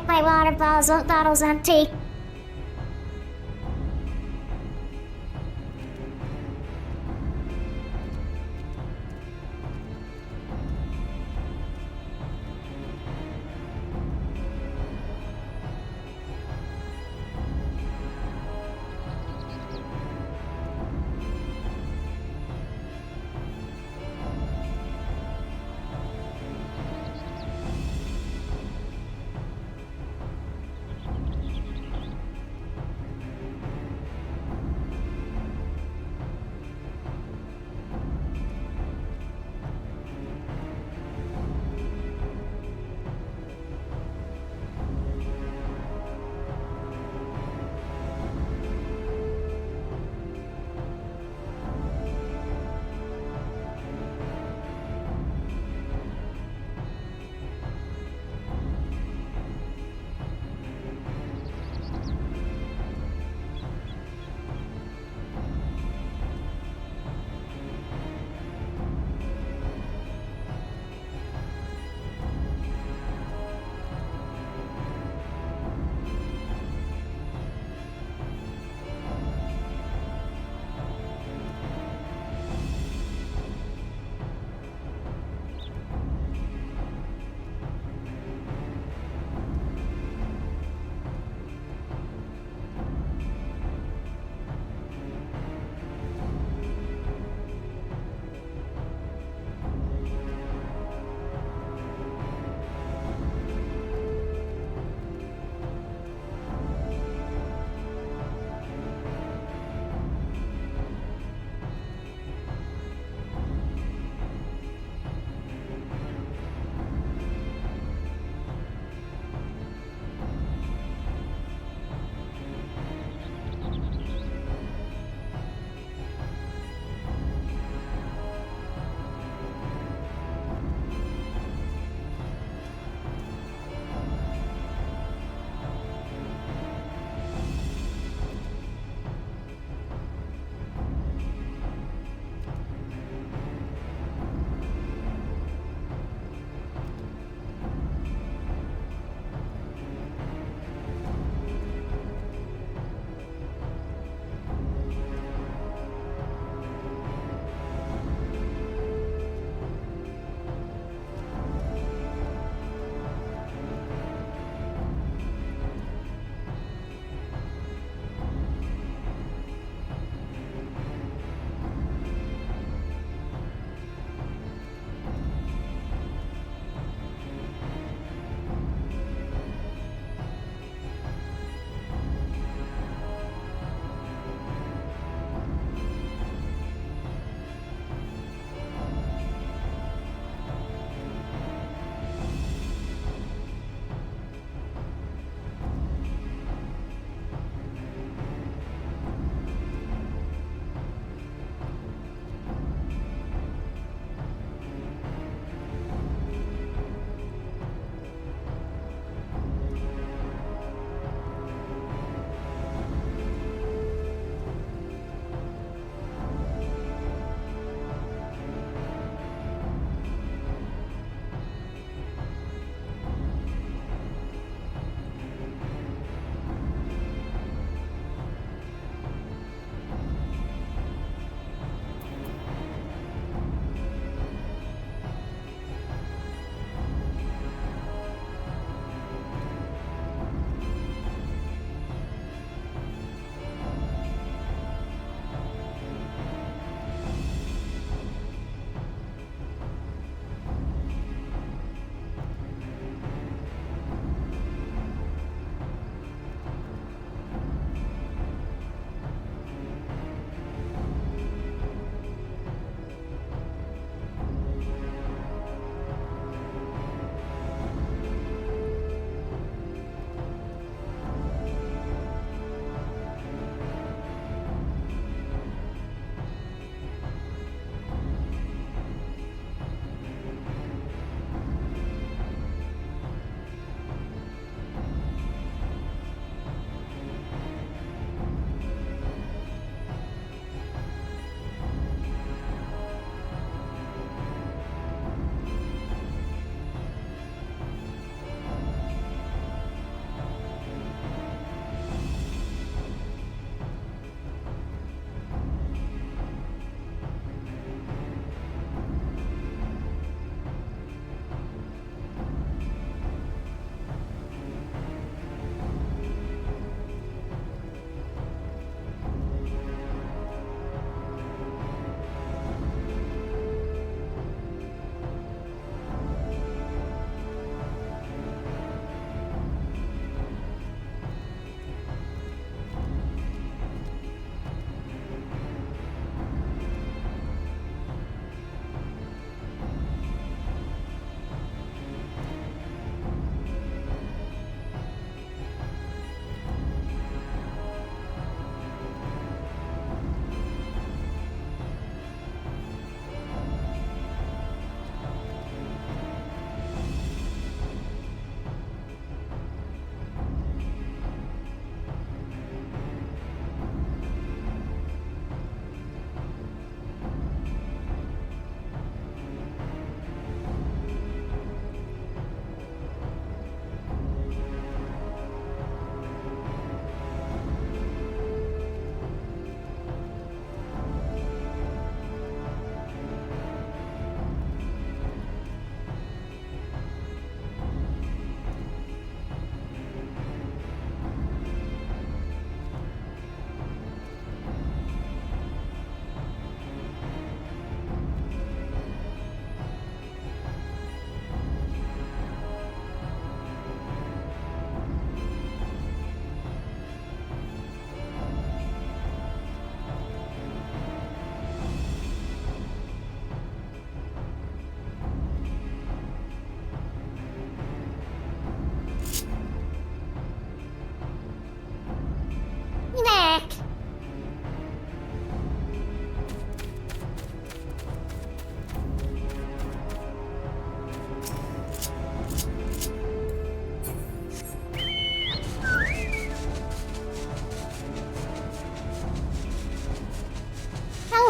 like my water bottle's empty.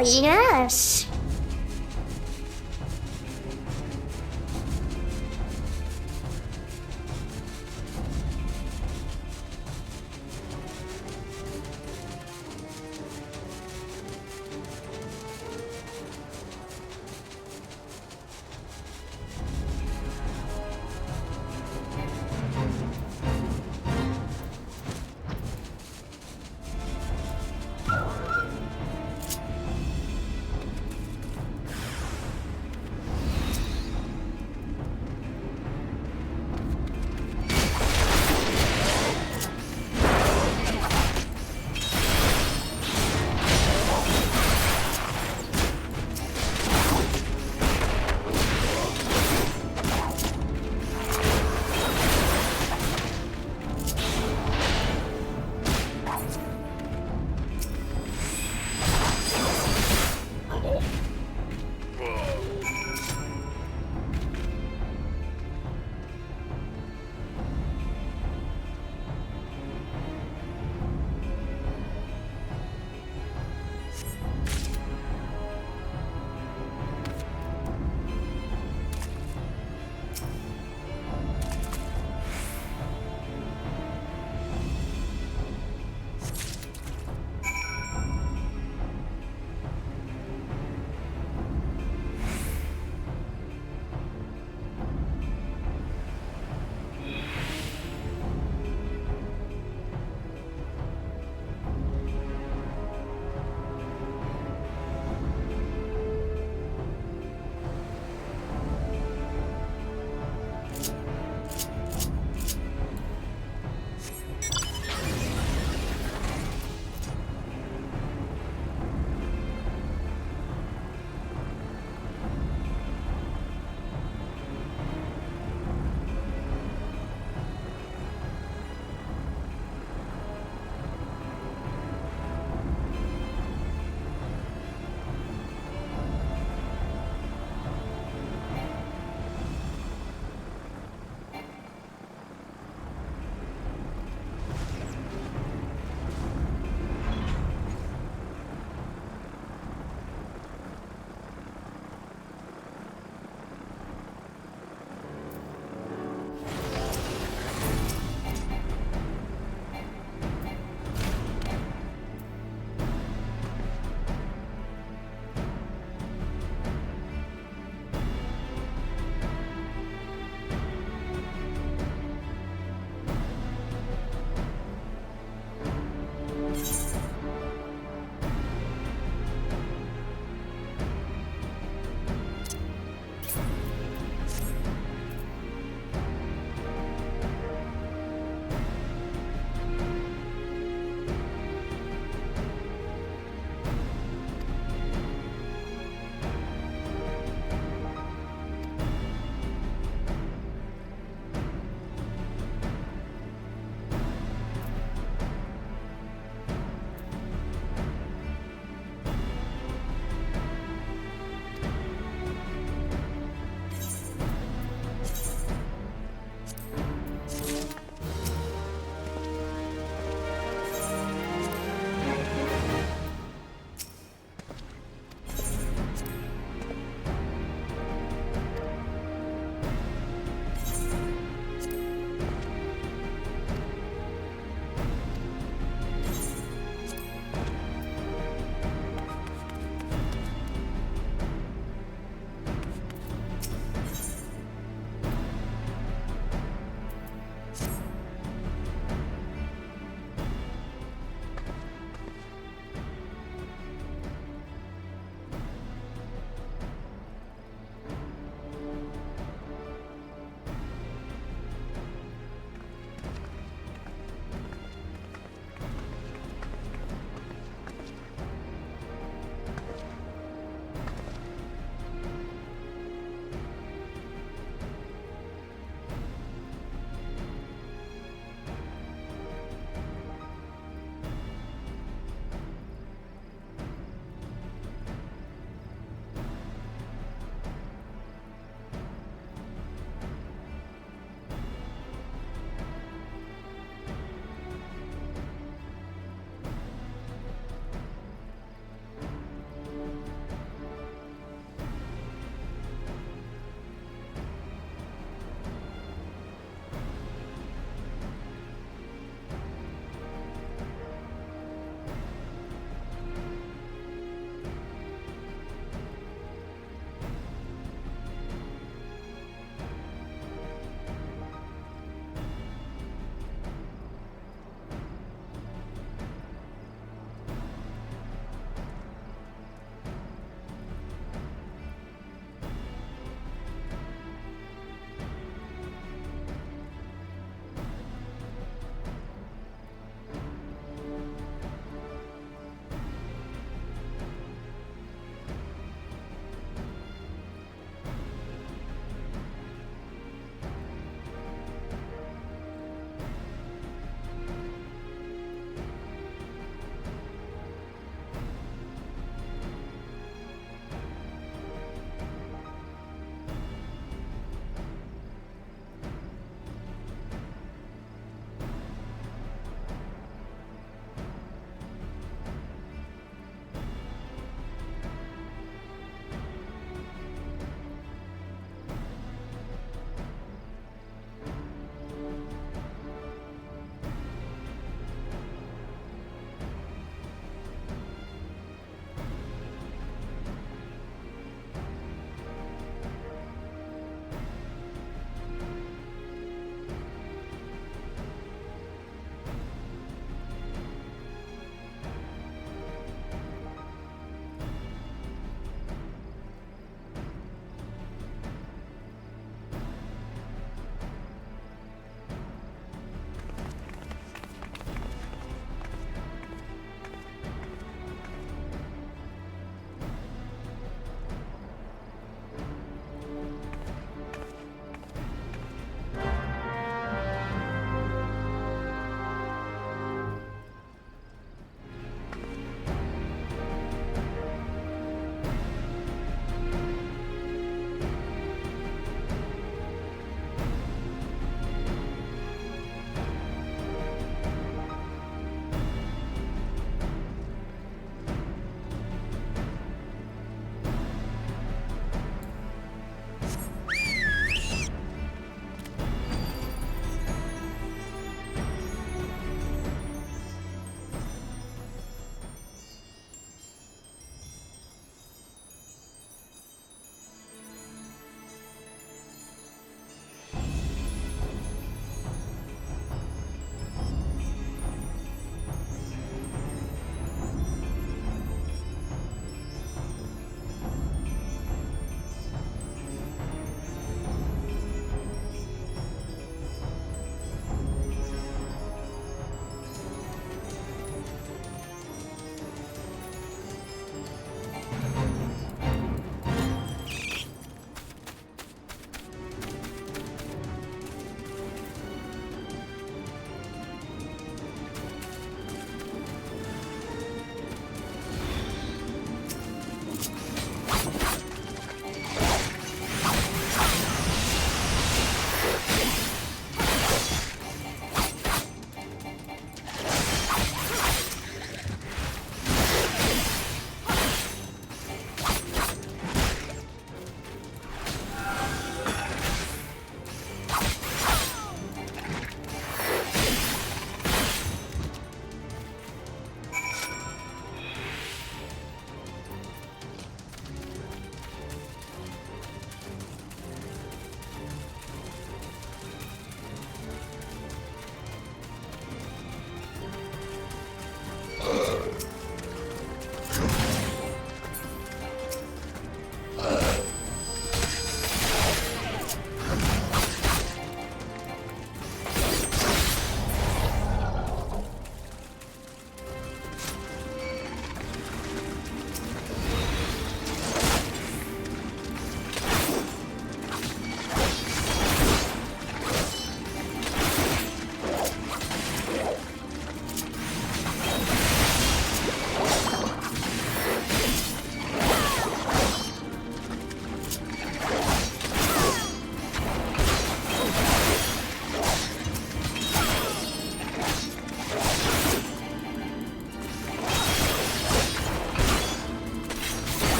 Oh, yes.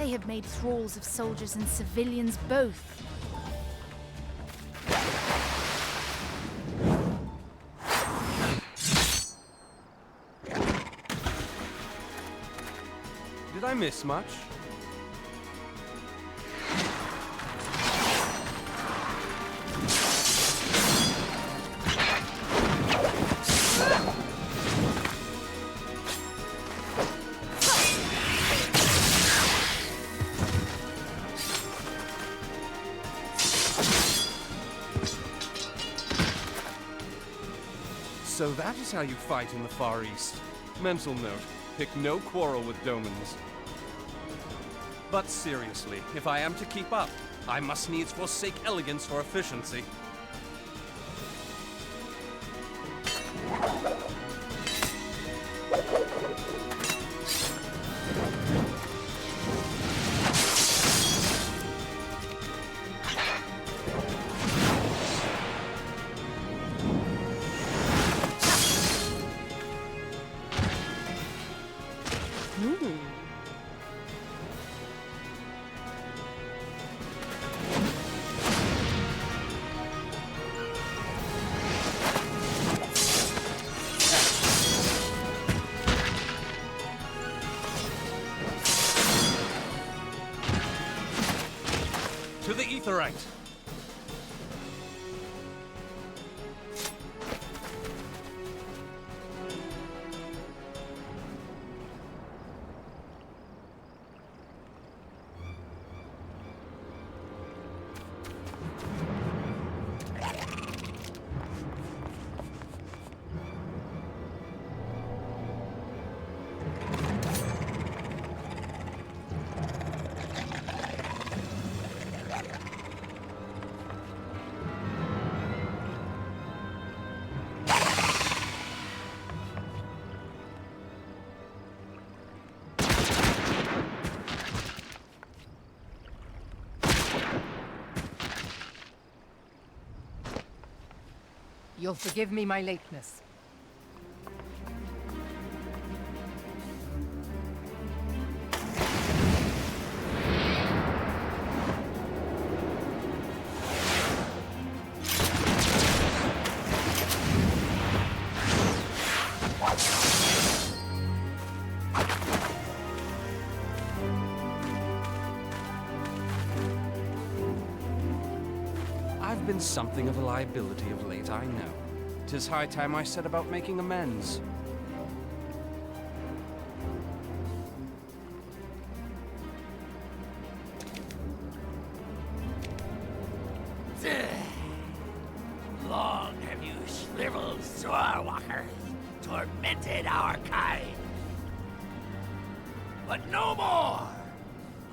They have made thralls of soldiers and civilians both. Did I miss much? So that is how you fight in the Far East. Mental note, pick no quarrel with Domans. But seriously, if I am to keep up, I must needs forsake elegance for efficiency. To the Aetheryte! You'll forgive me my lateness. I've been something of a liability of late, I know. 'Tis high time I set about making amends. Long have you shriveled swordwalkers, tormented our kind. But no more!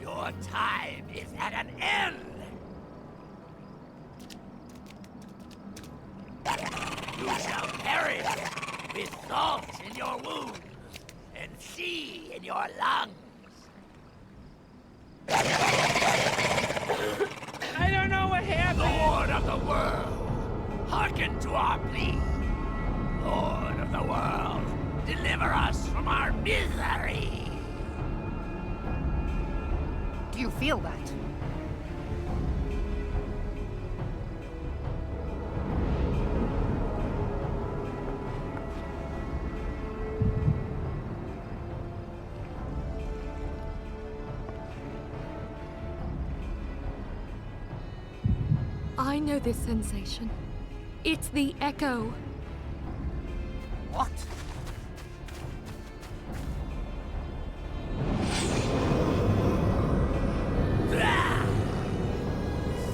Your time is at an end! You shall perish with salt in your wounds and sea in your lungs. I don't know what happened. Lord of the world, hearken to our plea. Lord of the world, deliver us from our misery. Do you feel that? I know this sensation. It's the echo. What?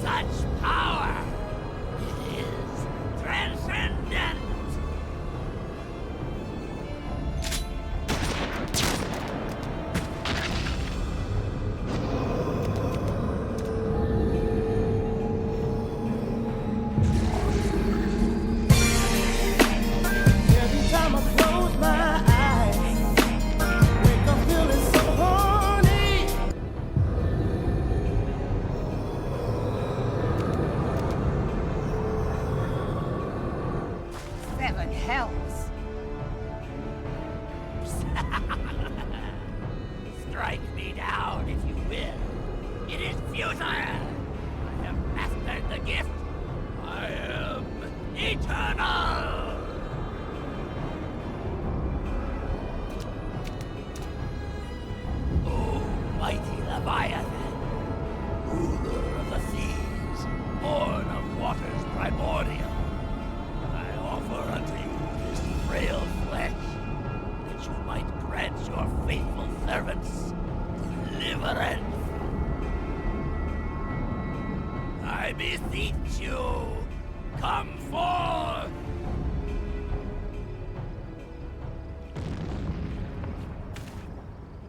Such power! It is transcendent! Every time I close my eyes, wake up feeling so horny. 7 hells. Strike me down if you will. It is futile. I have mastered the gift. I am eternal. Oh, mighty Leviathan, ruler of the seas, born of waters primordial, I offer unto you this frail flesh, that you might grant your faithful servants deliverance. I beseech you, come forth!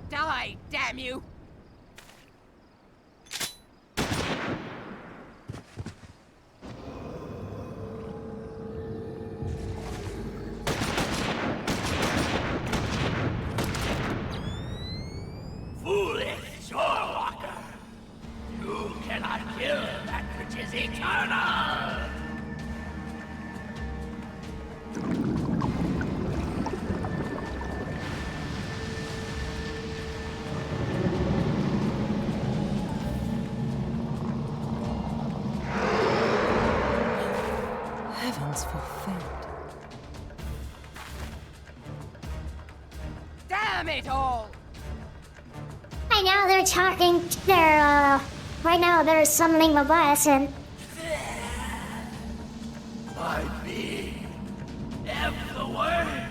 Die, damn you! Foolish shorewalker! You cannot kill that which is eternal! Heavens forfend. Damn it all! Right now they're talking. Right now they're summoning Leviathan. My being, am the word.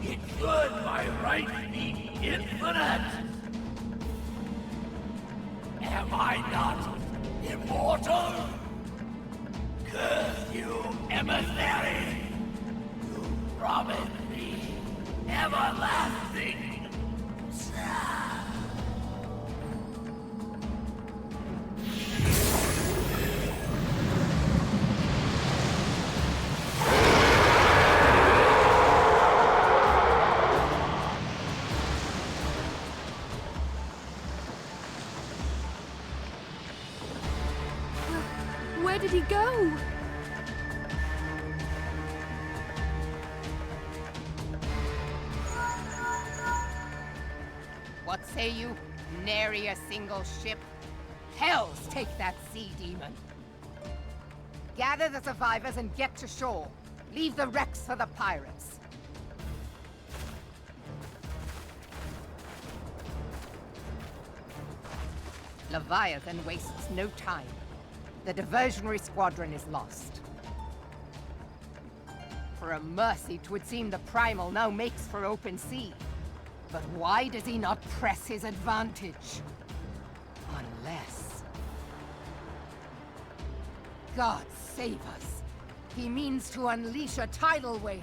It should by right be infinite. Am I not immortal? Curse you, emissary! You promised me everlasting. Where did he go? What say you? Nary a single ship? Hells take that sea demon! Gather the survivors and get to shore. Leave the wrecks for the pirates. Leviathan wastes no time. The diversionary squadron is lost. For a mercy, 'twould seem the Primal now makes for open sea. But why does he not press his advantage? Unless... God save us. He means to unleash a tidal wave.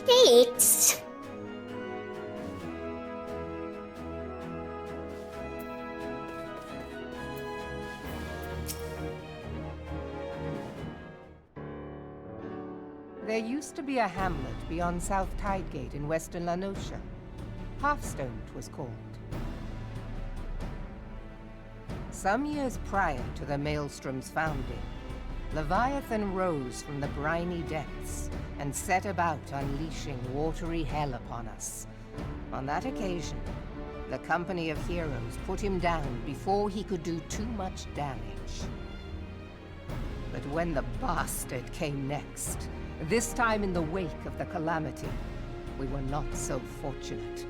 States. There used to be a hamlet beyond South Tidegate in western Lanosha. Hearthstone it was called. Some years prior to the Maelstrom's founding, Leviathan rose from the briny depths and set about unleashing watery hell upon us. On that occasion, the Company of Heroes put him down before he could do too much damage. But when the bastard came next, this time in the wake of the calamity, we were not so fortunate.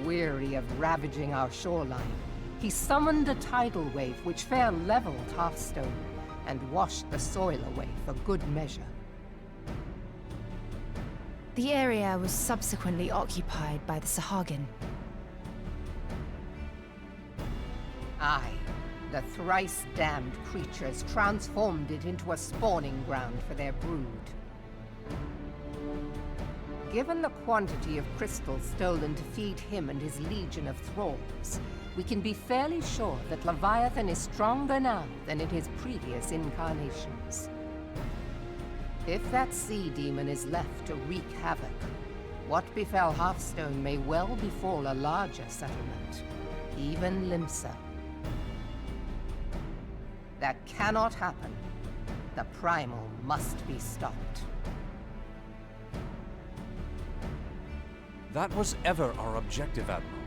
Weary of ravaging our shoreline, he summoned a tidal wave which fair leveled Hearthstone and washed the soil away for good measure. The area was subsequently occupied by the Sahagin. Aye, the thrice-damned creatures transformed it into a spawning ground for their brood. Given the quantity of crystals stolen to feed him and his legion of thralls, we can be fairly sure that Leviathan is stronger now than in his previous incarnations. If that sea demon is left to wreak havoc, what befell Hearthstone may well befall a larger settlement, even Limsa. That cannot happen. The Primal must be stopped. That was ever our objective, Admiral.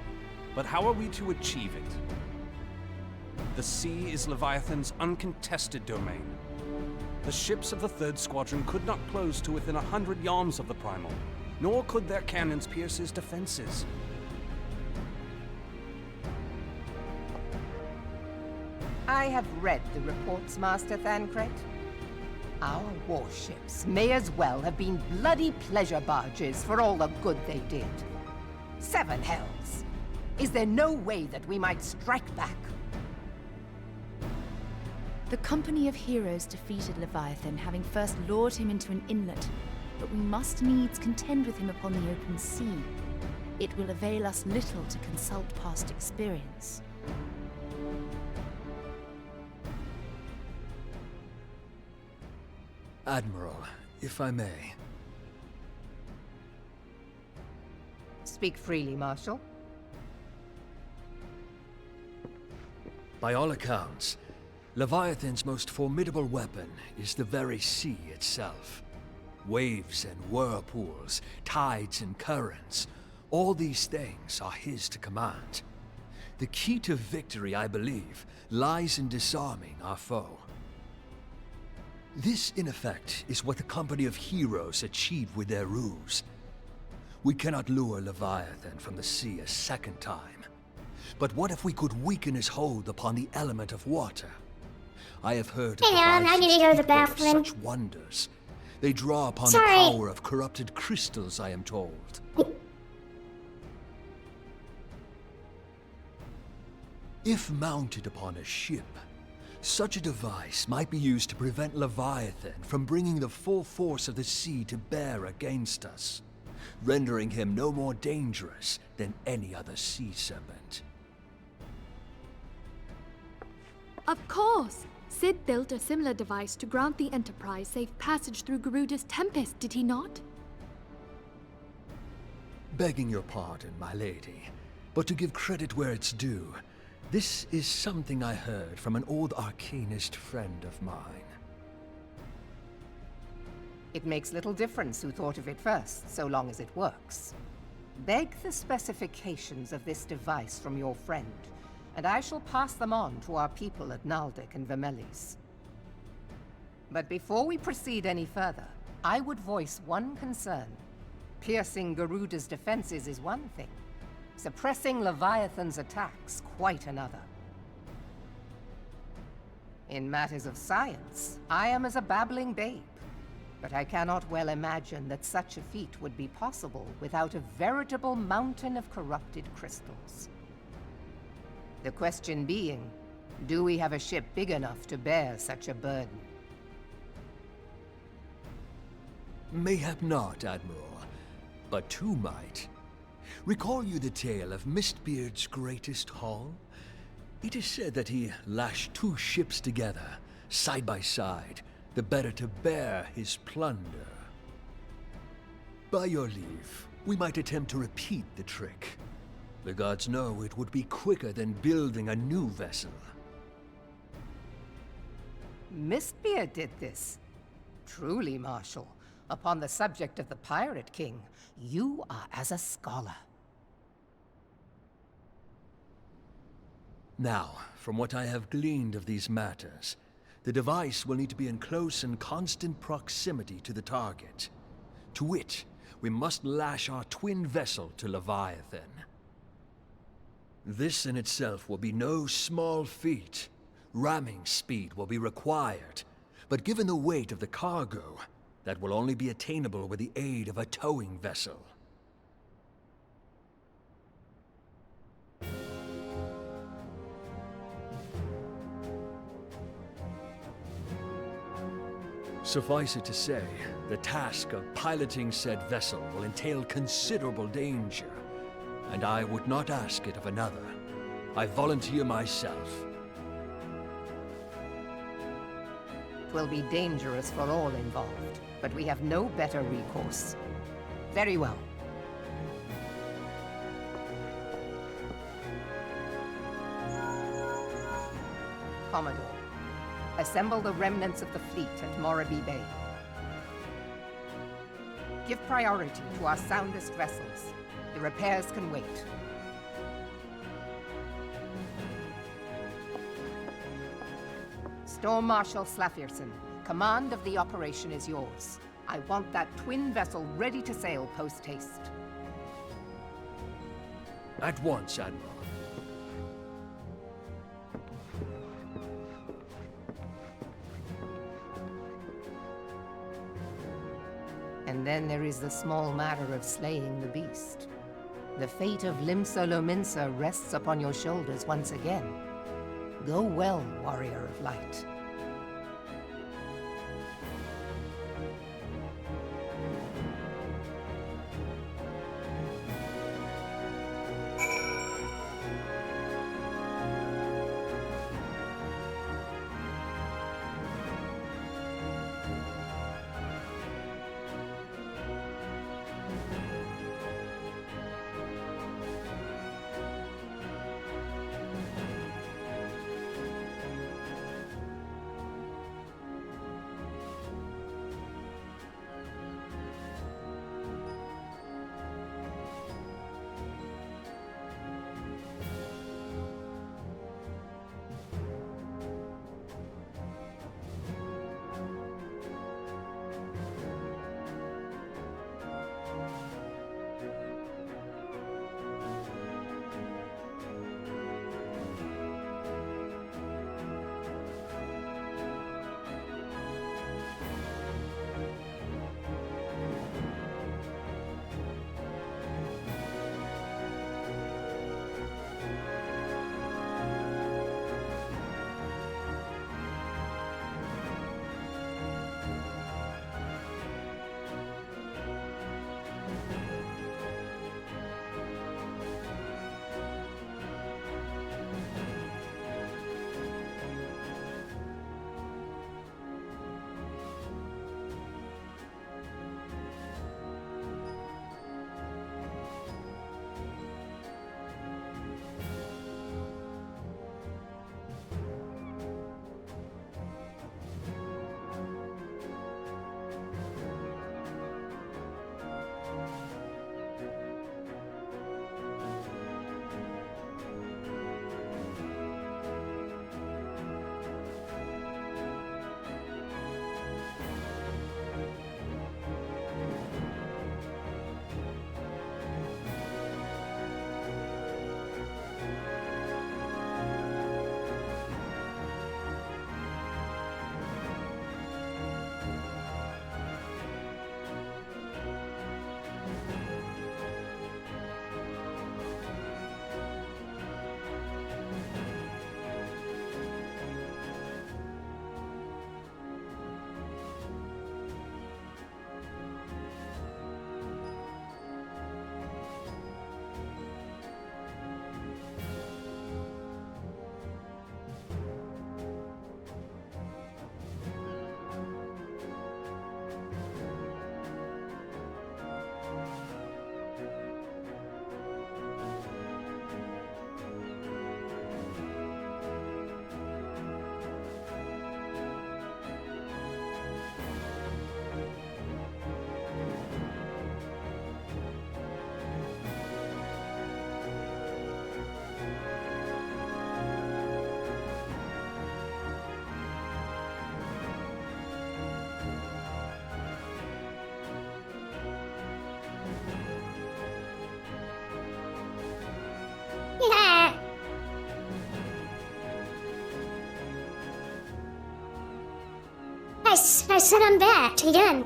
But how are we to achieve it? The sea is Leviathan's uncontested domain. The ships of the 3rd Squadron could not close to within 100 yards of the Primal, nor could their cannons pierce his defenses. I have read the reports, Master Thancred. Our warships may as well have been bloody pleasure barges for all the good they did. 7 hells! Is there no way that we might strike back? The Company of Heroes defeated Leviathan, having first lured him into an inlet, but we must needs contend with him upon the open sea. It will avail us little to consult past experience. Admiral, if I may. Speak freely, Marshal. By all accounts, Leviathan's most formidable weapon is the very sea itself. Waves and whirlpools, tides and currents, all these things are his to command. The key to victory, I believe, lies in disarming our foe. This, in effect, is what the Company of Heroes achieved with their ruse. We cannot lure Leviathan from the sea a second time. But what if we could weaken his hold upon the element of water? I have heard of I need to go to the bathroom. such wonders. They draw upon Sorry. the power of corrupted crystals, I am told. If mounted upon a ship, such a device might be used to prevent Leviathan from bringing the full force of the sea to bear against us, rendering him no more dangerous than any other sea serpent. Of course! Sid built a similar device to grant the Enterprise safe passage through Garuda's Tempest, did he not? Begging your pardon, my lady, but to give credit where it's due, this is something I heard from an old arcanist friend of mine. It makes little difference who thought of it first, so long as it works. Beg the specifications of this device from your friend, and I shall pass them on to our people at Naldic and Vermelis. But before we proceed any further, I would voice one concern. Piercing Garuda's defenses is one thing. Suppressing Leviathan's attacks, quite another. In matters of science, I am as a babbling babe. But I cannot well imagine that such a feat would be possible without a veritable mountain of corrupted crystals. The question being, do we have a ship big enough to bear such a burden? Mayhap not, Admiral. but two might. Recall you the tale of Mistbeard's greatest haul? It is said that he lashed two ships together, side by side, the better to bear his plunder. By your leave, we might attempt to repeat the trick. The gods know it would be quicker than building a new vessel. Mistbeard did this. Truly, Marshal, upon the subject of the Pirate King, you are as a scholar. Now, from what I have gleaned of these matters, the device will need to be in close and constant proximity to the target. To wit, we must lash our twin vessel to Leviathan. This in itself will be no small feat. Ramming speed will be required, but given the weight of the cargo, that will only be attainable with the aid of a towing vessel. Suffice it to say, the task of piloting said vessel will entail considerable danger, and I would not ask it of another. I volunteer myself. Twill be dangerous for all involved, but we have no better recourse. Very well. Commodore, assemble the remnants of the fleet at Morabee Bay. Give priority to our soundest vessels. The repairs can wait. Storm Marshal Slafirson, command of the operation is yours. I want that twin vessel ready to sail post-haste. At once, Admiral. And then there is the small matter of slaying the beast. The fate of Limsa Lominsa rests upon your shoulders once again. Go well, warrior of light. I said I'm back again.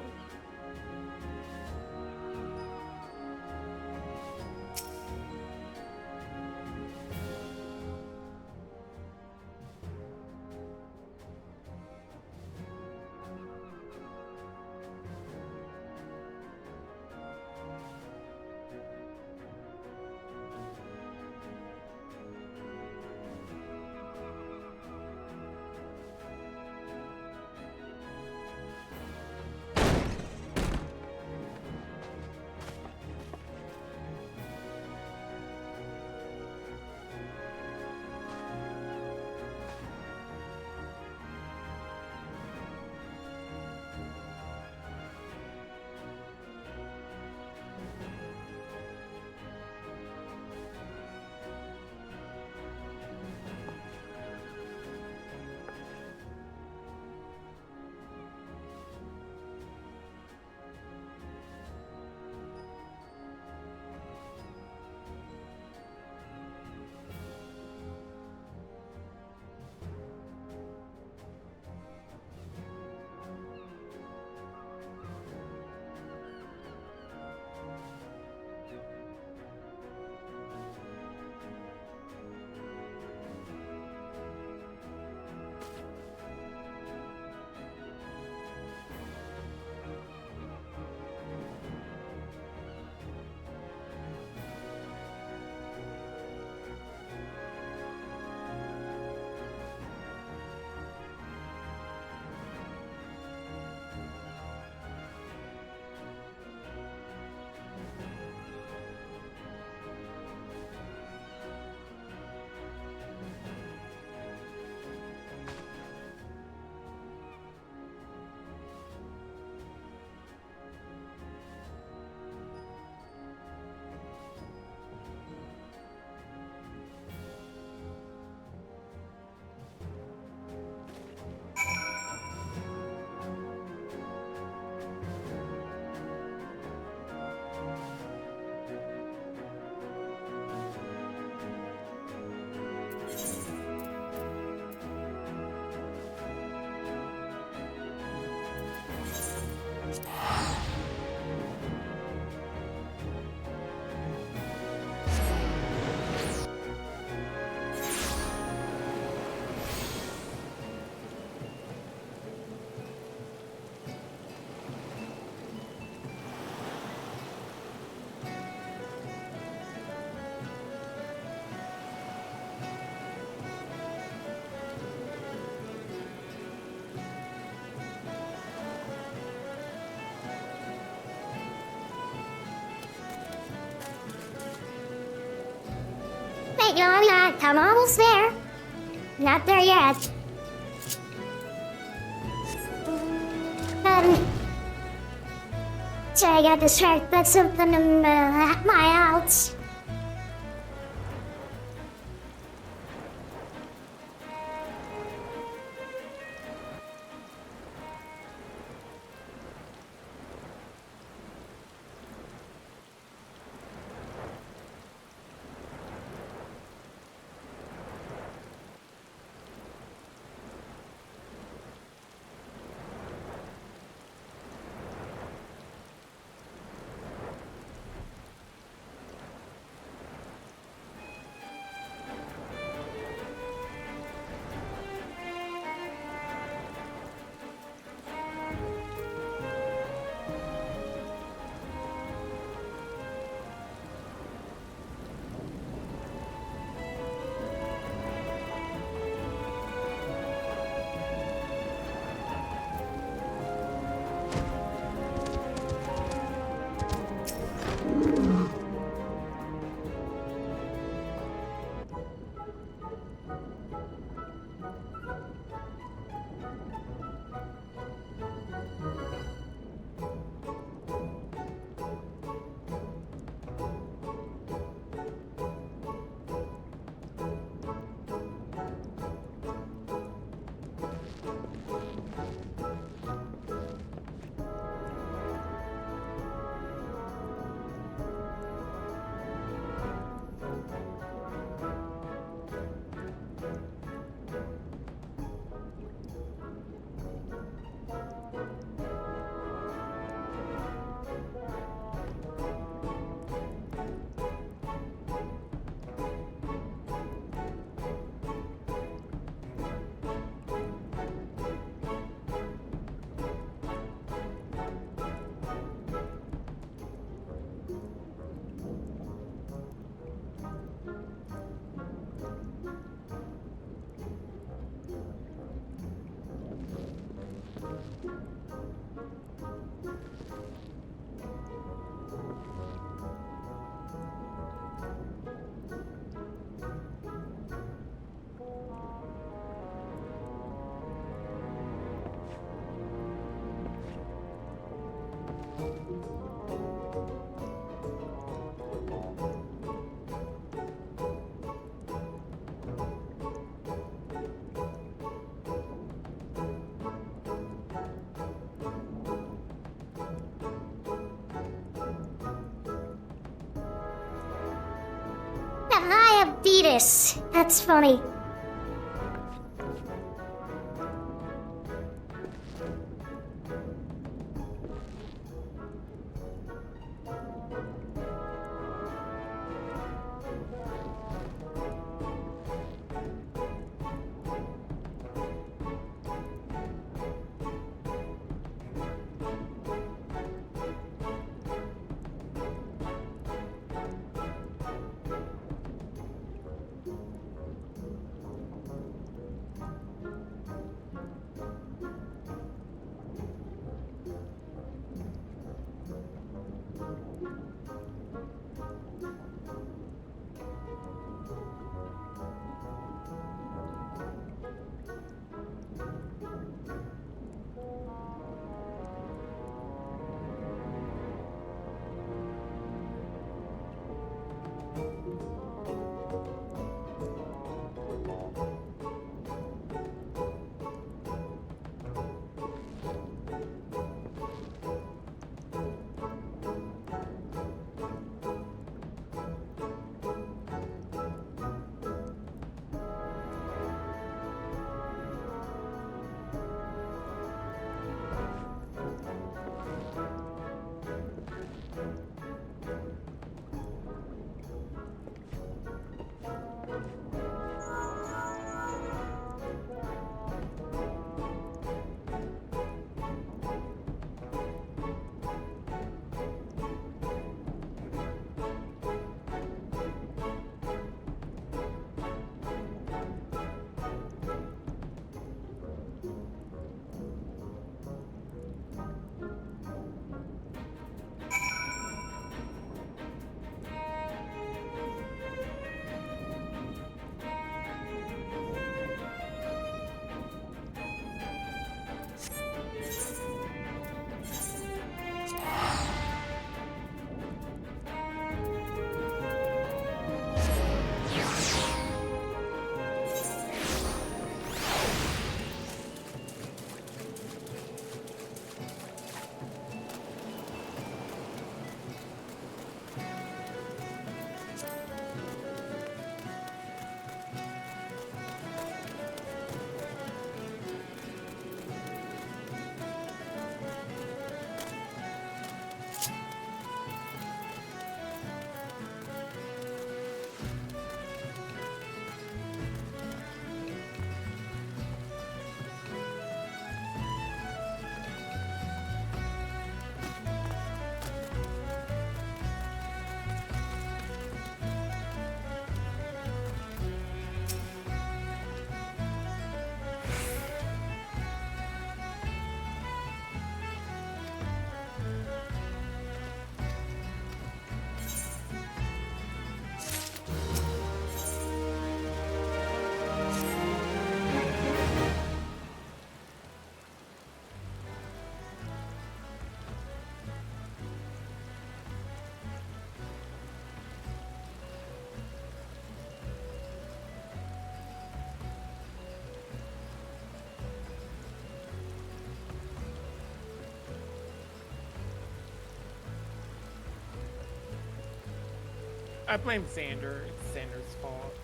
Wait, no, I'm not. I'm almost there. Not there yet. So I got distracted by something in my house. The Eye of Detus. That's funny. I blame Xander. It's Xander's fault.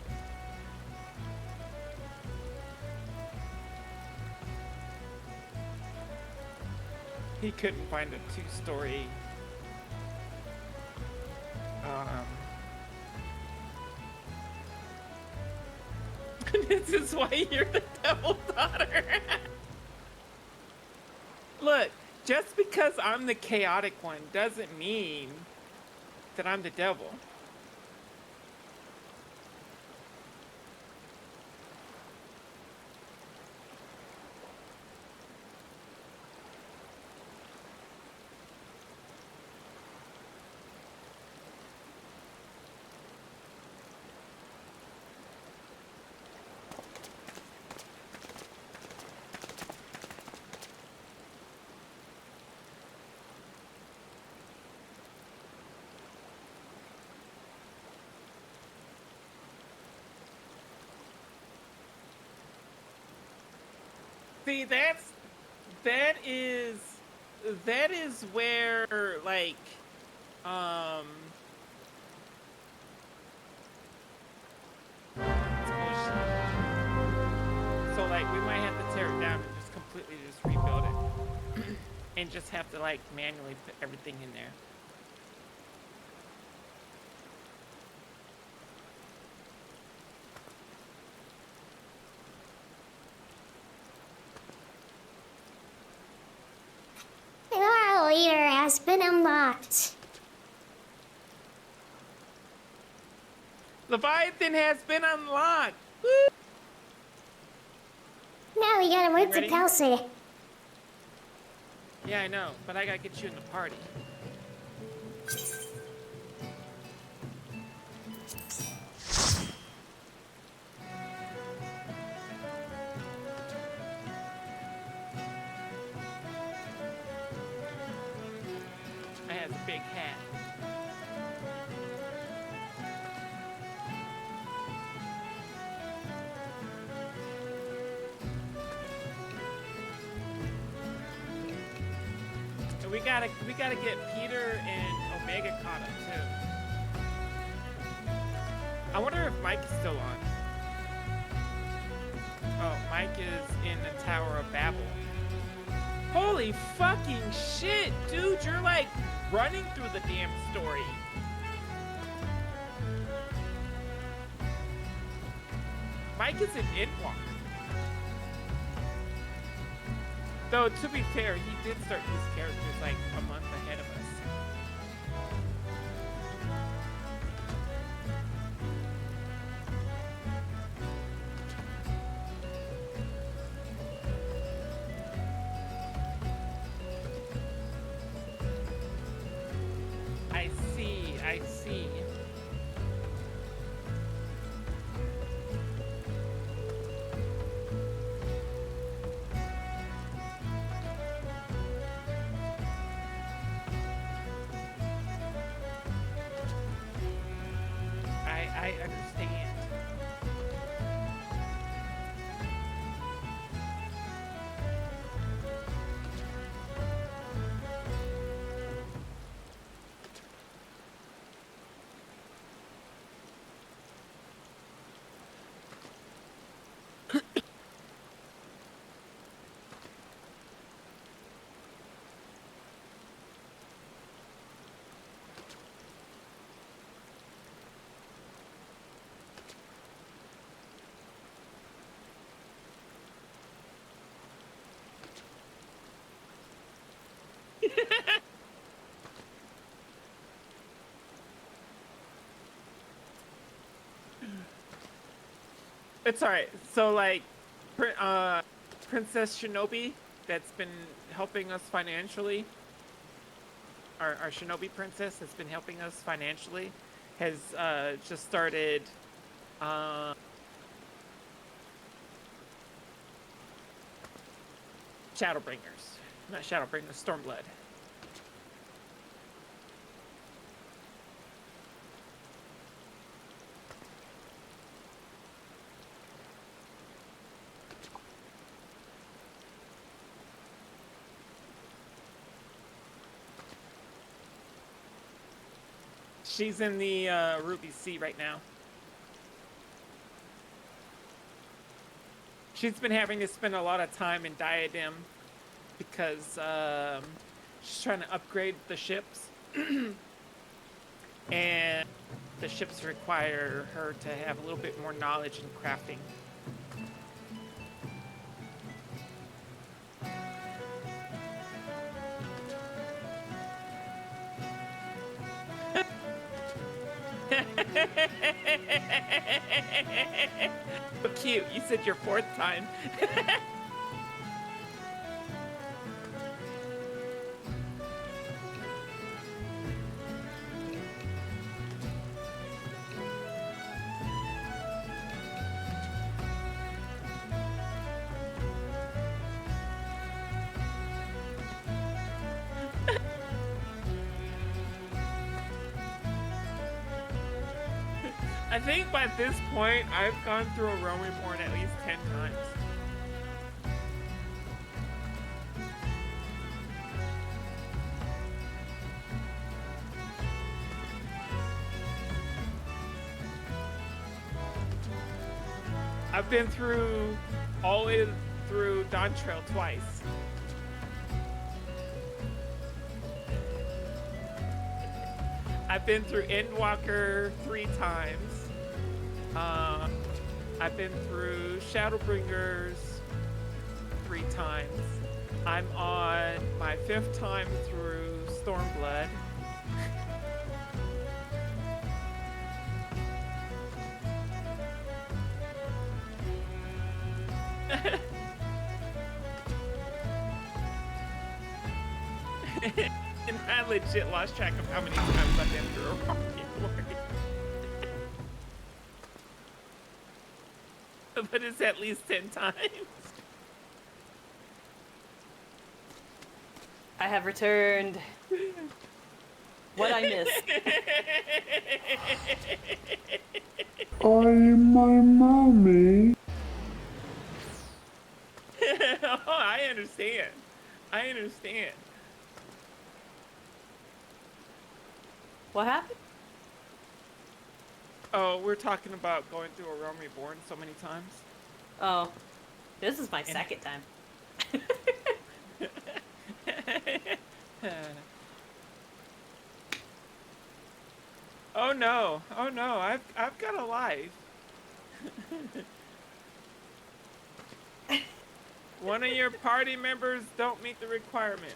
He couldn't find a two-story this is why you're the devil's daughter. Look, just because I'm the chaotic one doesn't mean that I'm the devil. See, that is where like so like we might have to tear it down and just completely just rebuild it and just have to like manually put everything in there. Our leader has been unlocked. Leviathan has been unlocked. Woo! Now we gotta wait to Ready? Kelsey. Yeah, I know, but I gotta get you in the party. I have a big hat. And we gotta get Peter and Omega caught up too. I wonder if Mike is still on. Oh, Mike is in the Tower of Babel. Holy fucking shit, dude, you're like running through the damn story. Mike is an Endwalker. Though, to be fair, he did start his characters like a month ahead of us. I see, I see. I understand. It's alright. So, like, Princess Shinobi, that's been helping us financially, our Shinobi princess that's been helping us financially, has just started Shadowbringers. Not Shadowbringers, Stormblood. She's in the Ruby Sea right now. She's been having to spend a lot of time in Diadem because she's trying to upgrade the ships. And the ships require her to have a little bit more knowledge in crafting. So cute. You said your fourth time. I think by this point, I've gone through a Realm Reborn at least 10 times. I've been through all the way through Dawn Trail twice. I've been through Endwalker 3 times. I've been through Shadowbringers 3 times. I'm on my 5th time through Stormblood. And I legit lost track of how many times I've been through Aurora. But it's at least 10 times. I have returned. What I missed. I'm my mommy. Oh, I understand. I understand. What happened? Oh, we're talking about going through A Realm Reborn so many times. Oh, this is my second time. Oh no! Oh no! I've got a life. One of your party members don't meet the requirements.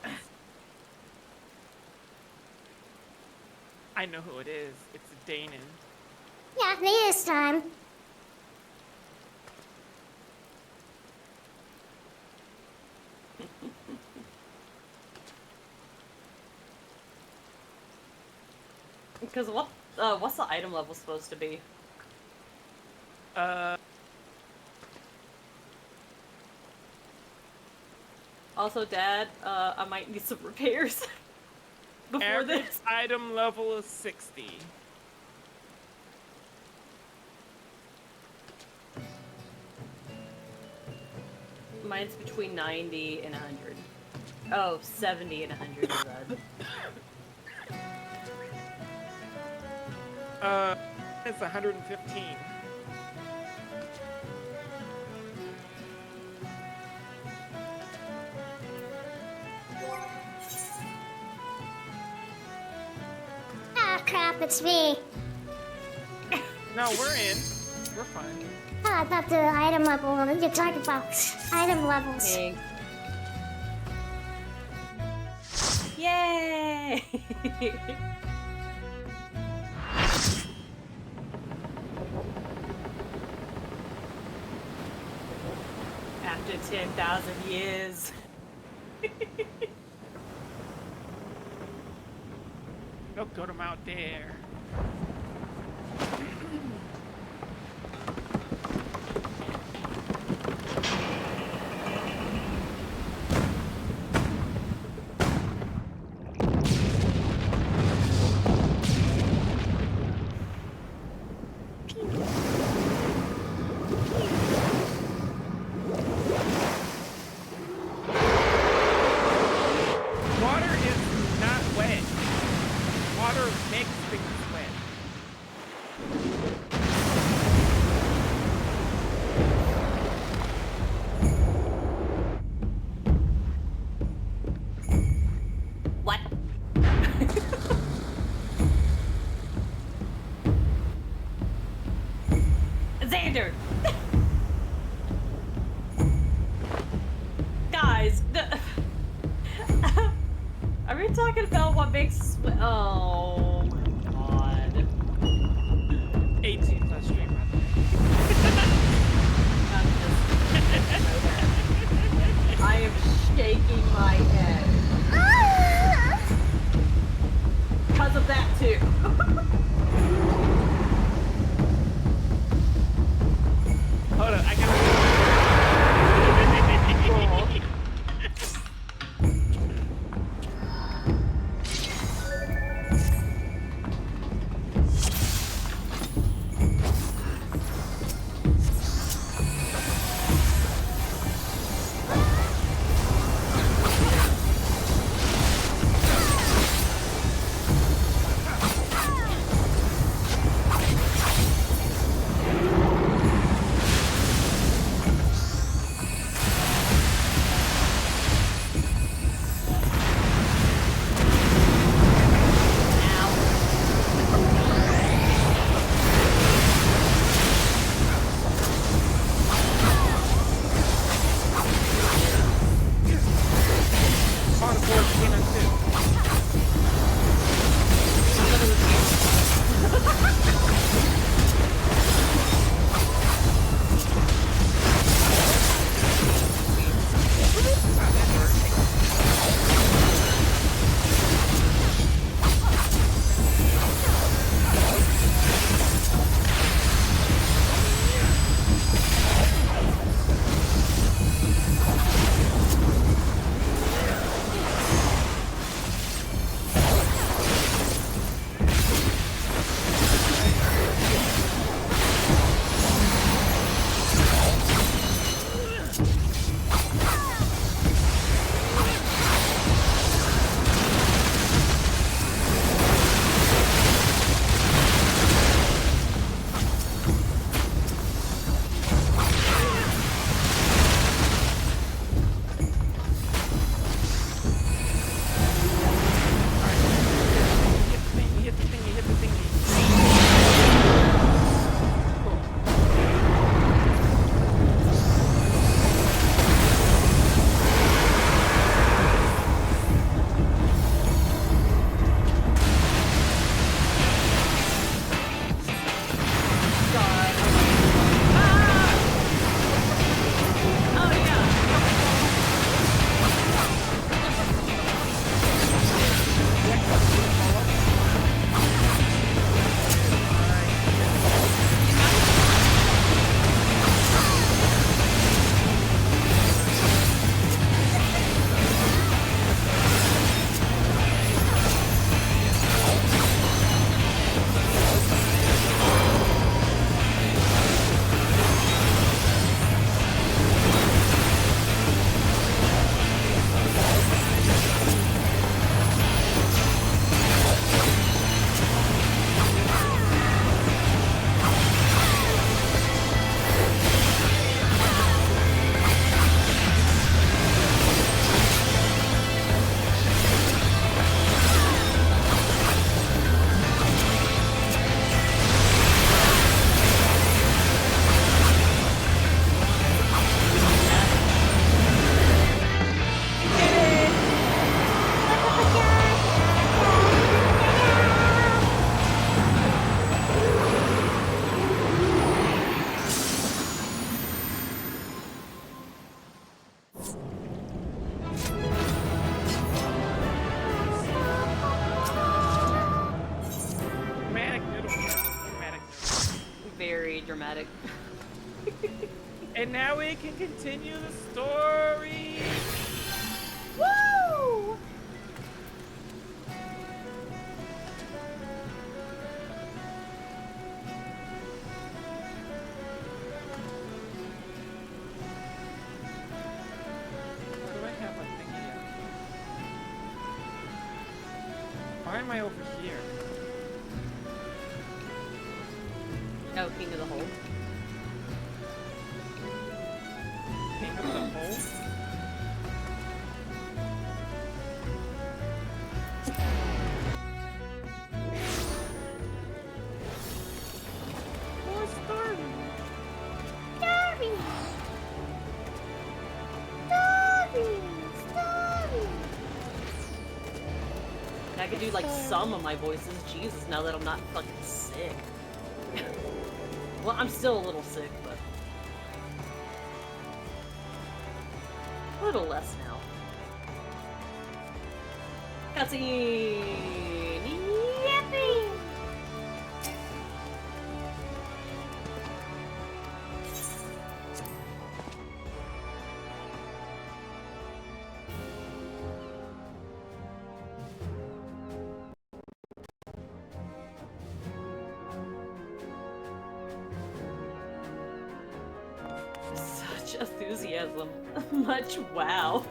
I know who it is. It's Danon. Yeah, this time. Because what's the item level supposed to be? Also, Dad, I might need some repairs before Average this. item level is 60. Mine's between 90 and 100. Oh, 70 and 100 is that. It's 115. Ah, crap, it's me. No, we're in. We're fine. Oh, I thought the item level you're talking about. Item levels. Hey. Yay! After 10,000 years. Look at him out there. Water is not wet. Water makes things wet. What? Xander! Guys, are we talking about what makes oh my god. 18 plus stream, by the way. I am shaking my head. Because of that too. Hold on, I gotta. dramatic. And now we can continue the story. Woo! Where do I have my thingy at? Why am I over here? Oh, King of the Hole. King of the Hole? More story. Story! Story! I could do like some of my voices. Jesus, now that I'm not fucking sick. Well, I'm still a little sick, but a little less now. Cutscene! Yippee! Such enthusiasm. Much wow.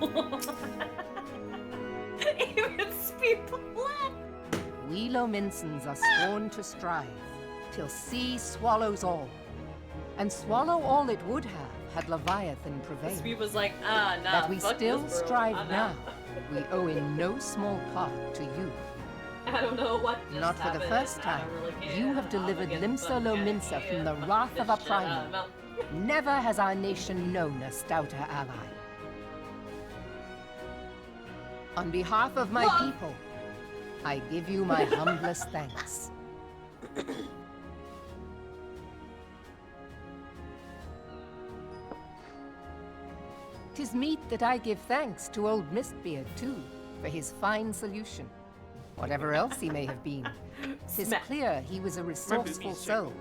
Even people laugh. We Lominsons are sworn to strive, till sea swallows all. And swallow all it would have, had Leviathan prevailed. Speed was like, nah, That we fuck still this, bro. strive I'm now, out. we owe in no small part to you. I don't know what just Not for the happened. first I time, don't really care. you have delivered Limsa Lominsa from the wrath of a primal. Never has our nation known a stouter ally. On behalf of my people, I give you my humblest thanks. 'Tis meet that I give thanks to old Mistbeard, too, for his fine solution. Whatever else he may have been, 'tis clear he was a resourceful soul.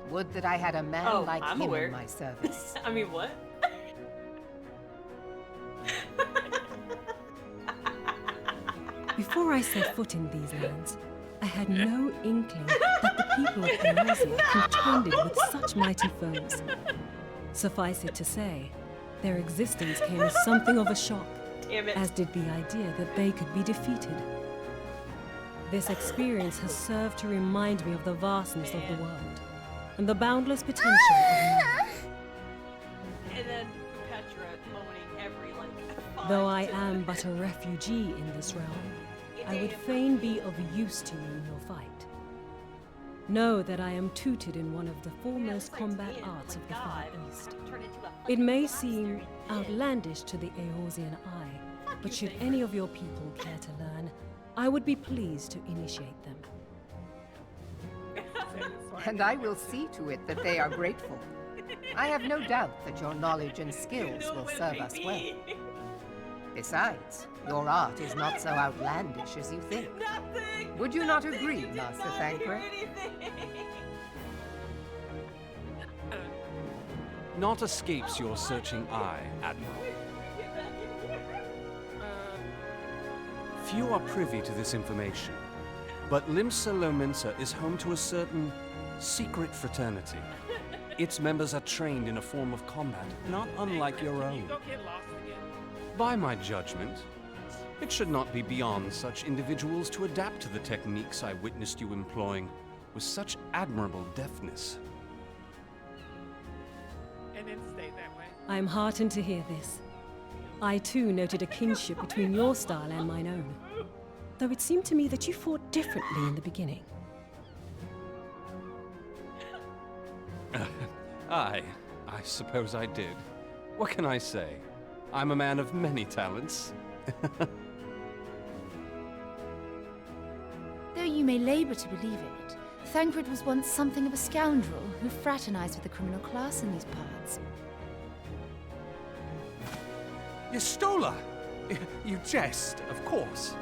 Would that I had a man like I'm him aware. in my service. I mean, what? Before I set foot in these lands, I had no inkling that the people of Eorzea contended with such mighty foes. Suffice it to say, their existence came as something of a shock, Damn it. as did the idea that they could be defeated. This experience has served to remind me of the vastness of the world, and the boundless potential of man. And then Petra moaning every like. Though I am but a refugee in this realm, I would fain be of use to you in your fight. Know that I am tutored in one of the foremost combat arts of the Far East. It may seem outlandish to the Eorzean eye, but should any of your people care to learn, I would be pleased to initiate them. And I will see to it that they are grateful. I have no doubt that your knowledge and skills will serve us well. Besides, your art is not so outlandish as you think. Would you not agree, Master Thancred? Naught escapes your searching eye, Admiral. Few are privy to this information, but Limsa Lominsa is home to a certain secret fraternity. Its members are trained in a form of combat not unlike your own. By my judgment, it should not be beyond such individuals to adapt to the techniques I witnessed you employing with such admirable deftness. And then stay that way. I am heartened to hear this. I too noted a kinship between your style and mine own, though it seemed to me that you fought differently in the beginning. I suppose I did. What can I say? I'm a man of many talents. Though you may labor to believe it, Thancred was once something of a scoundrel who fraternized with the criminal class in these parts. Yestola! You jest, of course.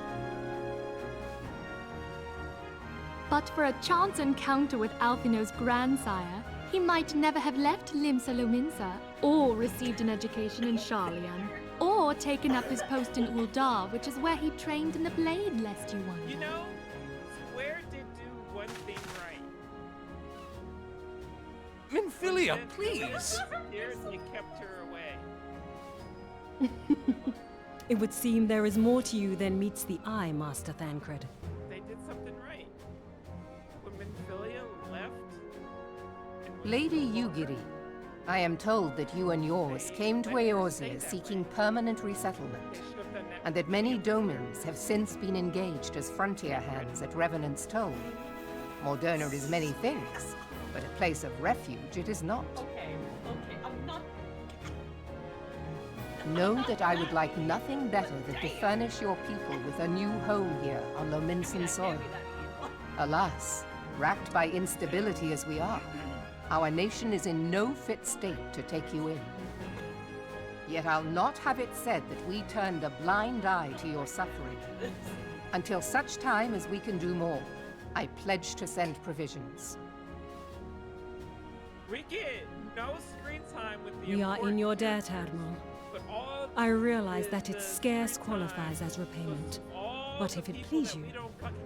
But for a chance encounter with Alphino's grandsire, He might never have left Limsa Lominsa, or received an education in Sharlayan, or taken up his post in Uldar, which is where he trained in the blade, lest you wonder. You know, Square did do one thing right. Minfilia, please! Here they kept her away. It would seem there is more to you than meets the eye, Master Thancred. They did something right. When Minfilia left... Lady Yugiri, I am told that you and yours came to Eorzea seeking permanent resettlement, and that many domins have since been engaged as frontier hands at Revenant's Toll. Moderna is many things, but a place of refuge it is not. Okay, I'm not... Know that I would like nothing better than to furnish your people with a new home here on Lominsan soil. Alas, racked by instability as we are, our nation is in no fit state to take you in. Yet I'll not have it said that we turned a blind eye to your suffering. Until such time as we can do more, I pledge to send provisions. We get no screen time with the We are in your important debt, Admiral. but all I realize that it scarce qualifies as repayment. But if it please you,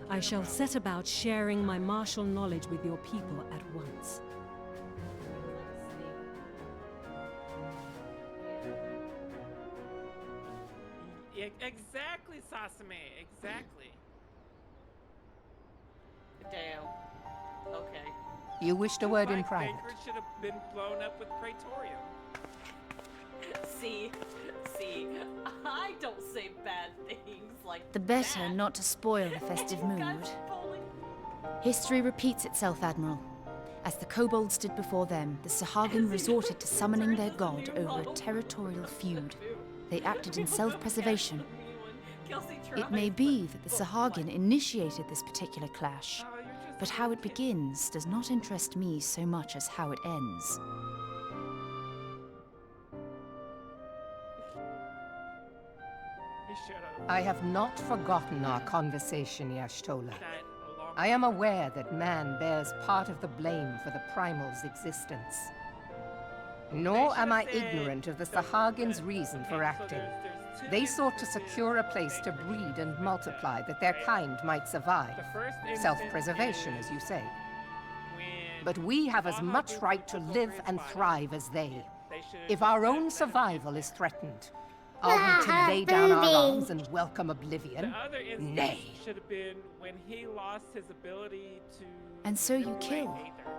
I shall set about sharing my martial knowledge with your people at once. Yeah, exactly, Sasame, exactly. Damn. Okay. You wished a word in Like private. Baker should have been blown up with Praetorium. See, I don't say bad things like The better that. not to spoil the festive mood. History repeats itself, Admiral. As the kobolds stood before them, the Sahagin resorted to summoning their god over a territorial feud. They acted in self-preservation. It may be that the Sahagin initiated this particular clash, but how it begins does not interest me so much as how it ends. I have not forgotten our conversation, Yashtola. I am aware that man bears part of the blame for the primal's existence. Nor am I ignorant of the Sahagin's reason for acting. They sought to secure a place to breed and multiply that their kind might survive. Self-preservation, as you say. But we have as much right to live and thrive as they. If our own survival is threatened, are we to lay down our arms and welcome oblivion? The other instance Nay. should have been when he lost his ability to... And so you kill,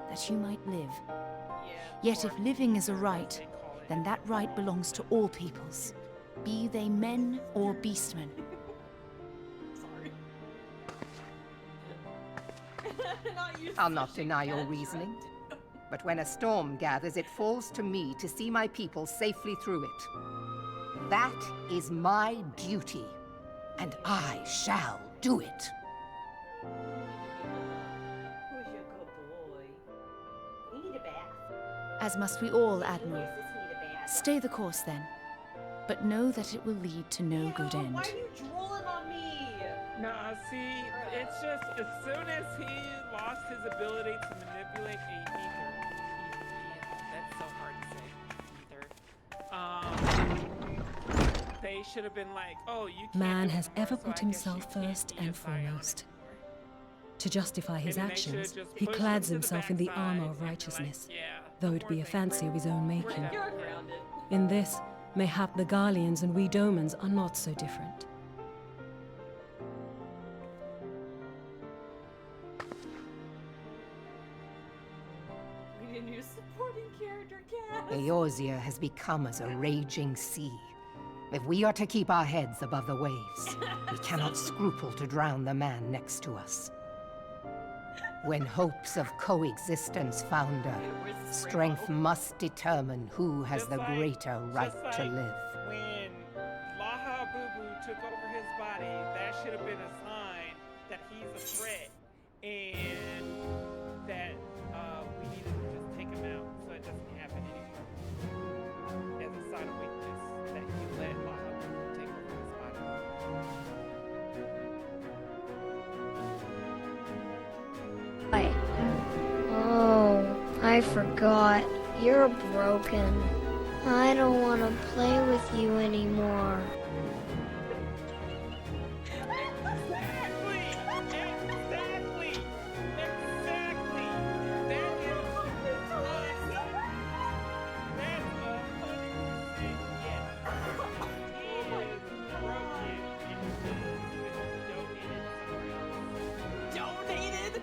that you might live. Yet if living is a right, then that right belongs to all peoples, be they men or beastmen. I'll not deny your reasoning. But when a storm gathers, it falls to me to see my people safely through it. That is my duty, and I shall do it. Who's your good boy? He need a bath. As must we all, Admiral. Yes, this need a bath. Stay the course then, but know that it will lead to no good end. Why are you drooling on me? Nah, see, it's just as soon as he lost his ability to manipulate a ether, that's so hard to say, ether. They should have been like, oh, you can't Man do has it ever anymore, so put I guess himself you can't first be a and Scion foremost. To justify his Maybe they should've actions, just he pushed clads him to the himself in the backside armor of and be like, righteousness, yeah, though it be a fancy of his own making. You're grounded. In this, mayhap the Garleans and we Domans are not so different. We need a new supporting character cast. Eorzea has become as a raging sea. If we are to keep our heads above the waves, we cannot scruple to drown the man next to us. When hopes of coexistence founder, strength must determine who has the greater right to live. When Laha Bubu took over his body, that should have been a sign that he's a threat and that we needed to just take him out so it doesn't happen anymore. As a sign of weakness, that he let Laha Bubu take over his body. Oh, I I forgot. You're broken. I don't want to play with you anymore. Donated?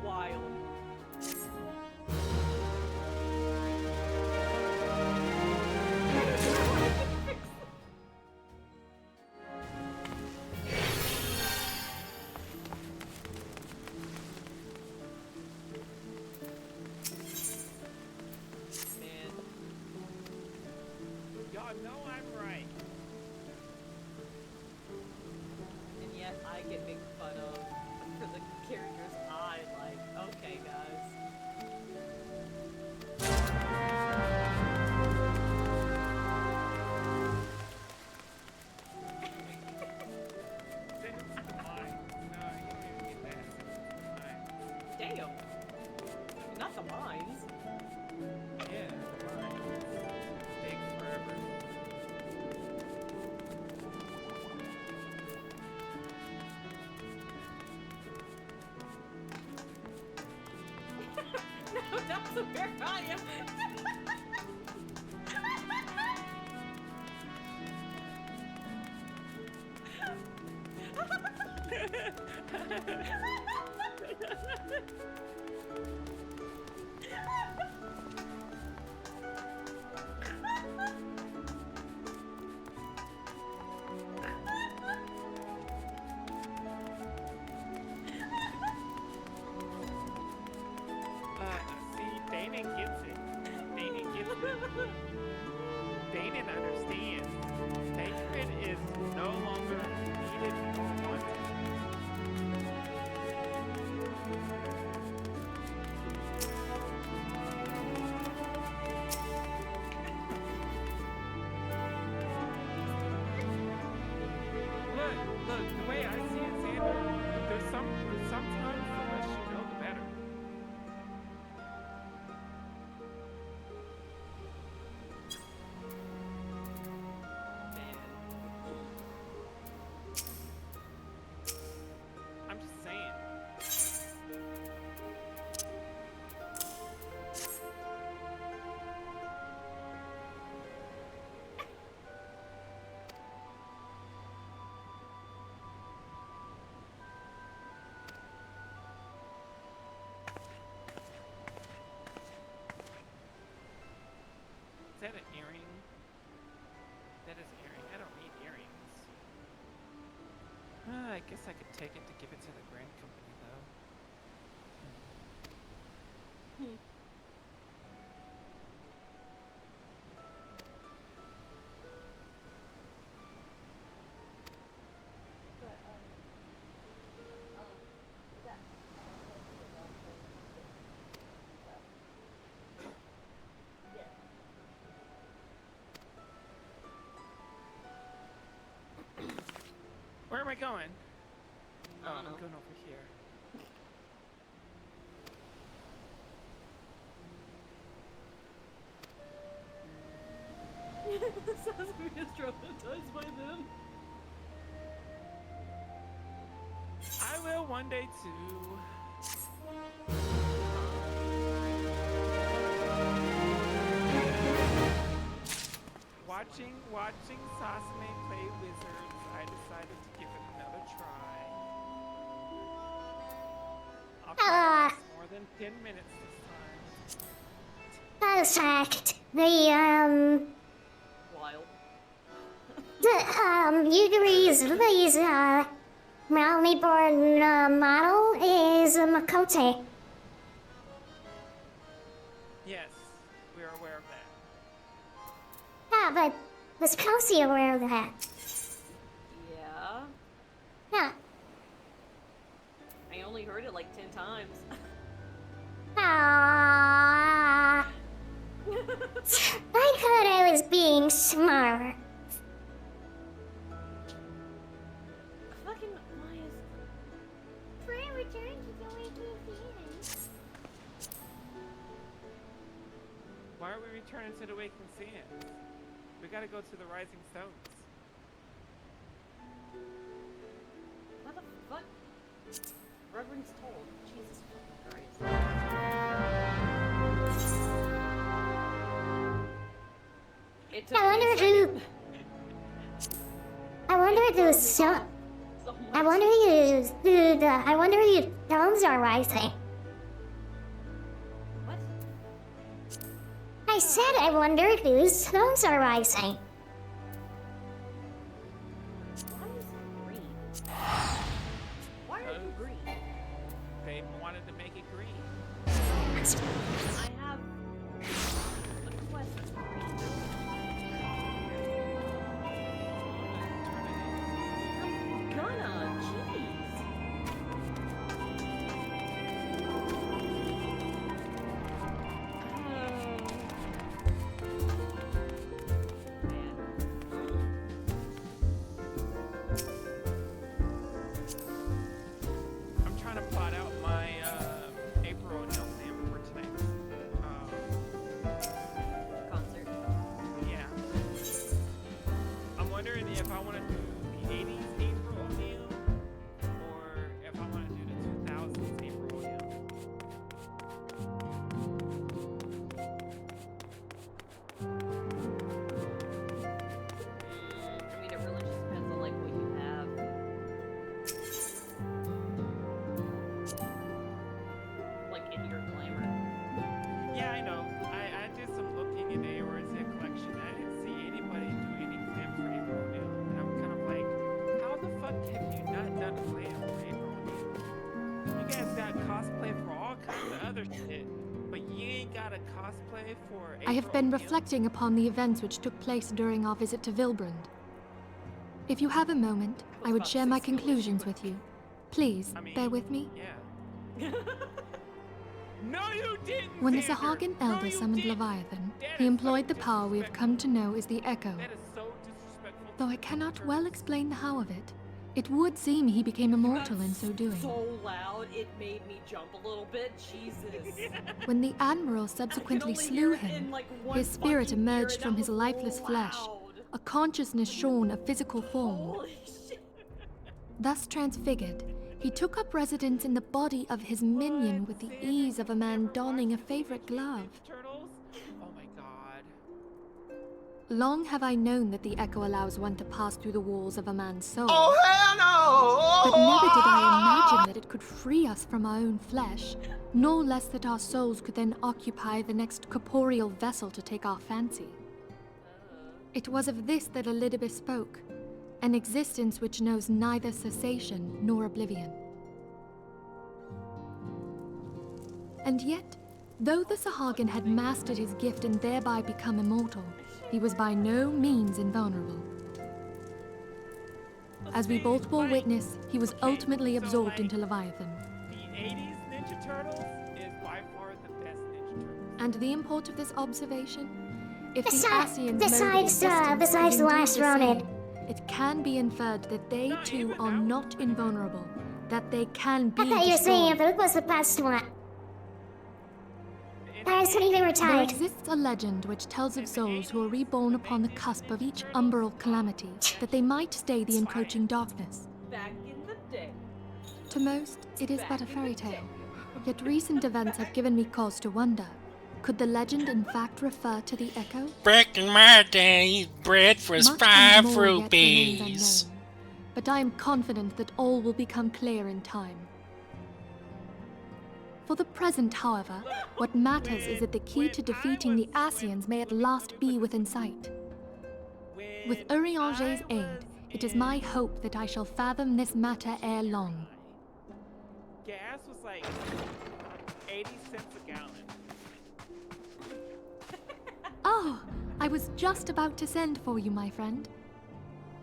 Wild. Man. Y'all know I'm right. And yet I get made fun of for the characters I like. Okay, guys. Damn. Not the mines. Yeah, right. Takes forever. No, that's where I am. See, Danon gets it. Danon gets it. Danon understands. Hatred is no longer needed or wanted. Look, the way I see it, Xander, there's sometimes the less you know, the better. I'm just saying. Is that an earring? That is an earring. I don't need earrings. I guess I could take it to give it to the Grand Company, though. Where am I going? Oh, I'm going over here. This sounds like it's traumatized by them. I will one day too. Watching Sasame play Wizards, I decided to give it another try. I'll try to last more than 10 minutes this time. Fact, Wild. Yuguri's Brownie born model is Makote. Yes, we are aware of that. Yeah, but was Kelsey aware of that? Yeah. Yeah. I only heard it like 10 times. Aww. I thought I was being smart. Fucking Maya's. Forever Journey. turn into the Awakened Sands. We gotta go to the Rising Stones. What the fuck? Reverend's told. Jesus fucking Christ. It took I wonder me a who. I wonder if the sun. I wonder if I wonder if the stones are rising. What? I said I wonder if the stones are rising. Why is it green? Why are you green? They wanted to make it green. I have a quest for green. I'm gonna, jeez. I'm trying to plot out my April O'Neil plan for tonight's Concert. yeah. I'm wondering if I want to do the 80s April O'Neil or if I want to do the 2000s April O'Neil. I mean, it really just depends on like what you have. Like in your glamour. Yeah, I know. I did some looking in the AORZ collection. I didn't see anybody do any glam for April O'Neil. And I'm kind of like, how the fuck have you not done glam for April O'Neil? You guys got cosplay for all kinds of other shit, but you ain't got a cosplay for April I have been O'Neil? reflecting upon the events which took place during our visit to Vilbrand. If you have a moment, I would share my conclusions with you. Please, bear with me. Yeah. No, you didn't! When the Xander! Sahagan No, Elder you summoned didn't! Leviathan, That he is employed so the power we have come to know as the Echo. That is so disrespectful. Though I cannot well explain the how of it, it would seem he became immortal in so doing. So loud, it made me jump a little bit. Jesus. When the Admiral subsequently only slew hear it him, in, like, one his spirit fucking ear, emerged and from that his was lifeless flesh, loud. a consciousness shorn of physical form. Holy shit. Thus transfigured, he took up residence in the body of his minion with the ease of a man donning a favorite glove. Turtles? Oh my god. Long have I known that the Echo allows one to pass through the walls of a man's soul. Oh, hell no! But never did I imagine that it could free us from our own flesh, nor less that our souls could then occupy the next corporeal vessel to take our fancy. It was of this that Elidibus spoke, an existence which knows neither cessation nor oblivion. And yet, though the Sahagan had mastered his gift and thereby become immortal, he was by no means invulnerable. As we both bore witness, he was ultimately absorbed into Leviathan. The 80s Ninja Turtles is by far the best Ninja Turtles. And the import of this observation? If the Besides- Asians know besides, the existence besides is the indeed last the Ronin. same, it can be inferred that they too are not invulnerable, that they can be I thought you were saying destroyed. if it was the past one. Parents couldn't even There retired. exists a legend which tells of souls who are reborn upon the cusp of each umbral calamity, that they might stay the encroaching darkness. Back in the day. To most, it is but a fairy tale. Yet recent events have given me cause to wonder. Could the legend in fact refer to the Echo? Back in my day, bread was Much 5 and more yet rupees. remains unknown, but I am confident that all will become clear in time. For the present, however, what matters is that the key to defeating the Asians may at last be within sight. With Urianger's aid, it is my hope that I shall fathom this matter ere long. Gas was like 80 cents a gallon. Oh, I was just about to send for you, my friend.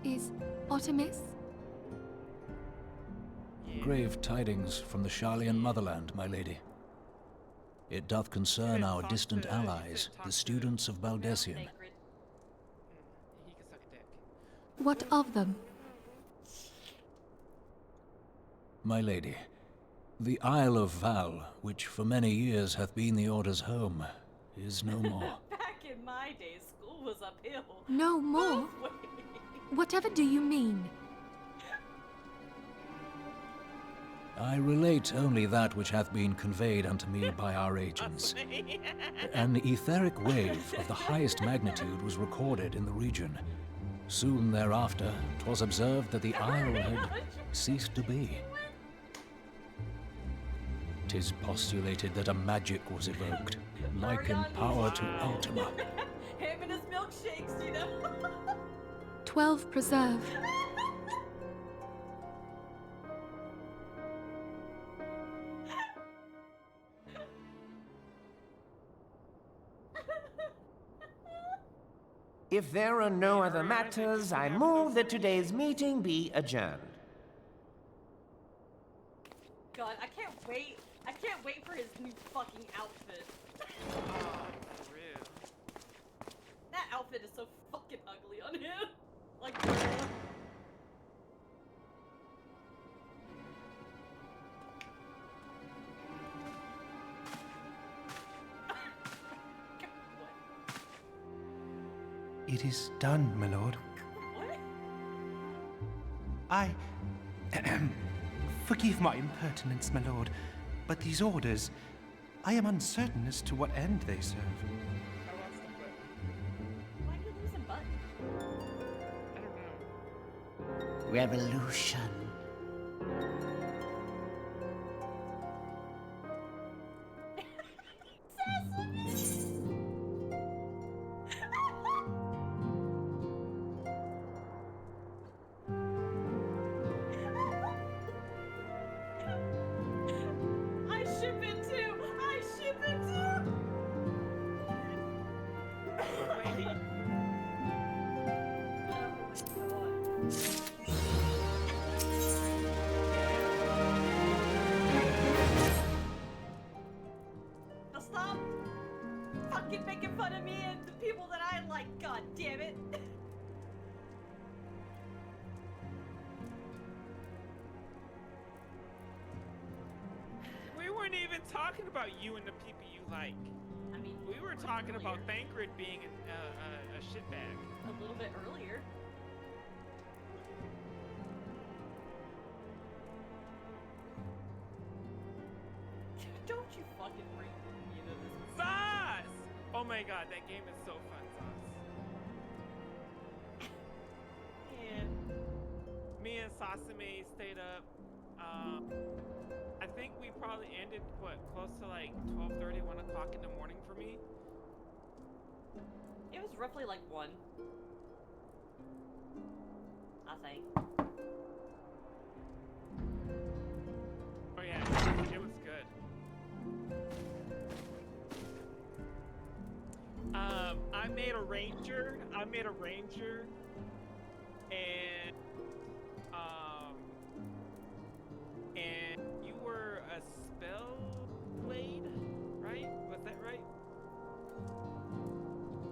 Is Artemis? Grave tidings from the Sharlayan motherland, my lady. It doth concern our distant allies, the students of Baldessian. What of them? My lady, the Isle of Val, which for many years hath been the Order's home, is no more. Back in my days, school was uphill. No more? Both ways. Whatever do you mean? I relate only that which hath been conveyed unto me by our agents. An etheric wave of the highest magnitude was recorded in the region. Soon thereafter, 'twas observed that the isle had ceased to be. 'Tis postulated that a magic was evoked, like in power to Ultima. Him and his milkshakes, you know? 12 preserve. If there are no other matters, I move that today's meeting be adjourned. God, I can't wait. I can't wait for his new fucking outfit. For real. That outfit is so fucking ugly on him. Like, It is done, my lord. What? I... Forgive my impertinence, my lord, but these orders, I am uncertain as to what end they serve. Why are you losing butt? Revolution. I ship it too! I ship it too! Now stop fucking making fun of me and the people that I like, god damn it! We weren't even talking about you and the people you like. I mean, we were talking about Thancred being a shitbag. A little bit earlier. Don't you fucking bring me into this. Sauce! Oh my god, that game is so fun, Sauce. Yeah. Me and Sasame stayed up. I think we probably ended, what, close to like 12:30, 1 o'clock in the morning for me? It was roughly like 1. I think. Oh yeah, it was good. I made a ranger, and you were a spell blade, right? Was that right?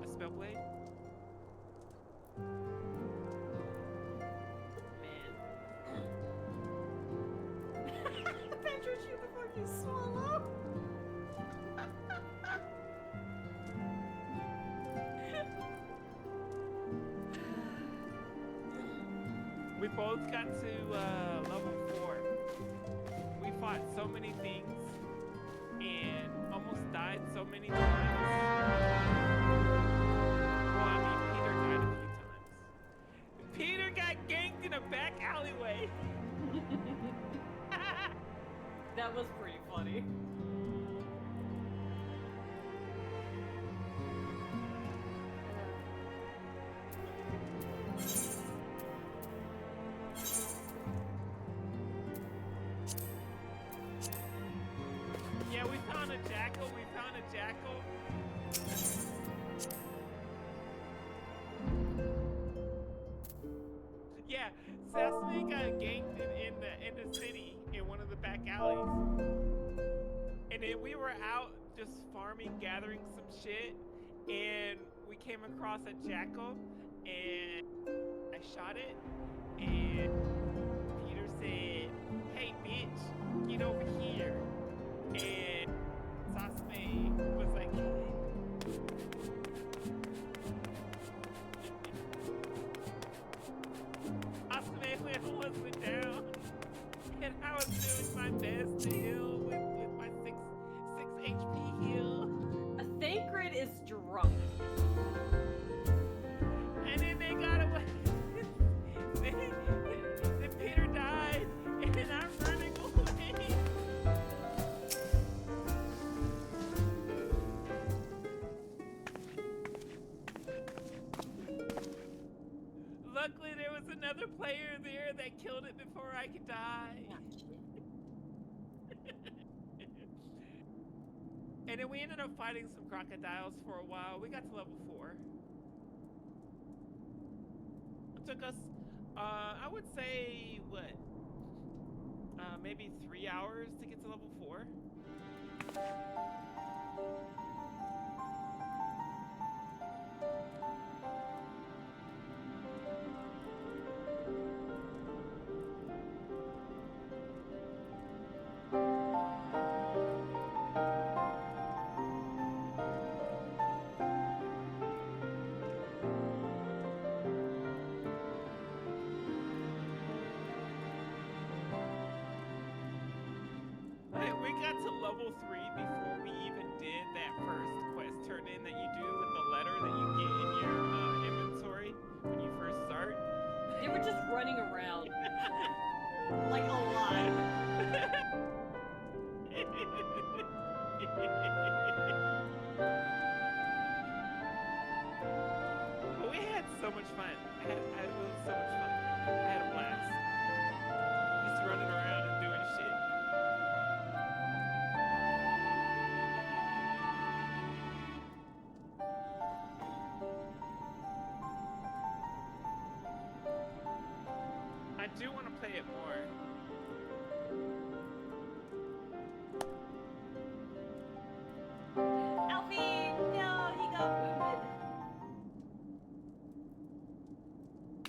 A spell blade? Picture you before you swallow. We both got to level 4. We fought so many things and almost died so many times. Well, I mean, Peter died a few times. Peter got ganked in a back alleyway. That was pretty funny. Yeah, we found a jackal. Yeah, Sesame got ganked in the city in one of the back alleys. And then we were out just farming, gathering some shit, and we came across a jackal, and I shot it, and Peter said, "Hey bitch, get over here." And Sasame was like, luckily there was another player there that killed it before I could die. And then we ended up fighting some crocodiles for a while. We got to level 4. It took us, I would say, what? Maybe 3 hours to get to level 4. Level 3 before we even did that first quest turn in that you do with the letter that you get in your inventory when you first start. They were just running around. Like alive. But we had so much fun. I had so much fun. I had a blast. Just running around and doing shit. I do want to play it more. Alfie! No, he got wounded.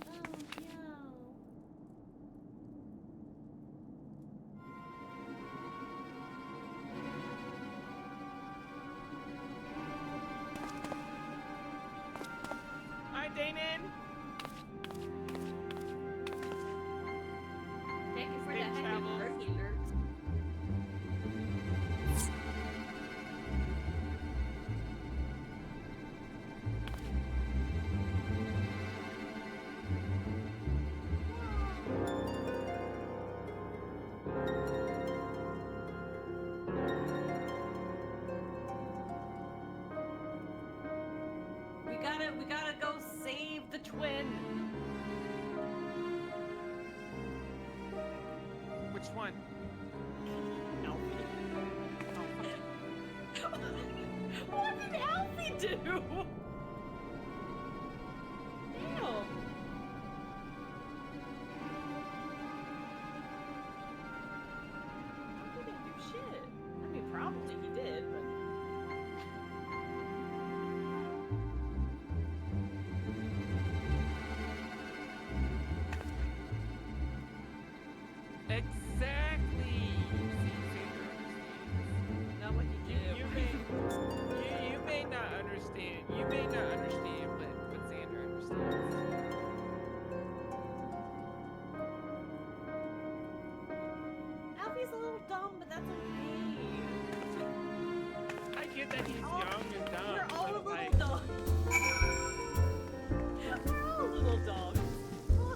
Oh, no. Hi, Danon! Thank you for Safe that heavy travels. turkey alert. We gotta go save the twin. Which one? Alfie. What did Alfie do? Damn. He didn't do shit. I mean, probably he did, but. Exactly. Not what he did. You may not understand. You may not understand, but Xander understands. Alfie's a little dumb, but that's okay. I get that he's young and dumb. We're all a but, little like, dumb. We're all a little dumb.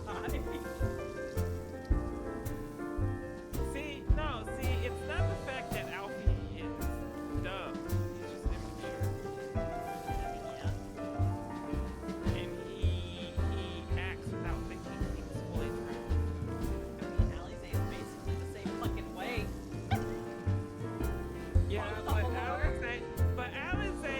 Why? See, it's not the fact that Alfie is dumb. He's just immature. Yeah. And he acts without thinking things fully through. I mean, Alizé's basically the same fucking way. Yeah, Fuck but the whore. Alizé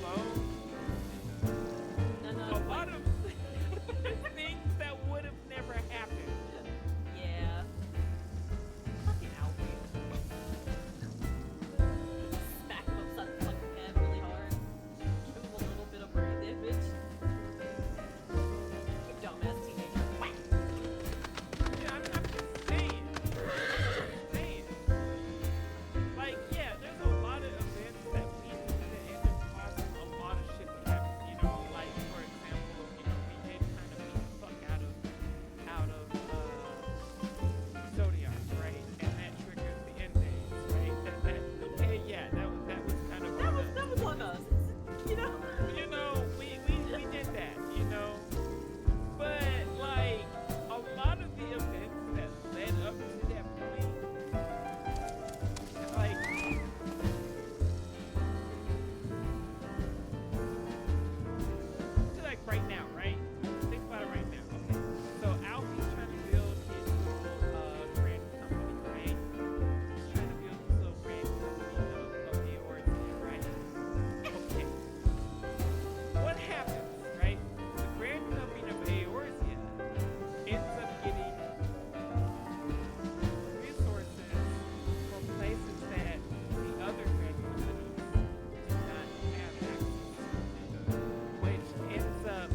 alone, a lot of things that would have never happened. Yeah. Fucking Alfie. Smack him upside the fucking head really hard. Give him a little bit of brain damage. You dumbass teenager. Whack. Yeah, I'm just saying. Like, yeah, there's a lot of events that we did that end up causing a lot of shit to happen. You know, like for example, you know, we did kind of beat the fuck out of Zodiac, right? And that triggers the end days, right? Okay, yeah, that was kind of That was on us. You know? you know, we did that, you know. But like a lot of the events that led up to that point, like right now, right? Think about it right now. Okay. So Alfie's trying to build his little brand company, right? He's trying to build his little brand company of Eorzea, right? Okay. What happens, right? The brand company of Eorzea ends up getting resources from places that the other brand companies did not have access to, which ends up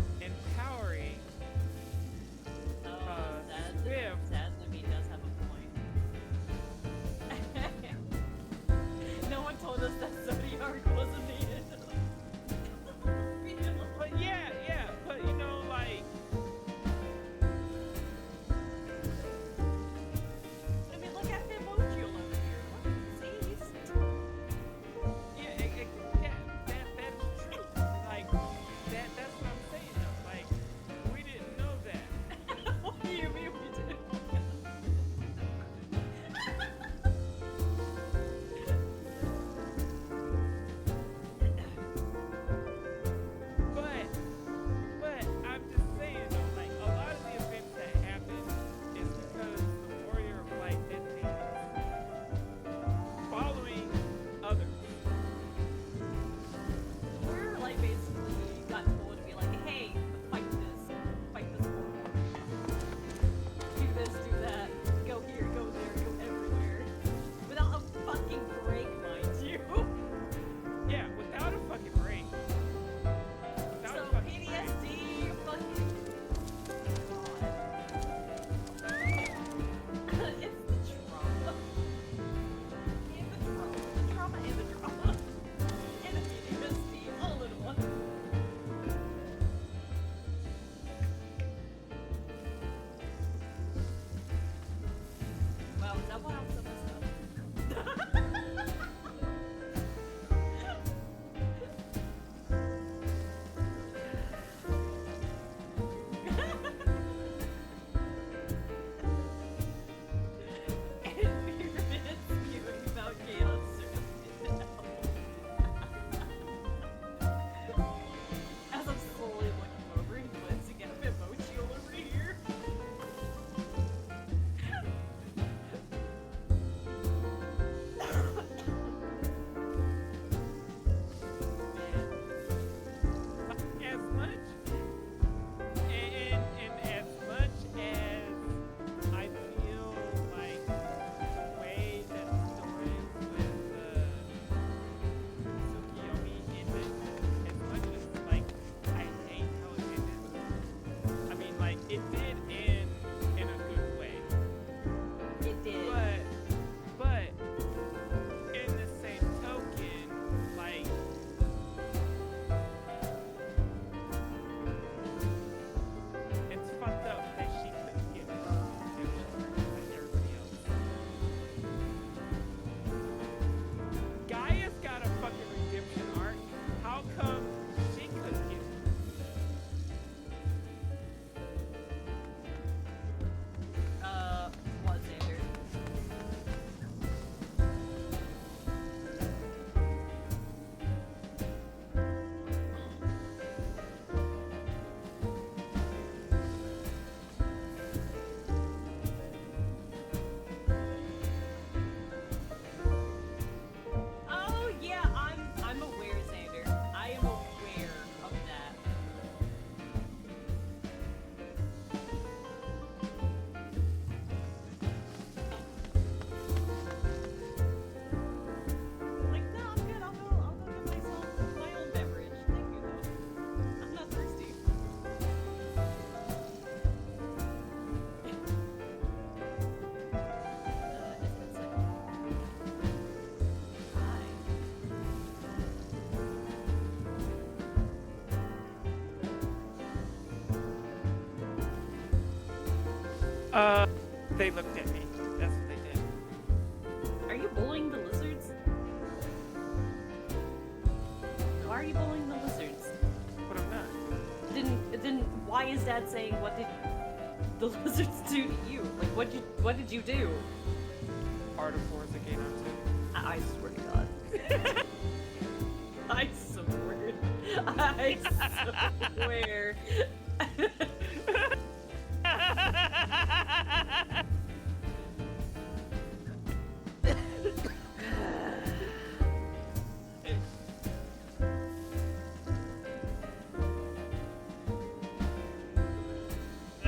They looked at me. That's what they did. Are you bullying the lizards? Why are you bullying the lizards? But I'm not. Why is Dad saying what did the lizards do to you? Like, what did you do? Art of Forza Game on 2. I swear to God. I swear. I swear.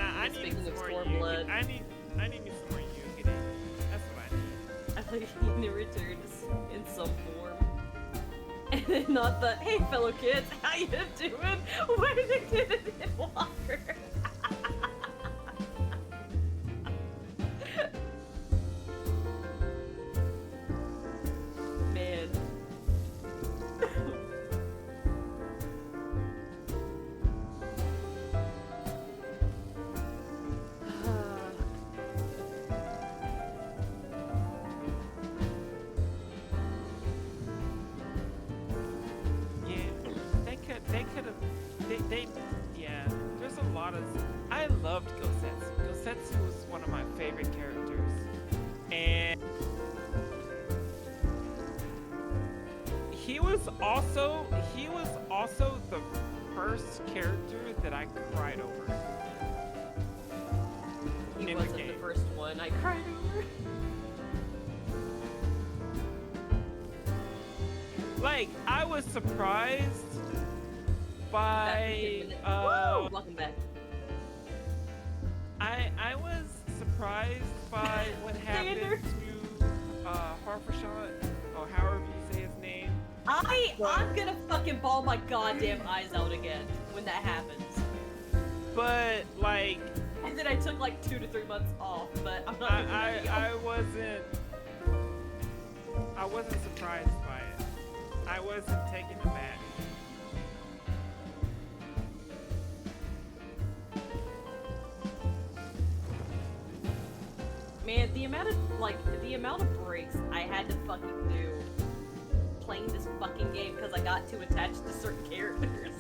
I need some more blood. I need me some more Yugi. That's what I need. I like he returns in some form. And then not the, hey fellow kids, how you doing? Where did it Walker? Man. Yeah, there's a lot of, I loved Gosetsu. Gosetsu was one of my favorite characters. And he was also the first character that I cried over. He wasn't the first one I cried over. Like, I was surprised by Woo! Welcome back. I was surprised by what happened to Harfreshant, or however you say his name. I'm gonna fucking bawl my goddamn eyes out again when that happens. But like, and then I took like 2 to 3 months off, but I'm not. I wasn't surprised by it. I wasn't taken aback. Man, the amount of breaks I had to fucking do playing this fucking game because I got too attached to certain characters.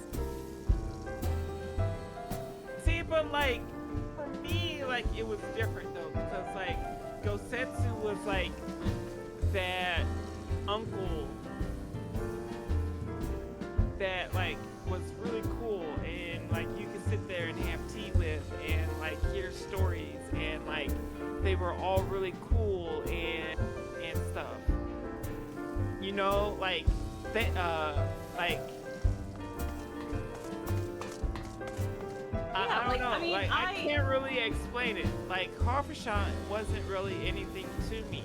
See, but like, for me, like, it was different though, because like, Gosetsu was like that uncle that like was really cool, and like you could sit there and have tea with and like hear stories, and like they were all really cool and stuff. You know, like they like I don't know. I can't really explain it. Like Harfreshant wasn't really anything to me.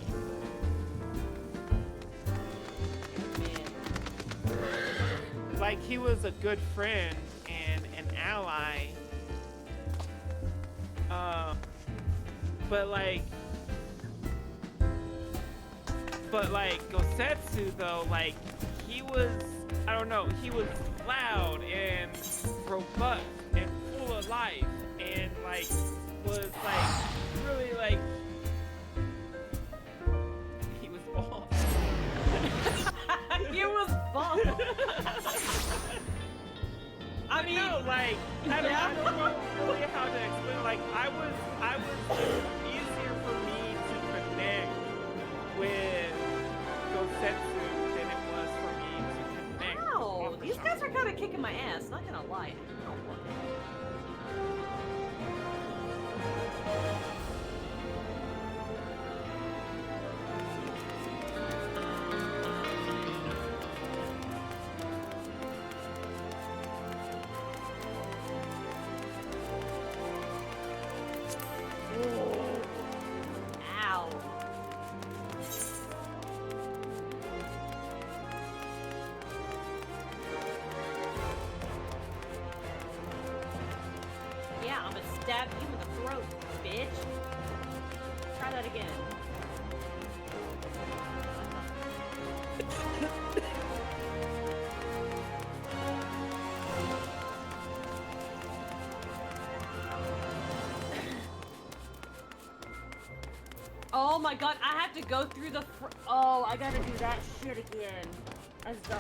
Like, he was a good friend and an ally. But like Gosetsu though, like he was, I don't know, he was loud and robust and full of life and like was like really like he was bald. He was bald. I mean, no, like I don't know really how to explain. Like I was easier for me to connect with Gosetsu than it was for me to connect. Wow, these guys are kind of kicking my ass. Not gonna lie. Ow. Yeah, I'm gonna stab you in the throat, bitch. Try that again. Oh my god, I have to go through the oh, I gotta do that shit again. As the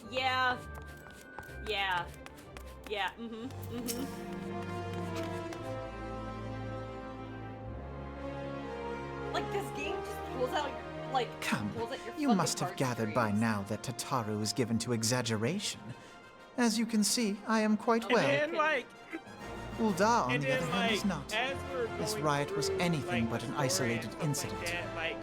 Yeah. Yeah. Yeah, Like, this game just pulls out your, like, Come, pulls at your you fucking must have gathered by now that Tataru is given to exaggeration. As you can see, I am quite well. And like, Ulda, on and the then, other hand, is like, not. as we're This going riot was through, anything like, but an the story isolated and stuff incident. Like that, like,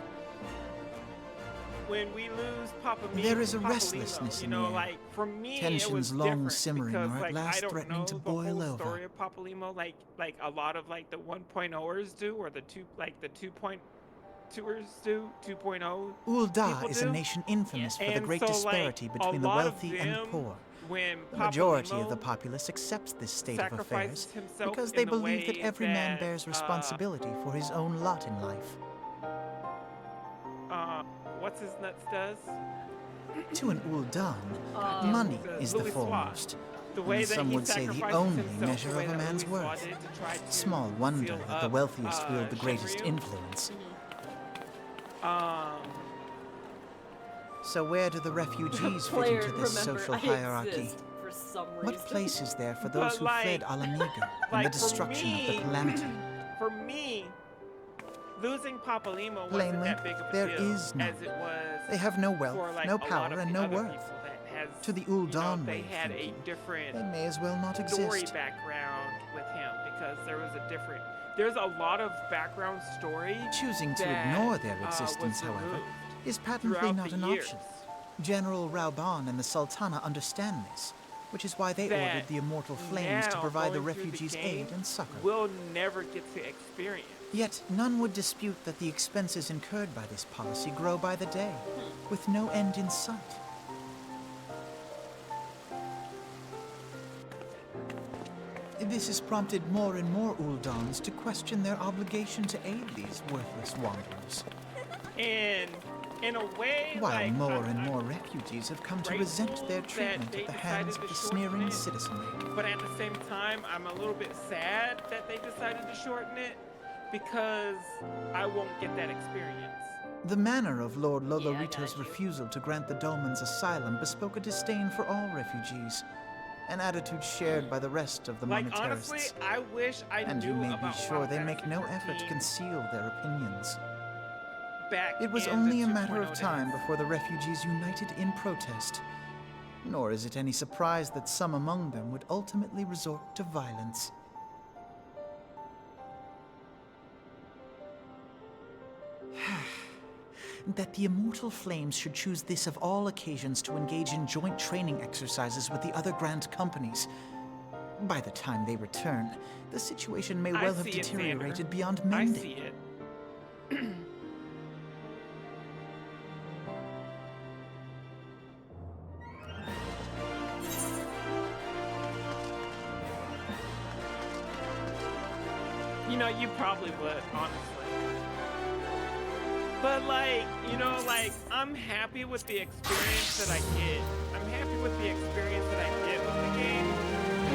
when we lose Papa There is a Papa restlessness Limo, in you know, the air. like, for me, Tensions it was long different simmering because, are at like, last I don't threatening know to the boil whole over. story of Papa Limo like a lot of like the 1.0ers do, or the 2.2ers do, 2.0 Ulda people is a do. nation infamous for the And great so, disparity like, between a the lot of wealthy and the them, poor. when The Papa majority of the Limo populace accepts this state of affairs sacrifices himself because they in the believe that way every man that, bears responsibility for his own lot in life. What's his nuts does? To an Uldan, money is the Louis Suave. foremost, The way and that some he would say the sacrifices only himself, measure the way of a that man's Louis Suave worth. did to try to Small wonder seal that the up, wealthiest wield the greatest Shinryu. influence. Um, So where do the refugees fit Player, into this remember, social I hierarchy? exist for some reason. What place is there for those But, who like- fled Alamiga and the like, for destruction of the me- calamity? For me, losing Papa Limo wasn't Plainly, that big of a there deal is none. as it was. They have no wealth, for, like, no a lot power, of and the no other worth. people that has, To the you know, Uldan they way of had a thinking, different they may as well not story exist. background with him because there's a lot of background story. Choosing to that, ignore their was existence, however, removed is patently throughout not the an years. option. General Rauban and the Sultana understand this, which is why they That ordered the immortal flames to now, provide the going through refugees game, aid and succor. We'll never get to experience. Yet none would dispute that the expenses incurred by this policy grow by the day, with no end in sight. This has prompted more and more Uldans to question their obligation to aid these worthless wanderers. And in a way, While like, more and more refugees have come to resent their treatment at the hands of the sneering citizenry. But at the same time, I'm a little bit sad that they decided to shorten it because I won't get that experience. The manner of Lord Lolorito's refusal to grant the Dolmens asylum bespoke a disdain for all refugees, an attitude shared by the rest of the Like, monetarists. honestly, I wish I And knew you may be about sure they Final make no Fantasy effort to 13 conceal their opinions. back It was in only the a matter 2.0 of time days. before the refugees united in protest. Nor is it any surprise that some among them would ultimately resort to violence. That the immortal flames should choose this of all occasions to engage in joint training exercises with the other grand companies. By the time they return, the situation may I well have see it, deteriorated Xander. beyond I mending. see it. You know, you probably would, honestly. But like, you know, like, I'm happy with the experience that I get. I'm happy with the experience that I get with the game.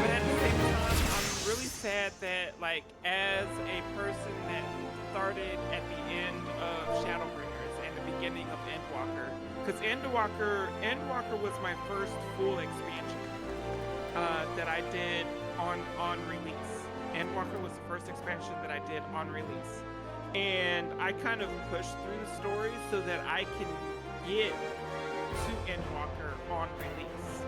But at the same time, I'm really sad that, like, as a person that started at the end of Shadowbringers and the beginning of Endwalker, because Endwalker was my first full expansion that I did on release. Endwalker was the first expansion that I did on release. And I kind of pushed through the story so that I can get to Endwalker on release.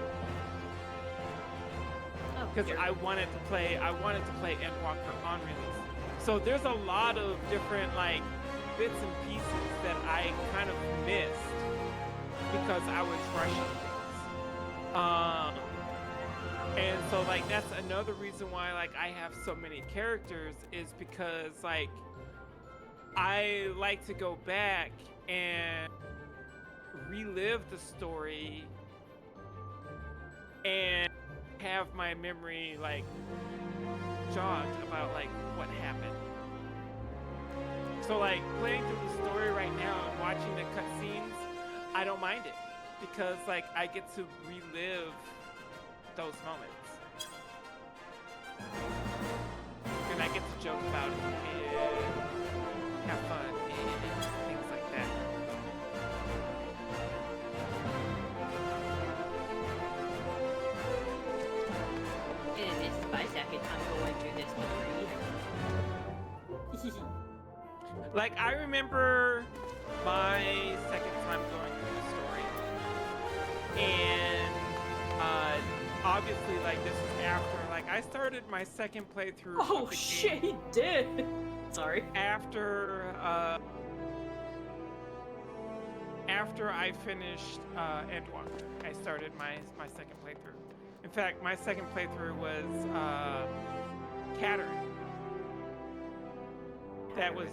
Because I wanted to play Endwalker on release. So there's a lot of different like bits and pieces that I kind of missed because I was rushing things. And so like that's another reason why like I have so many characters is because like I like to go back and relive the story and have my memory like jogged about like what happened. So like playing through the story right now and watching the cutscenes, I don't mind it because like I get to relive those moments. And and I get to joke about it and have fun and things like that. And this is my second time going through this story. Like, I remember my second time going through the story, and obviously, like, this is after, like, I started my second playthrough. Oh of the shit, game he did. Sorry. After I finished Endwalker, I started my second playthrough. In fact, my second playthrough was Cattern. That was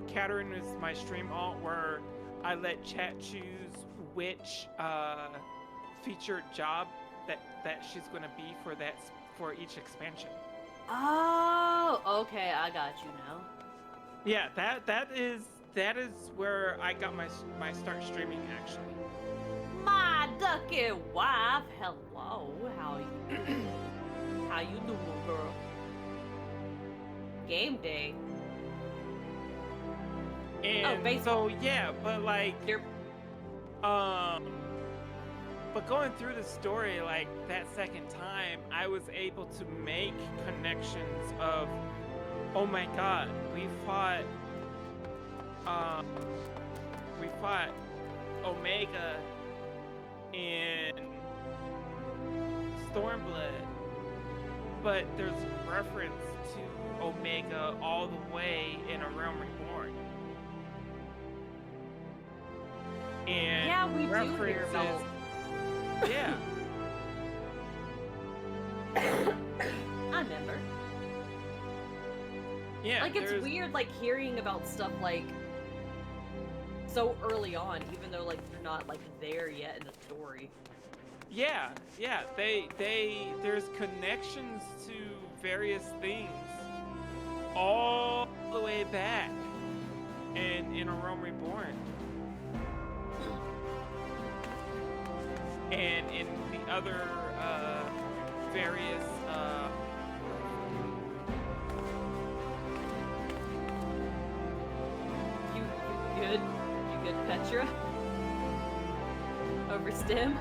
Cattern was my stream alt where I let chat choose which featured job that she's gonna be for each expansion. Oh, okay, I got you now. Yeah, that is where I got my start streaming actually. My ducky wife, hello, how you doing, girl? Game day. And baseball. so yeah, but like but going through the story, like that second time, I was able to make connections of, oh my god, we fought Omega in Stormblood, but there's reference to Omega all the way in A Realm Reborn. And yeah, we do hear references, about. yeah. I remember. Yeah, like it's weird, like hearing about stuff like so early on, even though like you're not like there yet in the story. Yeah, there's connections to various things all the way back in A Realm Reborn. And in the other various You good, Petra? Over Stim?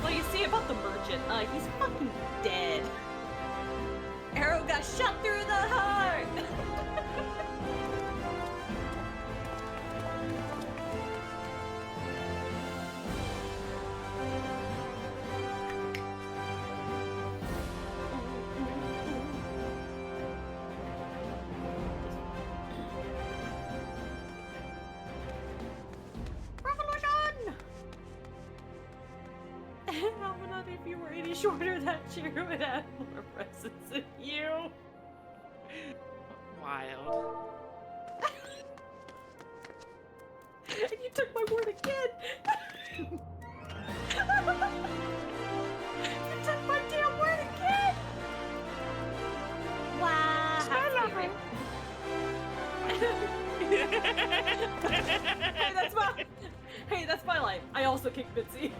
Well, you see about the merchant, he's fucking dead. Arrow got shot through the heart! Almanat, if you were any shorter, that chair would have more presence than you. Wild. And you took my word again. You took my damn word again. Wow. Hey, that's my life. I also kicked Bitsy.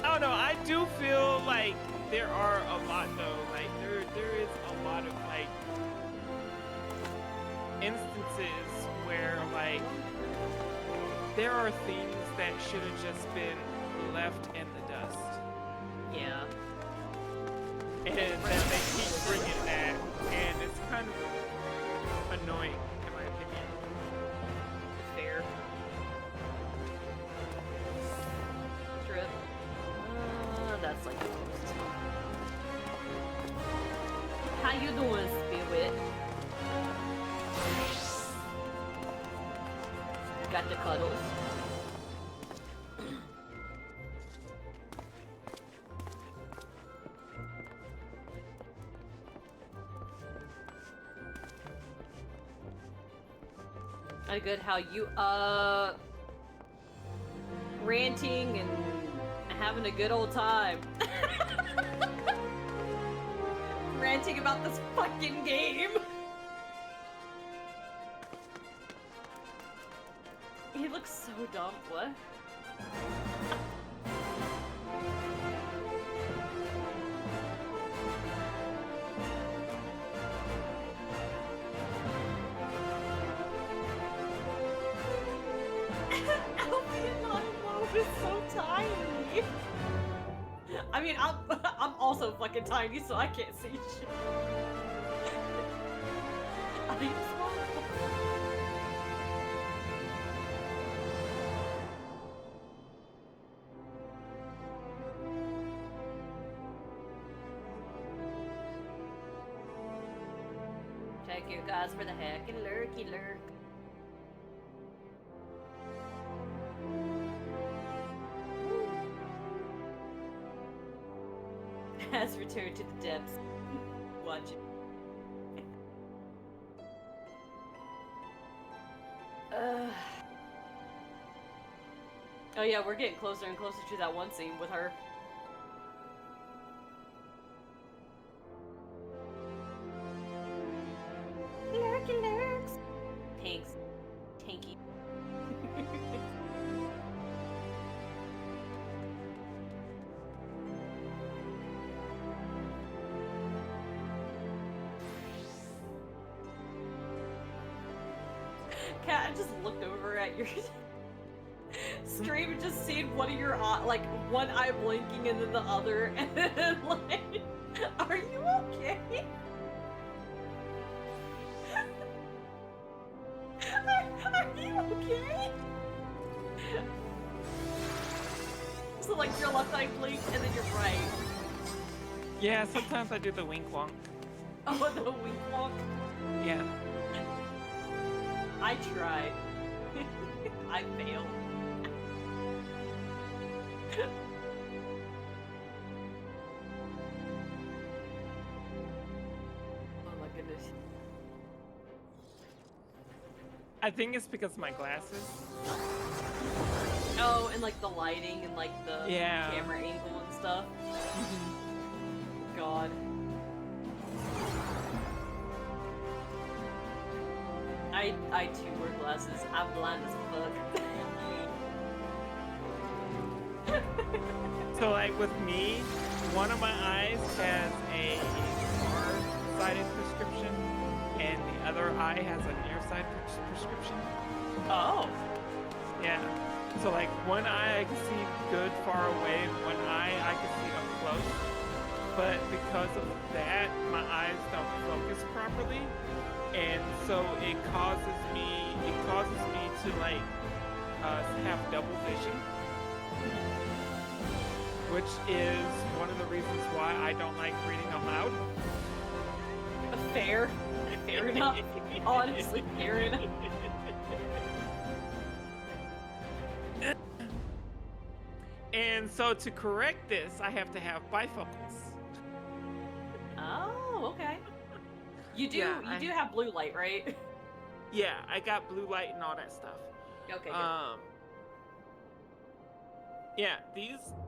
I don't know, I do feel like there are a lot though, like there is a lot of like instances where like there are things that should have just been left in the dust. Yeah. And then they keep bringing that, and it's kind of annoying in my opinion. Fair. Trip. That's like the most. How you doing, Spirit? Got the cuddles. Good, how you ranting and having a good old time. Ranting about this fucking game. looks so dumb. What? Is so tiny. I mean, I'm also fucking tiny, so I can't see shit. Are you small? Check you guys for the heck and lurky lurk. Has returned to the depths. Watch it. Oh yeah, we're getting closer and closer to that one scene with her. Lurky lurks. Tanks. Tanky. Kat, I just looked over at your stream and just seen one of your like one eye blinking and then the other, and then like, are you okay? Are you okay? So like your left eye blinks and then your right. Yeah, sometimes I do the wink wonk. Oh, the wink wonk? Yeah. I tried. I failed. Oh my goodness. I think it's because of my glasses. Oh, and like the lighting and like the Yeah. camera angle and stuff. God. I too wear glasses. I'm blind as fuck. So like with me, one of my eyes has a far-sighted prescription, and the other eye has a nearsighted prescription. Oh. Yeah. So like one eye I can see good far away, one eye I can see up close. But because of that, my eyes don't focus properly, and so it causes me to like have double vision, which is one of the reasons why I don't like reading out loud. Fair. Fair enough. Honestly, fair enough. And so to correct this, I have to have bifocals. Oh, okay. You do Yeah, you do have blue light, right? Yeah, I got blue light and all that stuff. Okay, good. Yeah,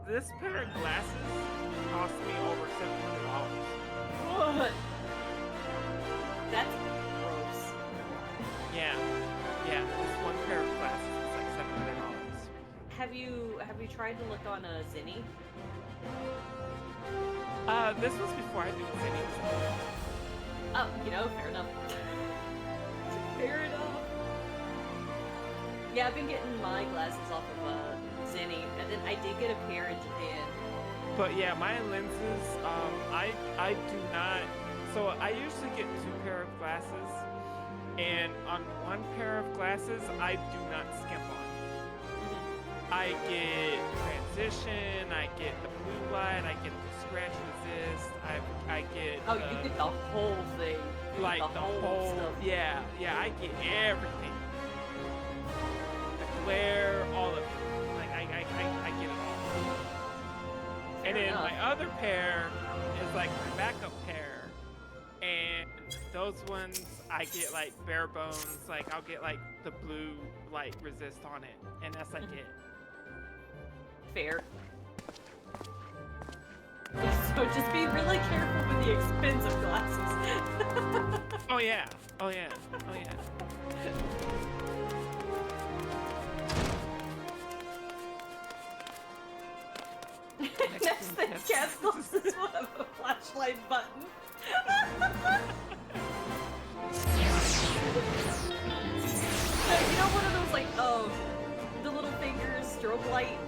this pair of glasses cost me over $700. What? That's gross. Yeah, this one pair of glasses is like $700. Have you tried to look on a Zinni? This was before I knew Zinni. Oh, fair enough. Fair enough. Yeah, I've been getting my glasses off of Zinni, and then I did get a pair in Japan. But yeah, my lenses, I do not. So I usually get 2 pair of glasses, and on 1 pair of glasses, I do not skimp on. I get transition, I get the blue light, I get the scratch resist, I get. Oh, you get the whole thing. Like the whole stuff. Yeah, I get everything. The glare, all of it. Like I get it all. And then my other pair is like my backup pair, and those ones I get like bare bones. Like I'll get like the blue light resist on it, and that's like it. Fair. So just be really careful with the expensive glasses. Oh yeah. Castles is one of a flashlight button. You know, one of those like the little fingers strobe light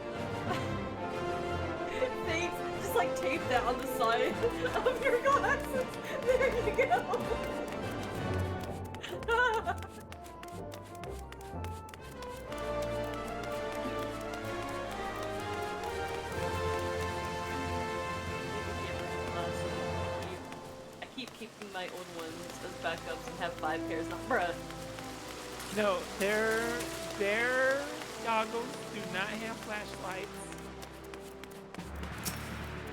things, just like tape that on the side of your glasses. There you go. I keep keeping my old ones as backups and have 5 pairs of bruh. No, their goggles do not have flashlights.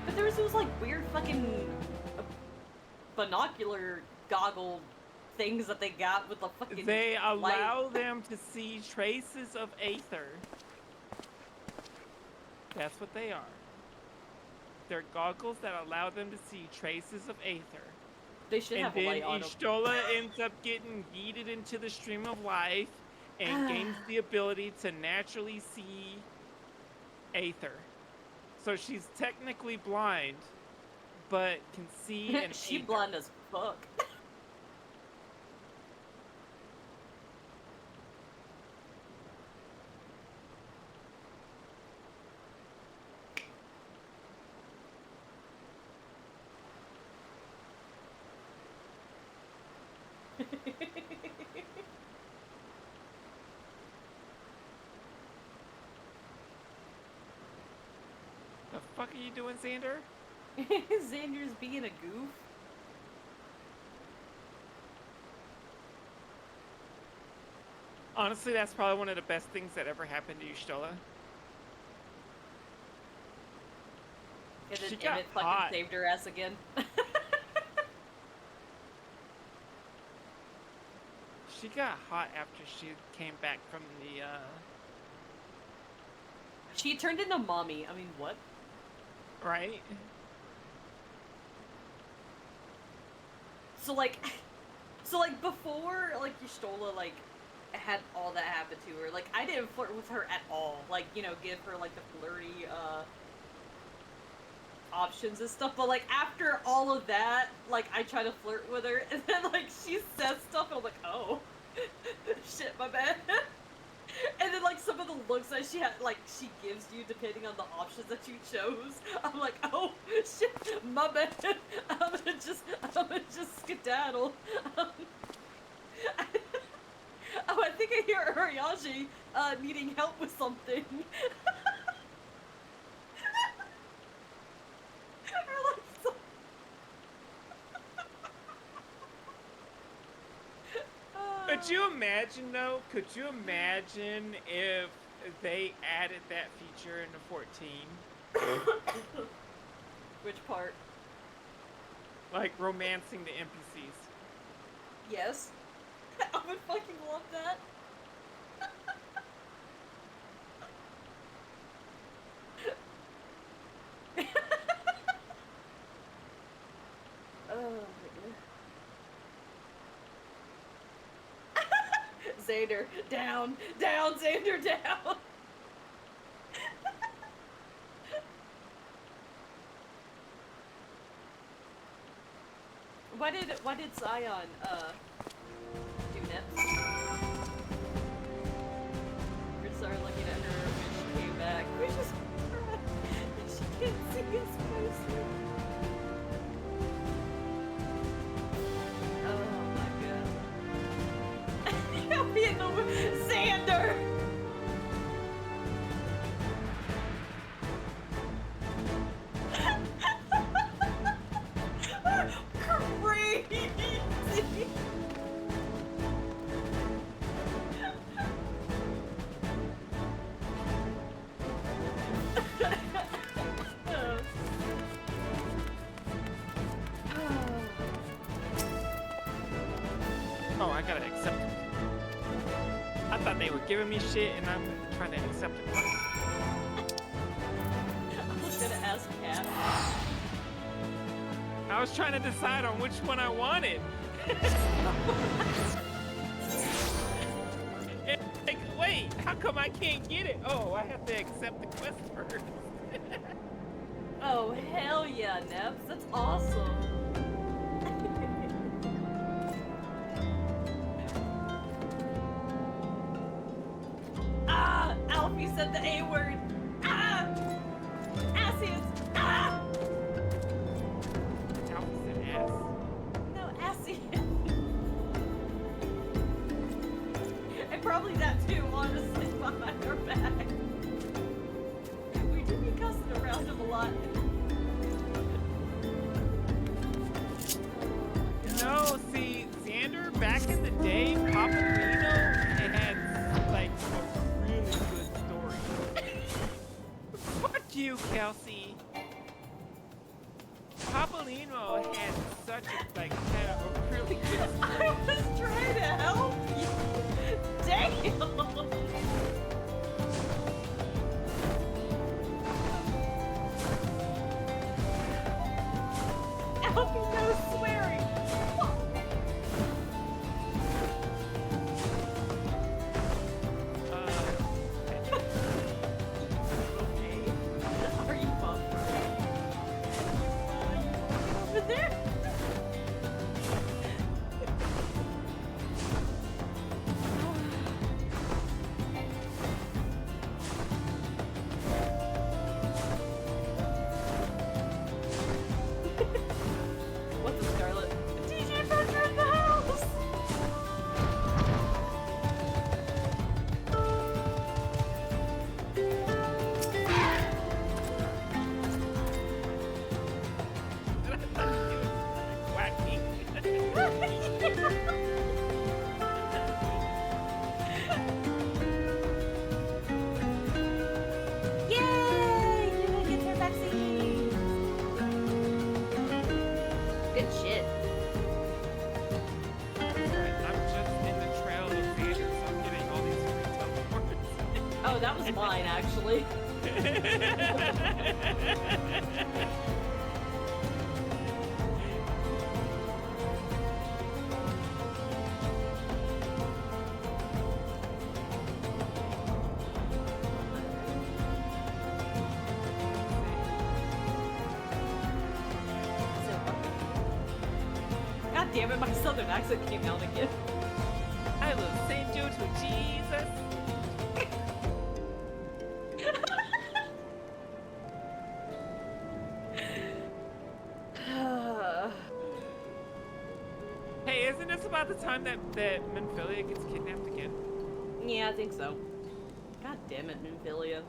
But there's those like weird fucking binocular goggle things that they got with the fucking They allow light. them to see traces of aether. That's what they are. They're goggles that allow them to see traces of aether. They should have a light on them. And then Y'shtola ends up getting yeeted into the stream of life and gains the ability to naturally see aether. So she's technically blind, but can see an She aether. blind as fuck. The fuck are you doing, Xander? Xander's being a goof. Honestly, that's probably one of the best things that ever happened to Y'shtola. And then She got Emmett fucking hot. saved her ass again. She got hot after she came back from the, She turned into mommy. I mean, what? right? So like before, like Y'shtola like had all that happen to her. Like I didn't flirt with her at all. Like, you know, give her like the flirty options and stuff. But like after all of that, like I try to flirt with her, and then like she says stuff, and I'm like, oh, shit, my bad. And then like some of the looks that she had, like she gives you depending on the options that you chose, I'm like, oh shit, my bad. I'm gonna just skedaddle. Oh, I think I hear Uriashi needing help with something. Could you imagine though? Could you imagine if they added that feature into 14? Which part? Like romancing the NPCs. Yes. I would fucking love that. Oh my god. Xander, down, down, Xander, down. Why did Zion do next? We started looking at her when she came back. We just cried and she can't see his face. Oh my god. Help me in the Xander! Crazy! Oh, I gotta accept it. I thought they were giving me shit and I'm trying to accept it. I was gonna ask Kat. I was trying to decide on which one I wanted. And, like, wait, how come I can't get it? Oh, I have to accept the quest first. Oh, hell yeah, Nebs. That's awesome. Ah! Alfie said the A word. Ah! Assians. Ah! Alfie said ass. No, Assian. And probably that too, honestly, behind our back. We do be cussing around him a lot. No, see, Xander, back in the day, Paparino had, like, a really good story. Fuck you, Kelsey. Papolino had such a, like, kind of a really good story. I was trying to help you. Damn. Alfie knows swearing. Are you buffed? Over there? What's up, Scarlet? DJ Parker in the house! Yay! Luna gets her vaccine! Good shit. I'm just in the trail of Xander, so I'm getting all these free teleports. Oh, that was mine, actually. God damn it, my southern accent came out again. I will send you to Jesus. Hey, isn't this about the time that Minfilia gets kidnapped again? Yeah, I think so. God damn it, Minfilia.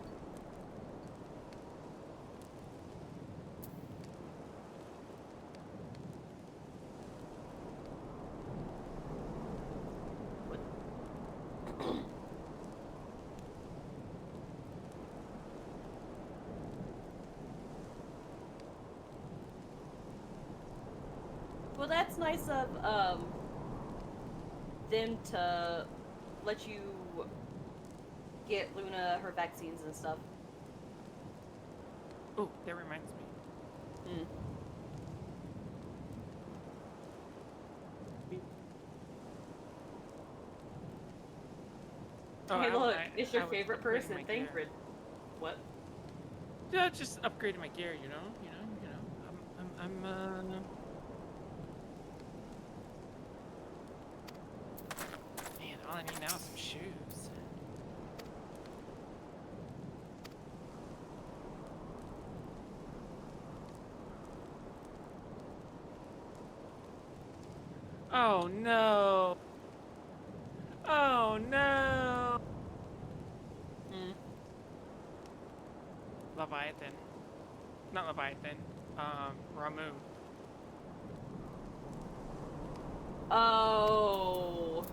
Well, that's nice of them to let you get Luna her vaccines and stuff. Oh, that reminds me. Oh, Hey, look, I it's your was favorite upgrading my person, gear. Thancred. What? Yeah, just upgrading my gear, you know. Man, all I need now is some shoes. Oh no! Oh no! Leviathan. Not Leviathan. Ramu. Oh.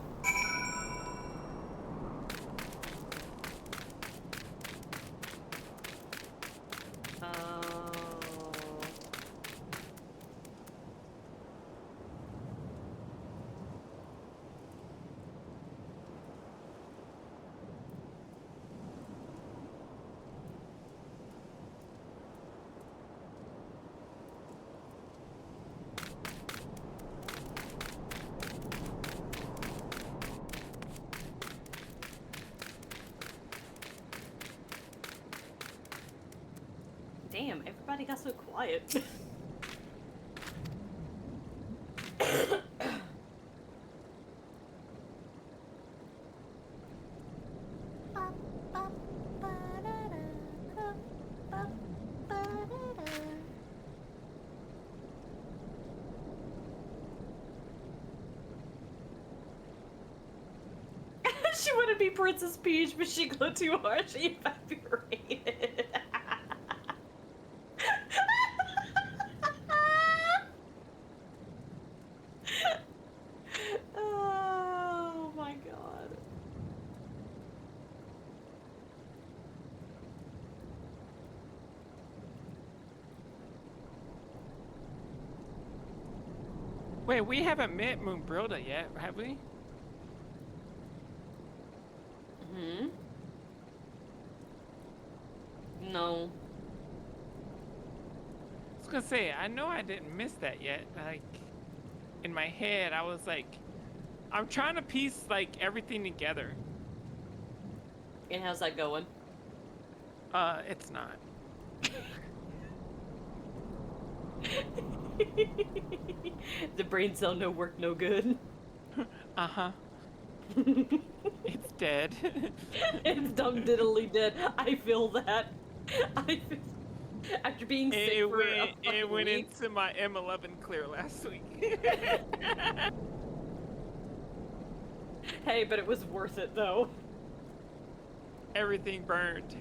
he got so quiet? She wanted to be Princess Peach, but she glowed too hard. She evaporated. Oh my god. Wait, we haven't met Moonbrilda yet, have we? Hmm? No. I was gonna say, I know I didn't miss that yet. Like, in my head, I was like, I'm trying to piece, like, everything together. And how's that going? It's not. The brain cell no work, no good. Uh-huh. It's dead. It's dumb diddly dead. I feel that. After being sick for a it went week. into my M11 clear last week. Hey, but it was worth it though. Everything burned.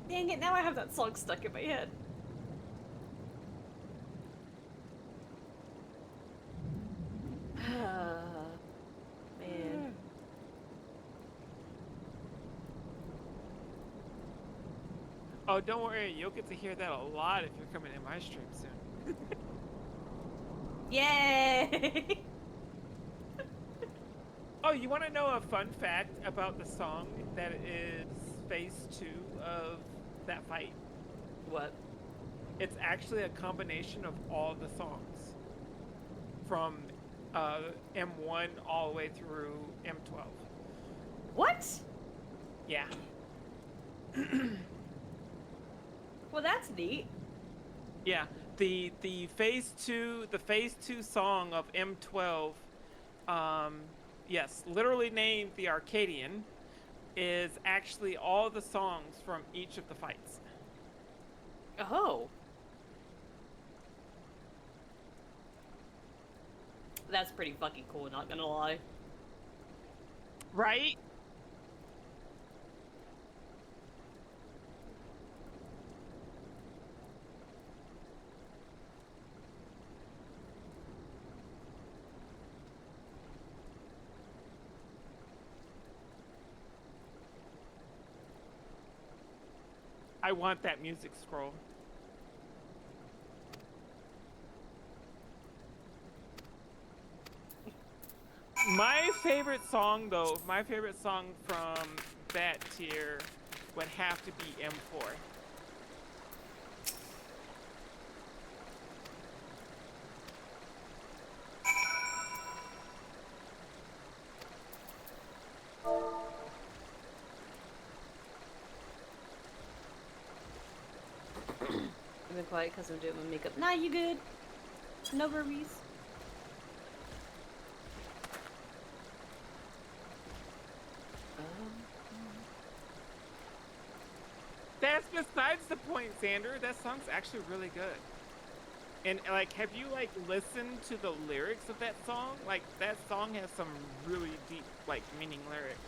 Dang it, now I have that song stuck in my head. Man. Oh, don't worry, you'll get to hear that a lot if you're coming in my stream soon. Yay! Oh, you want to know a fun fact about the song that is phase 2 of that fight? What? It's actually a combination of all the songs from M1 all the way through M12. What? Yeah. Well, that's neat. Yeah, the phase 2 song of M12, yes, literally named the Arcadian, is actually all the songs from each of the fights. Oh. That's pretty fucking cool, not gonna lie. Right? I want that music scroll. My favorite song, though, my favorite song from that tier would have to be M4. I've been quiet because I'm doing my makeup. Nah, you good. No worries. That's besides the point, Xander. That song's actually really good. And, like, have you, like, listened to the lyrics of that song? Like, that song has some really deep, like, meaning lyrics.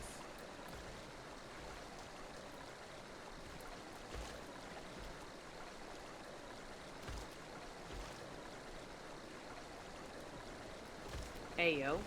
Hey, yo.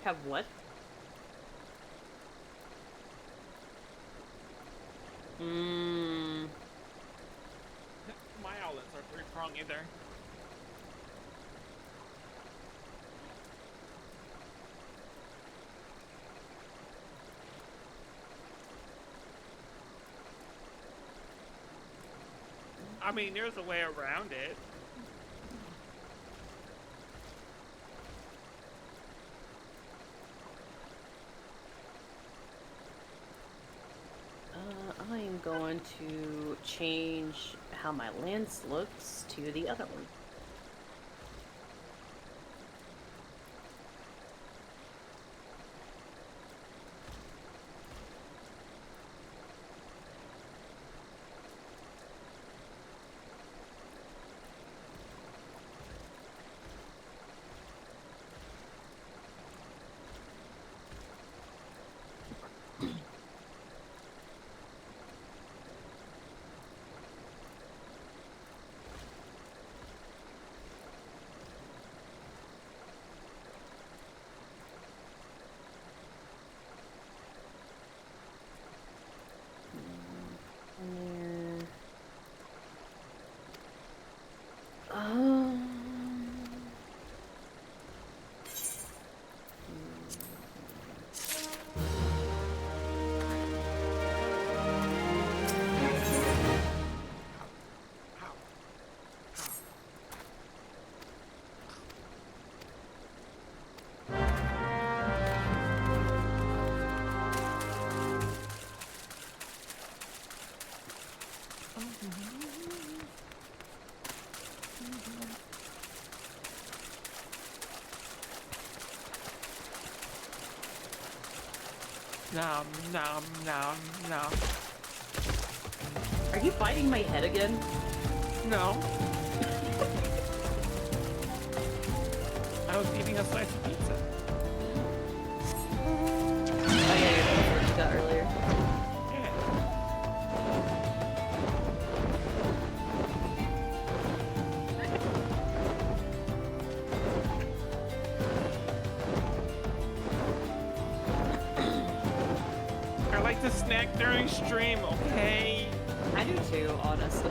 Have what? My outlets are three-prong either. I mean, there's a way around it. I'm going to change how my lens looks to the other one. Nom, nom, nom, nom. Are you biting my head again? No. I was eating a slice of pizza. Oh yeah, that's what you got earlier. I like to snack during stream, okay? I do too, honestly.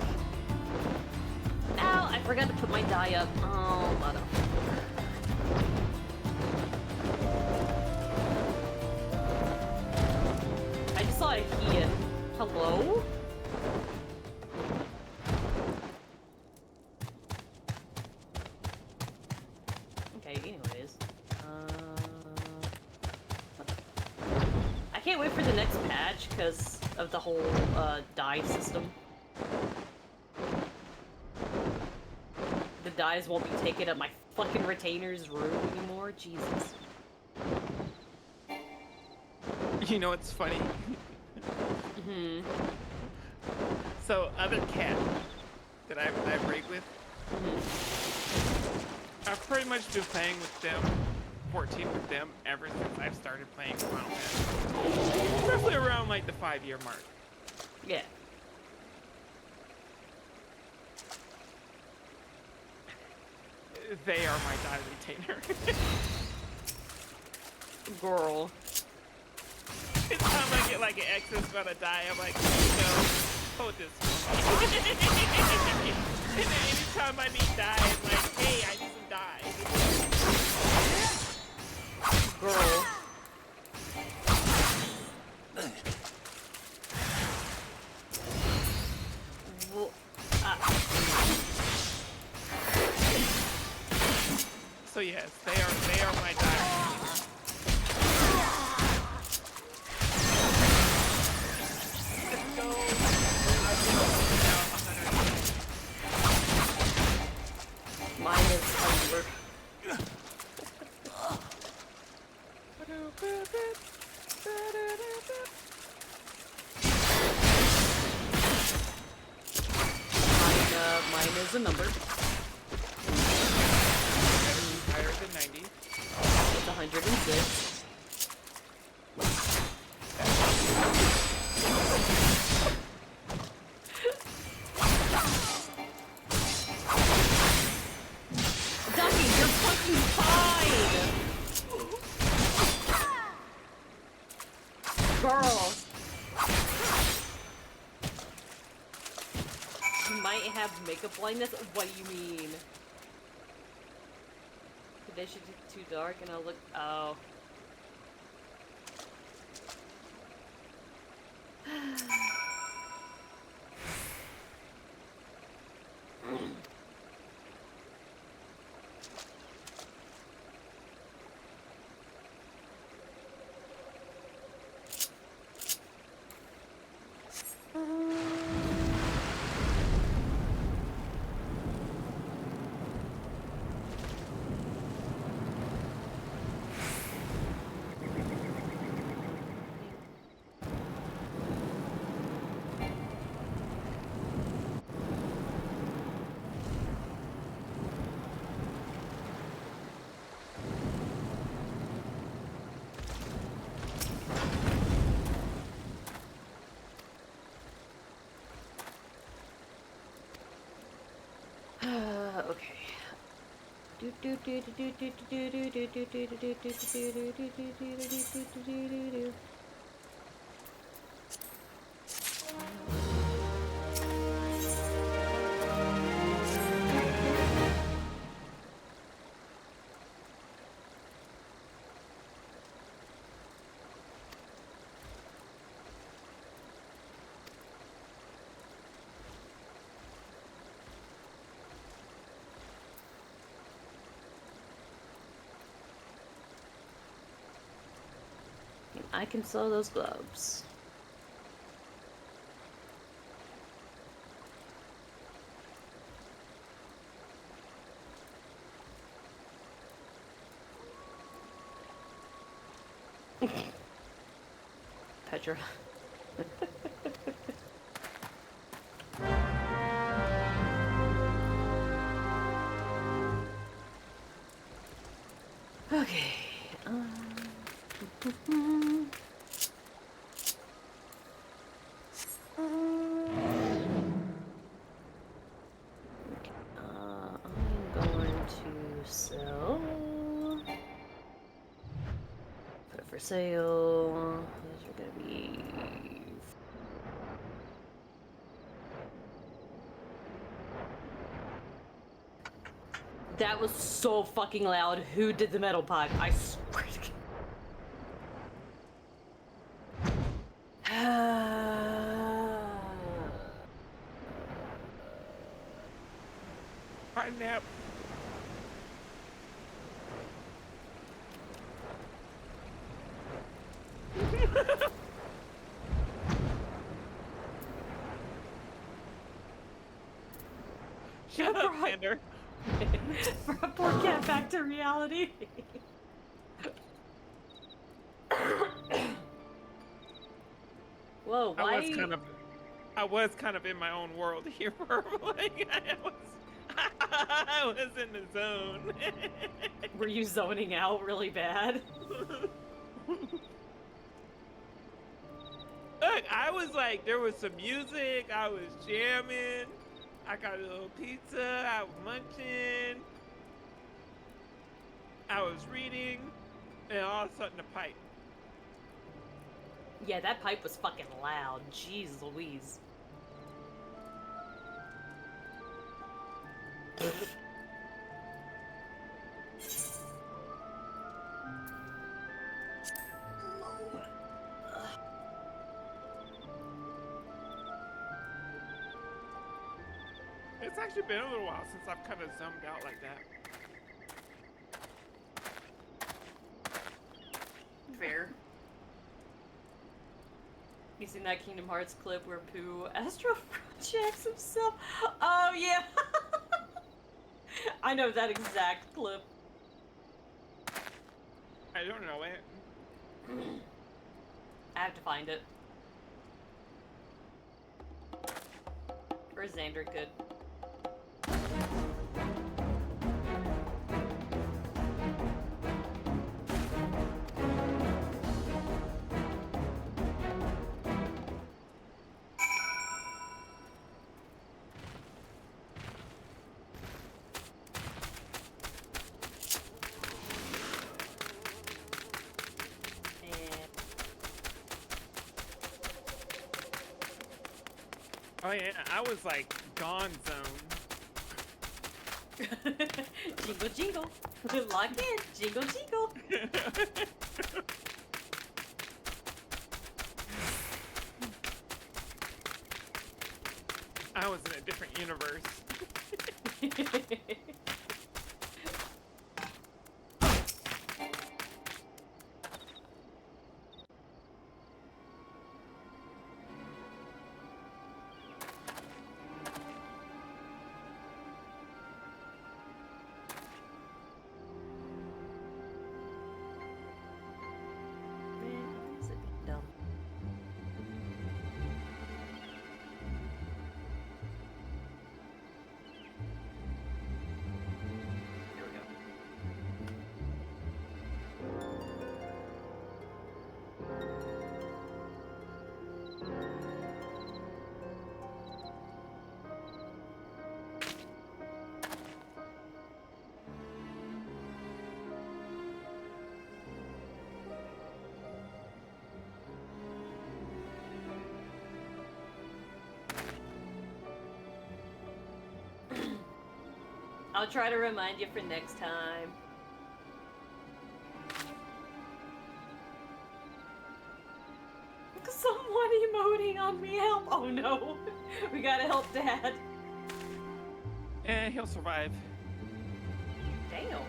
Ow, I forgot to put my dye up. Oh, mother. I just saw a Ian. Hello? Okay, anyways. I can't wait for the next patch because of the whole dye system. The dyes won't be taking up my fucking retainer's room anymore. Jesus. You know what's funny? So, other cat that I raid with, I've pretty much been playing with them, 14 with them, ever since I've started playing Final Fantasy. Roughly around like the 5-year mark. Yeah. They are my dye retainer. Girl. Anytime I get like an excess amount of dye, I'm like, no, hold this one. And then anytime I need dye, I'm like, hey, I need some dye. Girl. Well, so yes, they are my dye. Let's go. Mine is over. Mine is a number. Higher than 90. It's 106. Ducky, you're fucking fine! makeup blindness? What do you mean? They should be too dark and I'll look. Oh. Okay. I can sew those gloves. Petra. Okay. I'm going to sell. Put it for sale. These are gonna be. That was so fucking loud. Who did the metal pipe? I swear to God. Nap. Shut up, Xander. For a poor cat back to reality. Whoa, why? I was kind of in my own world here for a moment. I was in the zone. Were you zoning out really bad? Look, I was like, there was some music, I was jamming, I got a little pizza, I was munching, I was reading, and all of a sudden the pipe. Yeah, that pipe was fucking loud. Jeez Louise. It's actually been a little while since I've kind of zoomed out like that. Fair. You seen that Kingdom Hearts clip where Pooh astro projects himself? Oh yeah. I know that exact clip. I don't know it. I have to find it. Or is Xander good? Oh yeah, I was like gone zone. Jingle, jingle. Lock in. Jingle, jingle. I was in a different universe. I'll try to remind you for next time. Someone emoting on me, help! Oh no! We gotta help Dad. He'll survive. Damn.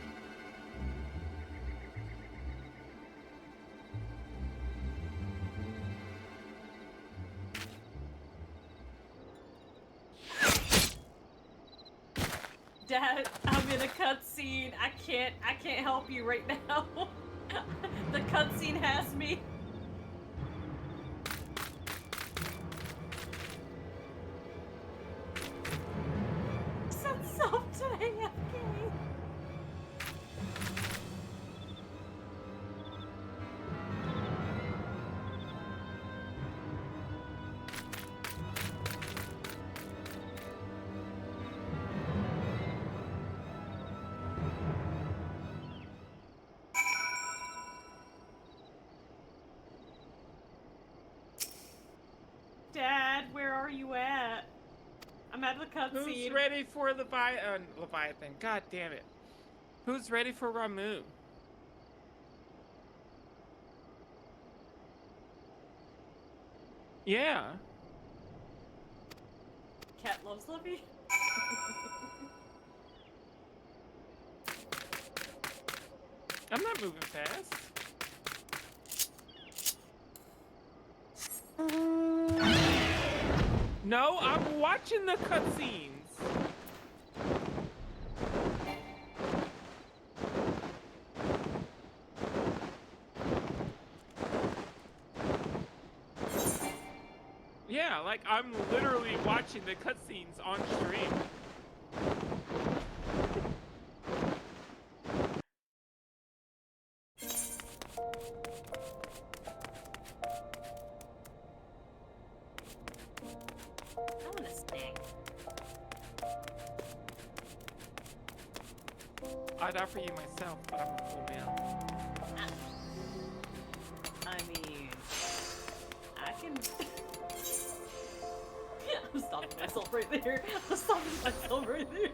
Dad, I'm in a cutscene. I can't help you right now. The cutscene has me. Set soft to AFK. Dad, where are you at? I'm at the cutscene. Who's ready for Leviathan? God damn it. Who's ready for Ramu? Yeah. Cat loves Levy. I'm not moving fast. No, I'm watching the cutscenes. Yeah, like I'm literally watching the cutscenes on stream. I want a snack. I'd offer you myself, but I'm a full meal. I mean, I can. I'm stopping myself right there. I'm stopping myself right there.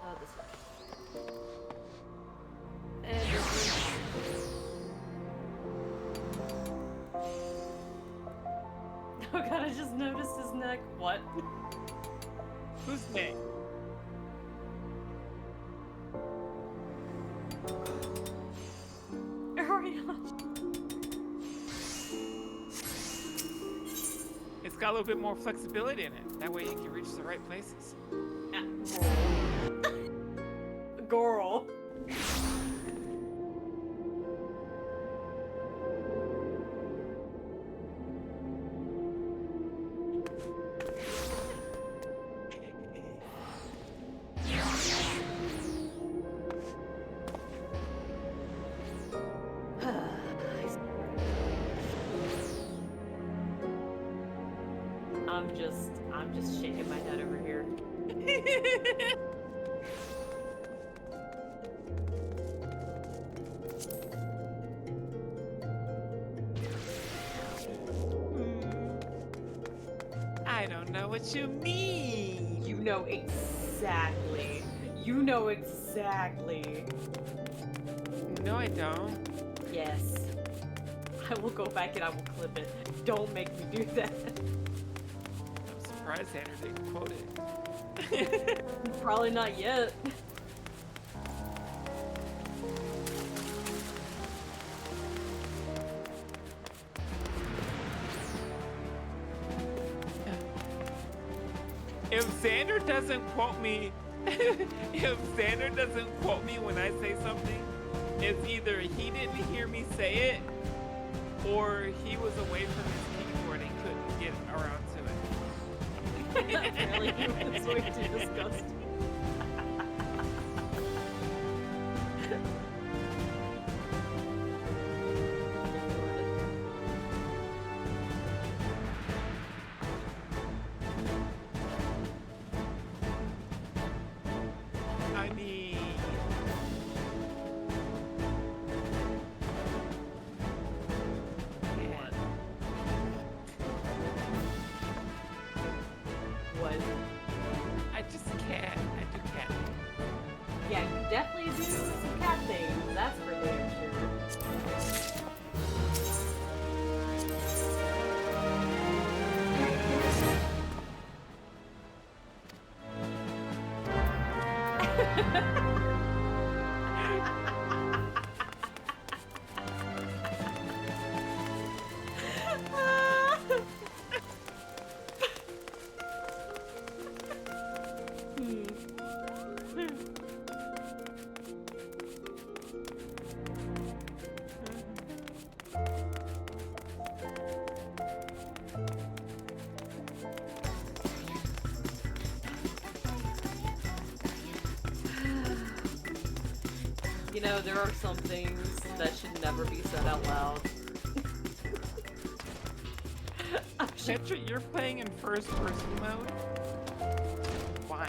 Oh, this one. And this one. Oh god, I just noticed his neck. What? Whose neck? It's got a little bit more flexibility in it. That way you can reach the right places. Girl. I'm just shaking my head over here. I don't know what you mean. You know exactly. You know exactly. No, I don't. Yes. I will go back and I will clip it. Don't make me do that. I'm surprised Xander didn't quote it. Probably not yet. If Xander doesn't quote me, if Xander doesn't quote me when I say something, it's either he didn't hear me say it, or he was away from his keyboard and couldn't get around to it. Really, it's way too disgusting. I mean, What? I just can't. I do cat. Yeah, you definitely do some cat things. That's for damn sure. You know, there are some things that should never be said out loud. Petra, you're playing in first person mode? Why?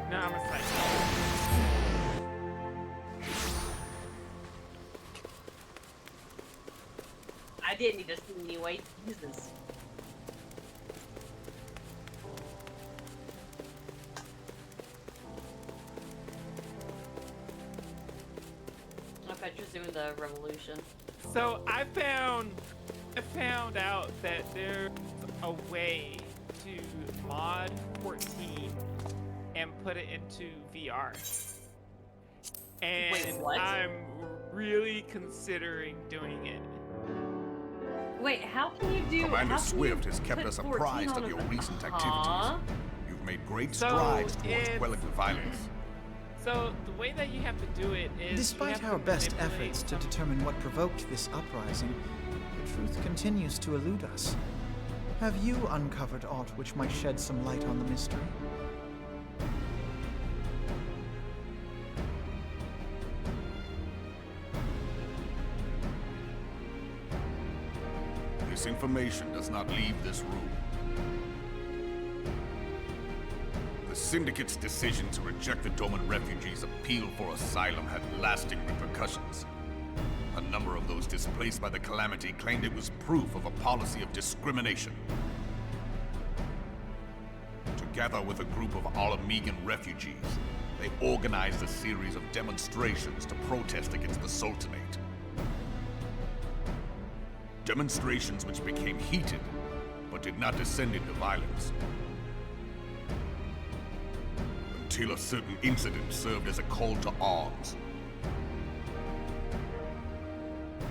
No, I'm a psycho. I didn't need to see anyway. Jesus. I bet you're doing the revolution. So I found out that there's a way to mod 14 and put it into VR. And Wait, what? I'm really considering doing it. Wait, how can you do? Commander how can Swift you has kept put us 14 apprised on of a- your recent Huh? activities. You've made great So strides towards it's- quelling the violence. So the way that you have to do it is you Despite have our to best manipulate efforts to determine what provoked this uprising, the truth continues to elude us. Have you uncovered aught which might shed some light on the mystery? This information does not leave this room. The Syndicate's decision to reject the Doman refugees' appeal for asylum had lasting repercussions. A number of those displaced by the calamity claimed it was proof of a policy of discrimination. Together with a group of Alamegan refugees, they organized a series of demonstrations to protest against the Sultanate. Demonstrations which became heated, but did not descend into violence. Until a certain incident served as a call to arms.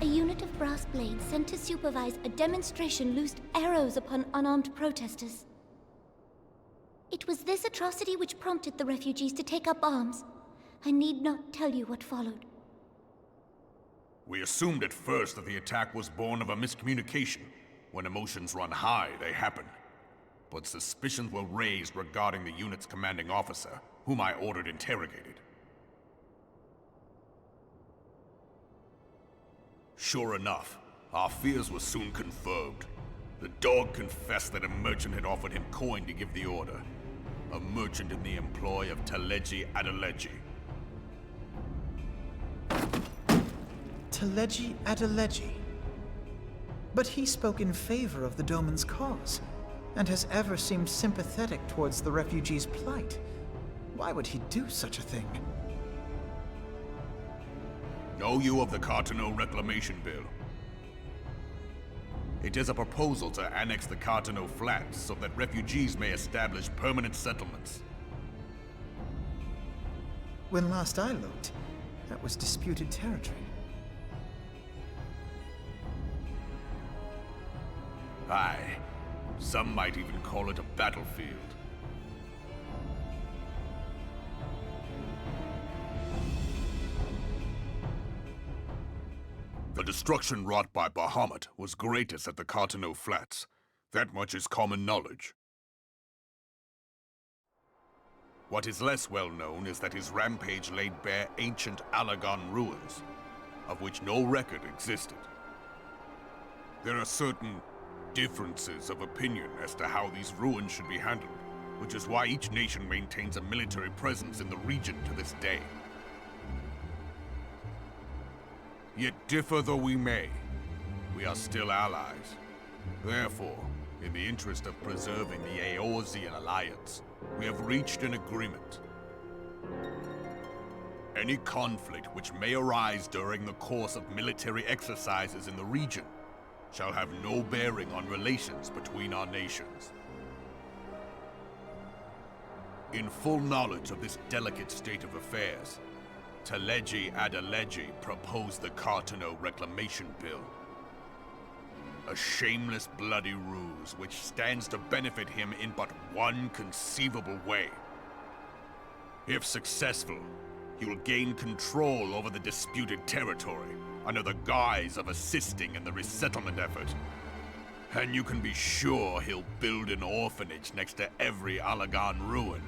A unit of brass blades sent to supervise a demonstration loosed arrows upon unarmed protesters. It was this atrocity which prompted the refugees to take up arms. I need not tell you what followed. We assumed at first that the attack was born of a miscommunication. When emotions run high, they happen. But suspicions were raised regarding the unit's commanding officer, whom I ordered interrogated. Sure enough, our fears were soon confirmed. The dog confessed that a merchant had offered him coin to give the order. A merchant in the employ of Kelseydactyl. Kelseydactyl. But he spoke in favor of the Doman's cause, and has ever seemed sympathetic towards the refugees' plight. Why would he do such a thing? Know you of the Carteneau Reclamation Bill? It is a proposal to annex the Carteneau Flats so that refugees may establish permanent settlements. When last I looked, that was disputed territory. Aye. Some might even call it a battlefield. The destruction wrought by Bahamut was greatest at the Carteneau Flats. That much is common knowledge. What is less well known is that his rampage laid bare ancient Allagan ruins, of which no record existed. There are certain differences of opinion as to how these ruins should be handled, which is why each nation maintains a military presence in the region to this day. Yet differ though we may, we are still allies. Therefore, in the interest of preserving the Eorzean alliance, we have reached an agreement. Any conflict which may arise during the course of military exercises in the region shall have no bearing on relations between our nations. In full knowledge of this delicate state of affairs, Kelseydactyl proposed the Carteneau Reclamation Bill. A shameless bloody ruse which stands to benefit him in but one conceivable way. If successful, he will gain control over the disputed territory under the guise of assisting in the resettlement effort. And you can be sure he'll build an orphanage next to every Allagan ruin.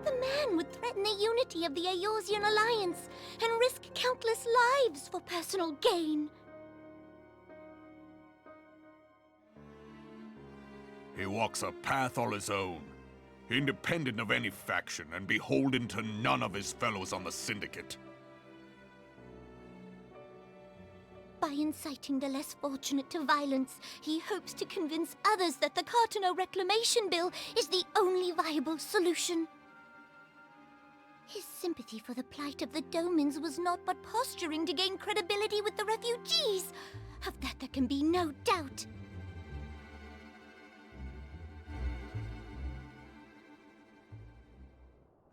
The man would threaten the unity of the Eorzean alliance and risk countless lives for personal gain. He walks a path all his own, independent of any faction and beholden to none of his fellows on the Syndicate. By inciting the less fortunate to violence, he hopes to convince others that the Carteneau Reclamation Bill is the only viable solution. His sympathy for the plight of the Domans was not but posturing to gain credibility with the refugees. Of that there can be no doubt.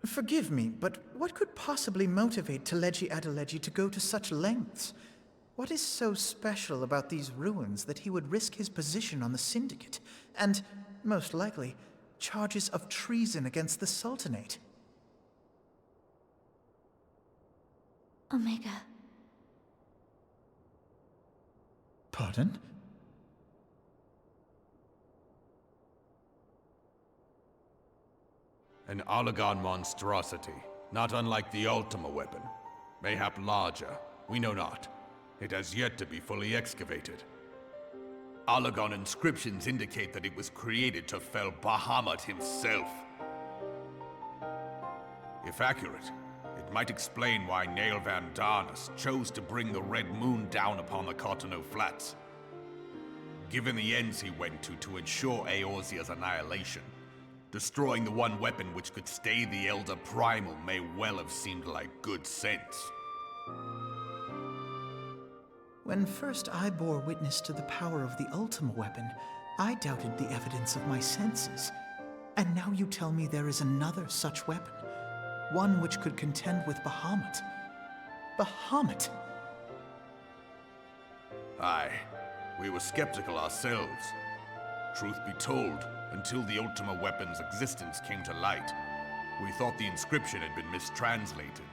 Forgive me, but what could possibly motivate Kelseydactyl to go to such lengths? What is so special about these ruins that he would risk his position on the Syndicate, and, most likely, charges of treason against the Sultanate? Omega. Pardon? An Allagan monstrosity, not unlike the Ultima weapon. Mayhap larger, we know not. It has yet to be fully excavated. Allagan inscriptions indicate that it was created to fell Bahamut himself. If accurate, it might explain why Nail Van Darnus chose to bring the Red Moon down upon the Carteneau Flats. Given the ends he went to ensure Eorzea's annihilation, destroying the one weapon which could stay the Elder Primal may well have seemed like good sense. When first I bore witness to the power of the Ultima weapon, I doubted the evidence of my senses. And now you tell me there is another such weapon, one which could contend with Bahamut. Bahamut! Aye, we were skeptical ourselves. Truth be told, until the Ultima weapon's existence came to light, we thought the inscription had been mistranslated.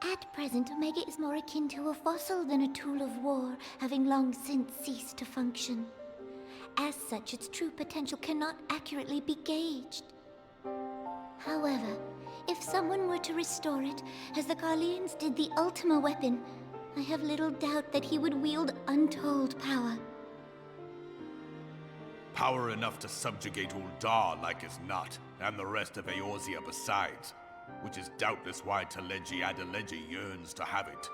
At present, Omega is more akin to a fossil than a tool of war, having long since ceased to function. As such, its true potential cannot accurately be gauged. However, if someone were to restore it, as the Garleans did the Ultima weapon, I have little doubt that he would wield untold power. Power enough to subjugate Uldar like as not, and the rest of Eorzea besides, which is doubtless why Kelseydactyl yearns to have it.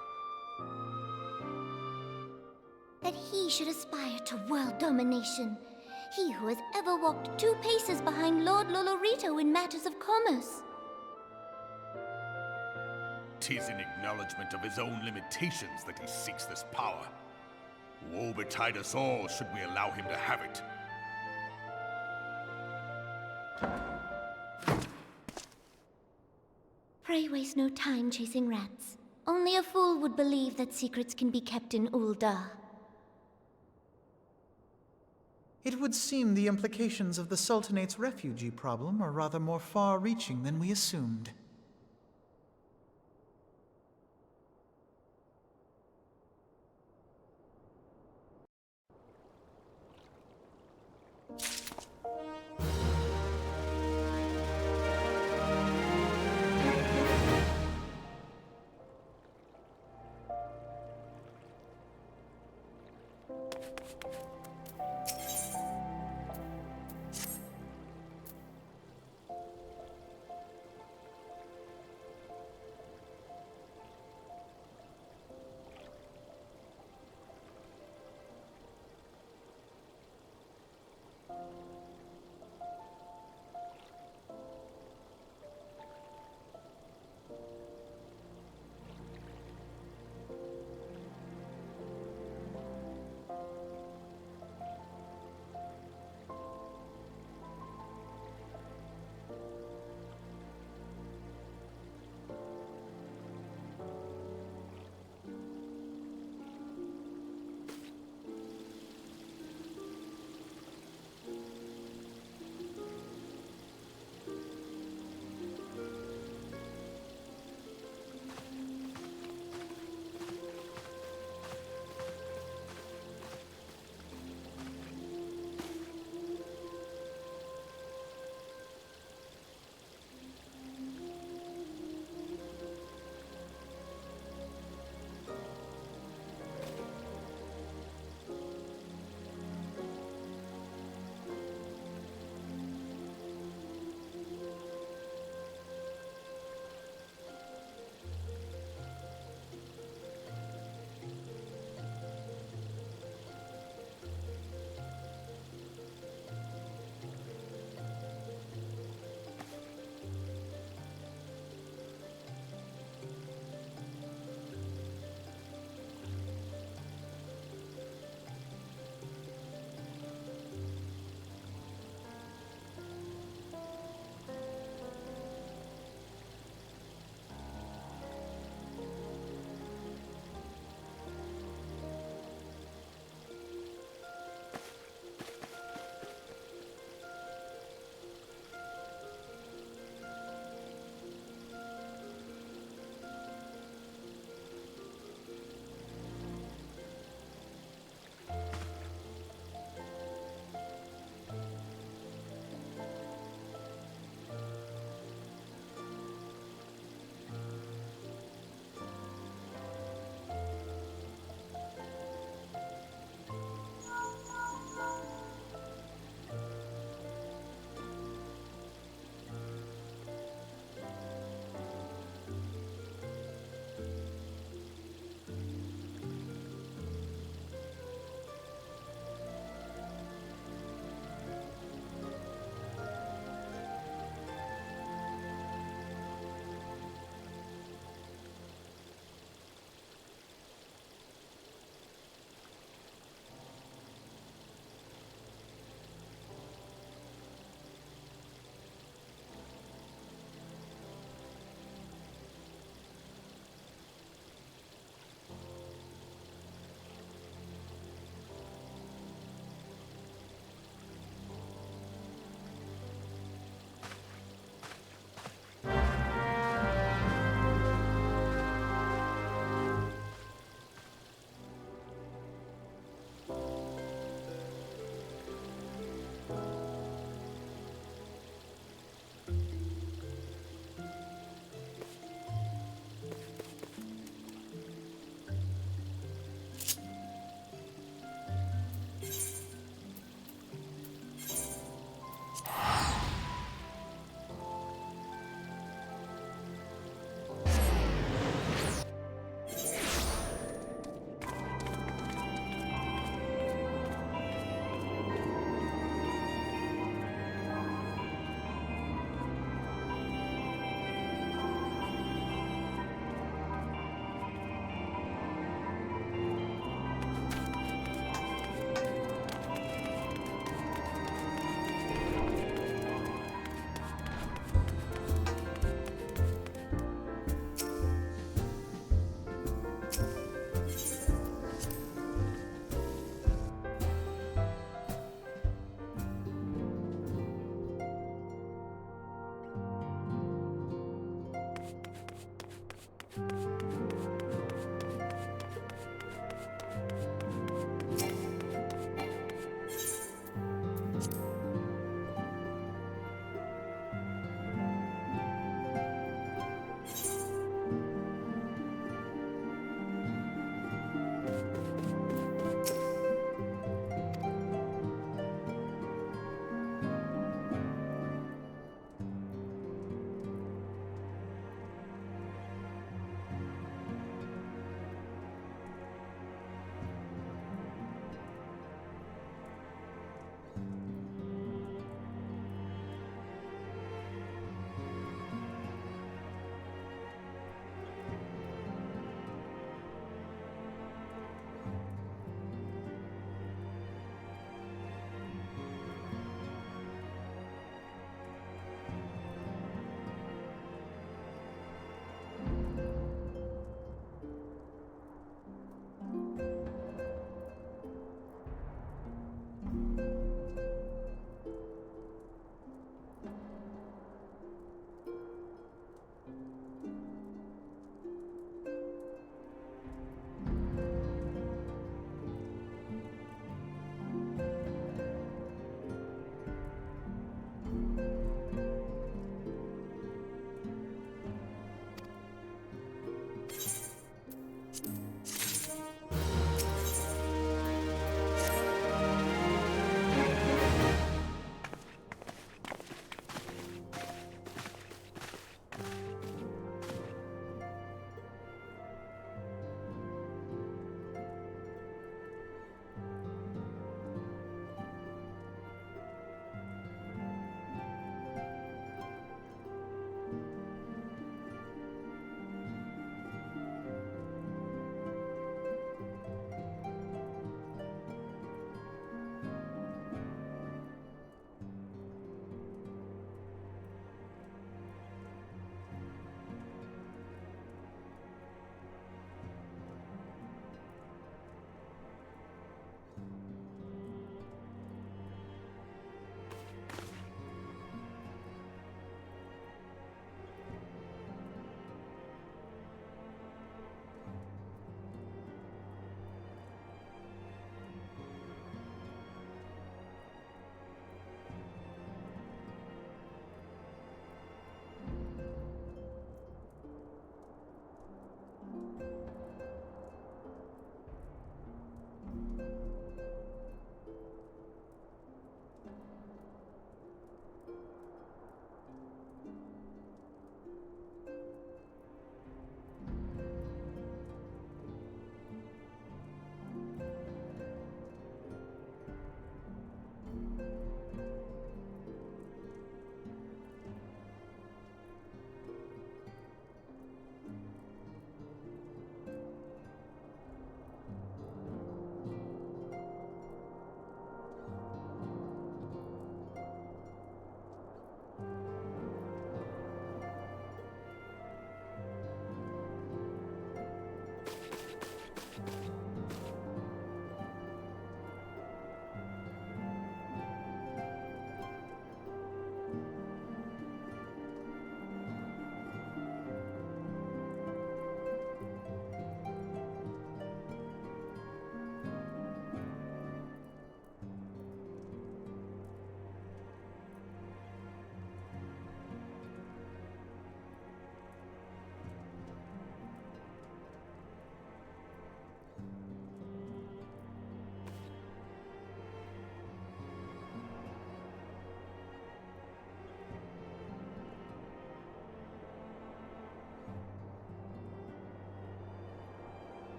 That he should aspire to world domination. He who has ever walked 2 paces behind Lord Lolorito in matters of commerce. 'Tis in acknowledgement of his own limitations that he seeks this power. Woe betide us all should we allow him to have it. Pray waste no time chasing rats. Only a fool would believe that secrets can be kept in Uldar. It would seem the implications of the Sultanate's refugee problem are rather more far-reaching than we assumed.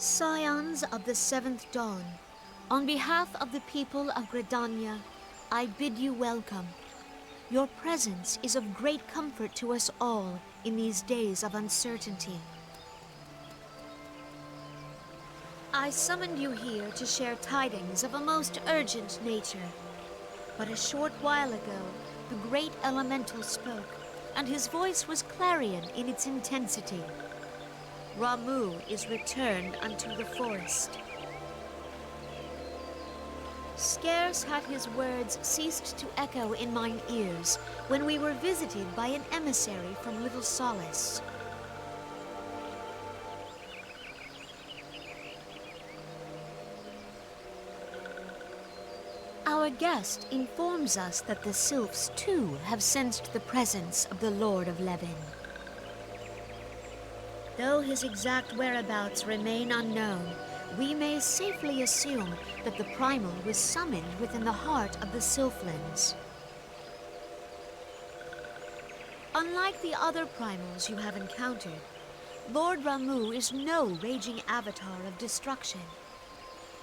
Scions of the Seventh Dawn, on behalf of the people of Gridania, I bid you welcome. Your presence is of great comfort to us all in these days of uncertainty. I summoned you here to share tidings of a most urgent nature. But a short while ago, the great elemental spoke, and his voice was clarion in its intensity. Ramuh is returned unto the forest. Scarce had his words ceased to echo in mine ears when we were visited by an emissary from Little Solace. Our guest informs us that the sylphs too have sensed the presence of the Lord of Levin. Though his exact whereabouts remain unknown, we may safely assume that the primal was summoned within the heart of the Sylphlands. Unlike the other primals you have encountered, Lord Ramuh is no raging avatar of destruction.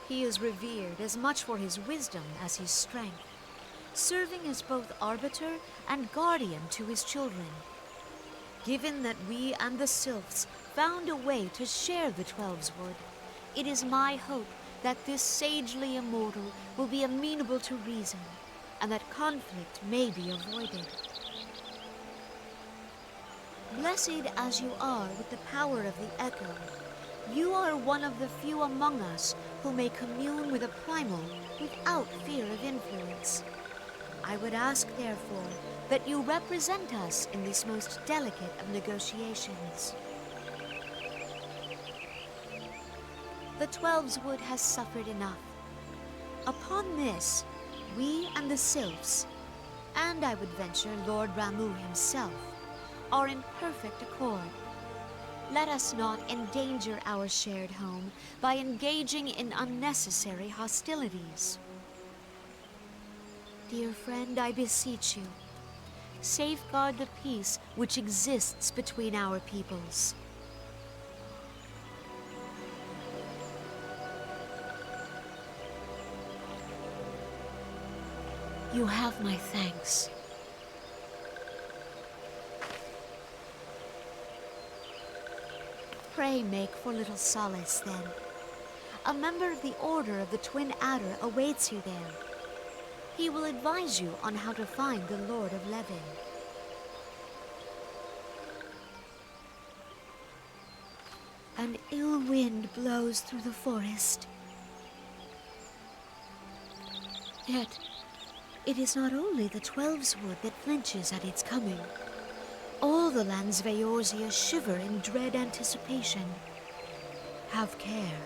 He is revered as much for his wisdom as his strength, serving as both arbiter and guardian to his children. Given that we and the Sylphs found a way to share the Twelveswood, it is my hope that this sagely immortal will be amenable to reason, and that conflict may be avoided. Blessed as you are with the power of the Echo, you are one of the few among us who may commune with a primal without fear of influence. I would ask, therefore, that you represent us in this most delicate of negotiations. The Twelveswood has suffered enough. Upon this, we and the Sylphs, and I would venture Lord Ramuh himself, are in perfect accord. Let us not endanger our shared home by engaging in unnecessary hostilities. Dear friend, I beseech you, safeguard the peace which exists between our peoples. You have my thanks. Pray make for Little Solace, then. A member of the Order of the Twin Adder awaits you there. He will advise you on how to find the Lord of Levin. An ill wind blows through the forest. Yet, it is not only the Twelves Wood that flinches at its coming. All the lands of Eorzea shiver in dread anticipation. Have care.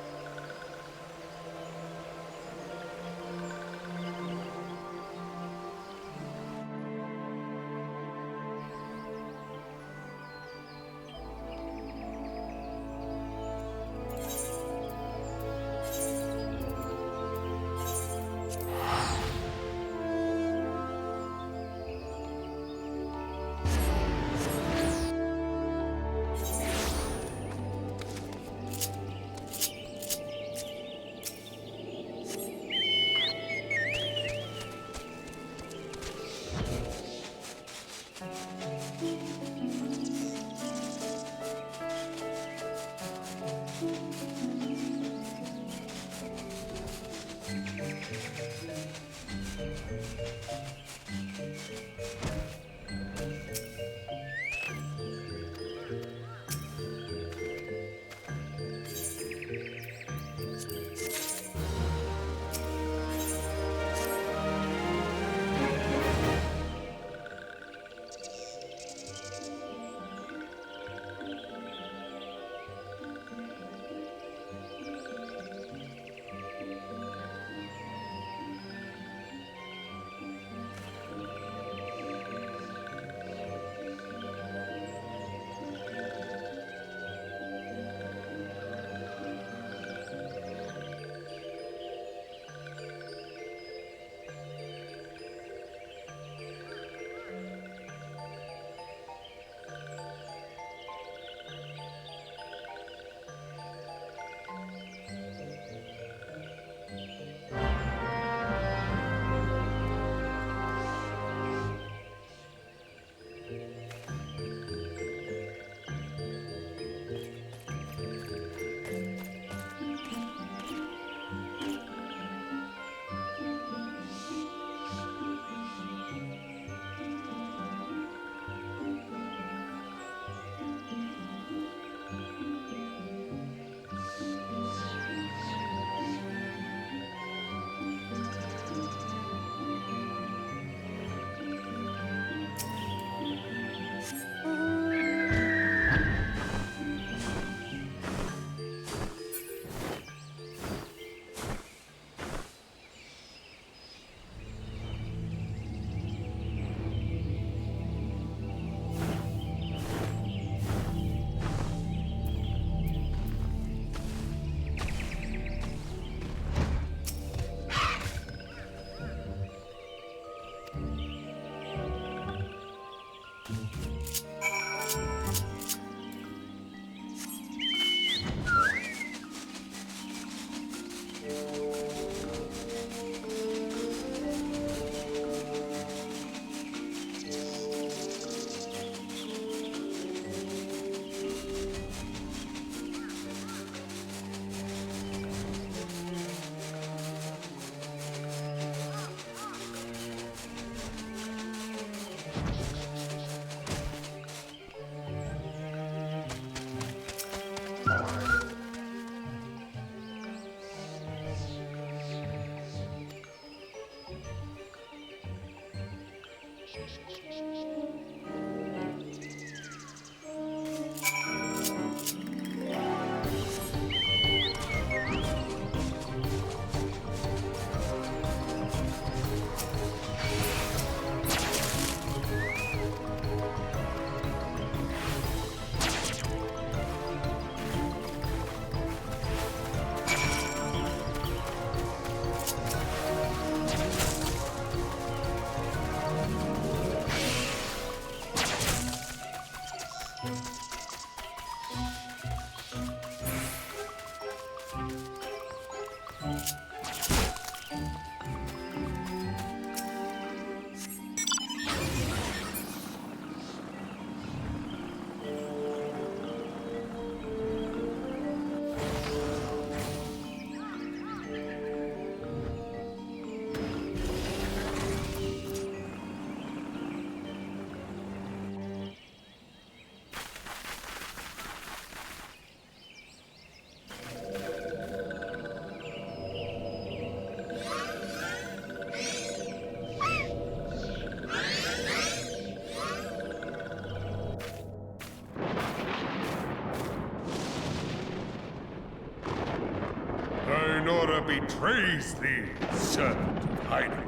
betrays thee, servant of Hyden?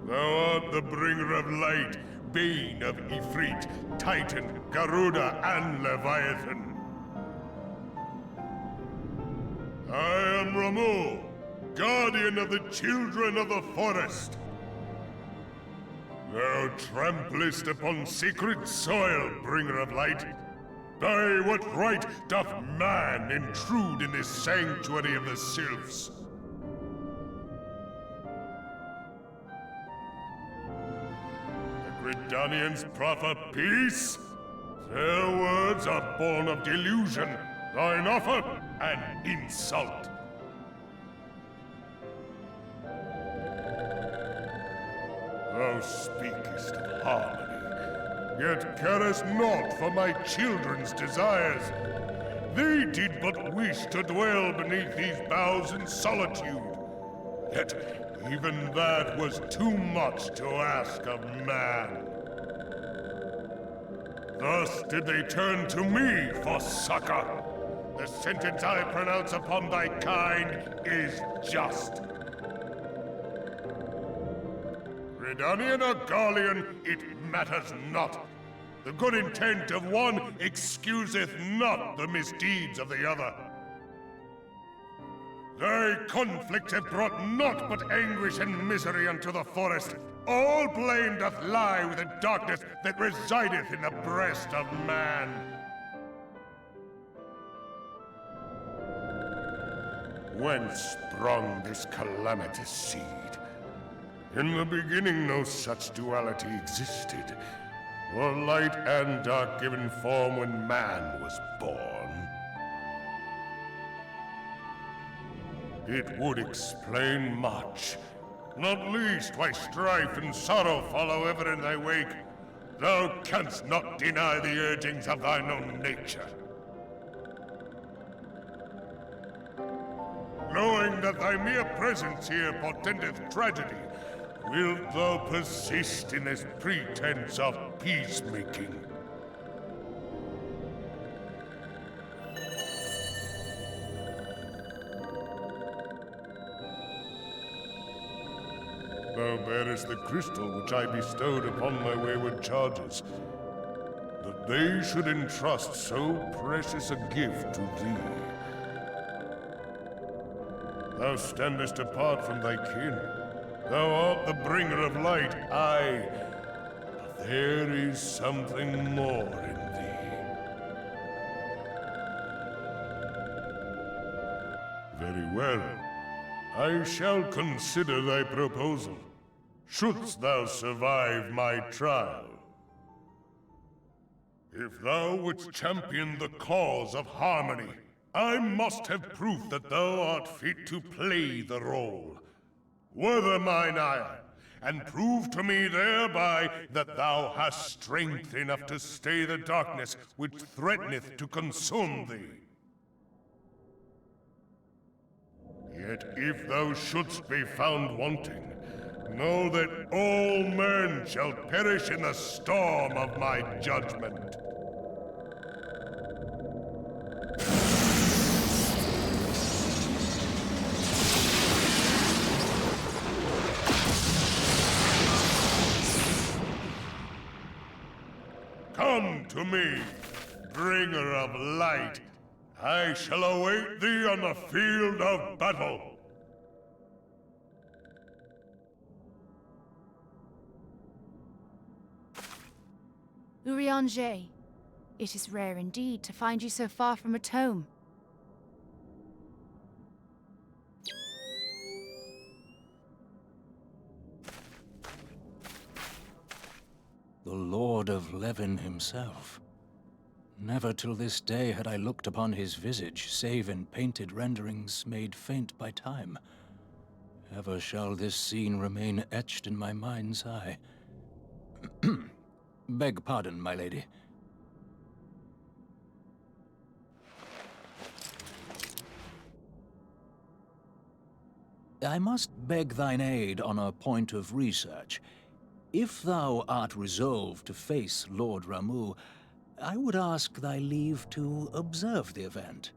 Thou art the bringer of light, bane of Ifrit, Titan, Garuda, and Leviathan. I am Ramu, guardian of the children of the forest. Thou tramplest upon sacred soil, bringer of light. By what right doth man intrude in this sanctuary of the sylphs? Gridanians proffer peace? Their words are born of delusion, thine offer an insult. Thou speakest of harmony, yet carest naught for my children's desires. They did but wish to dwell beneath these boughs in solitude, yet even that was too much to ask of man. Thus did they turn to me for succor. The sentence I pronounce upon thy kind is just. Redanian or Garlean, it matters not. The good intent of one excuseth not the misdeeds of the other. Thy conflict hath brought naught but anguish and misery unto the forest. All blame doth lie with the darkness that resideth in the breast of man. Whence sprung this calamitous seed? In the beginning no such duality existed, or light and dark given form when man was born. It would explain much, not least why strife and sorrow follow ever in thy wake. Thou canst not deny the urgings of thine own nature. Knowing that thy mere presence here portendeth tragedy, wilt thou persist in this pretense of peacemaking? Thou bearest the crystal which I bestowed upon my wayward charges, that they should entrust so precious a gift to thee. Thou standest apart from thy kin. Thou art the bringer of light, aye, but there is something more in thee. Very well. I shall consider thy proposal, shouldst thou survive my trial. If thou wouldst champion the cause of harmony, I must have proof that thou art fit to play the role. Wither mine ire, and prove to me thereby that thou hast strength enough to stay the darkness which threateneth to consume thee. Yet if thou shouldst be found wanting, know that all men shall perish in the storm of my judgment. Come to me, bringer of light. I shall await thee on the field of battle. Urianger, it is rare indeed to find you so far from a tome. The Lord of Levin himself. Never till this day had I looked upon his visage, save in painted renderings made faint by time. Ever shall this scene remain etched in my mind's eye. Beg pardon, my lady. I must beg thine aid on a point of research. If thou art resolved to face Lord Ramu, I would ask thy leave to observe the event.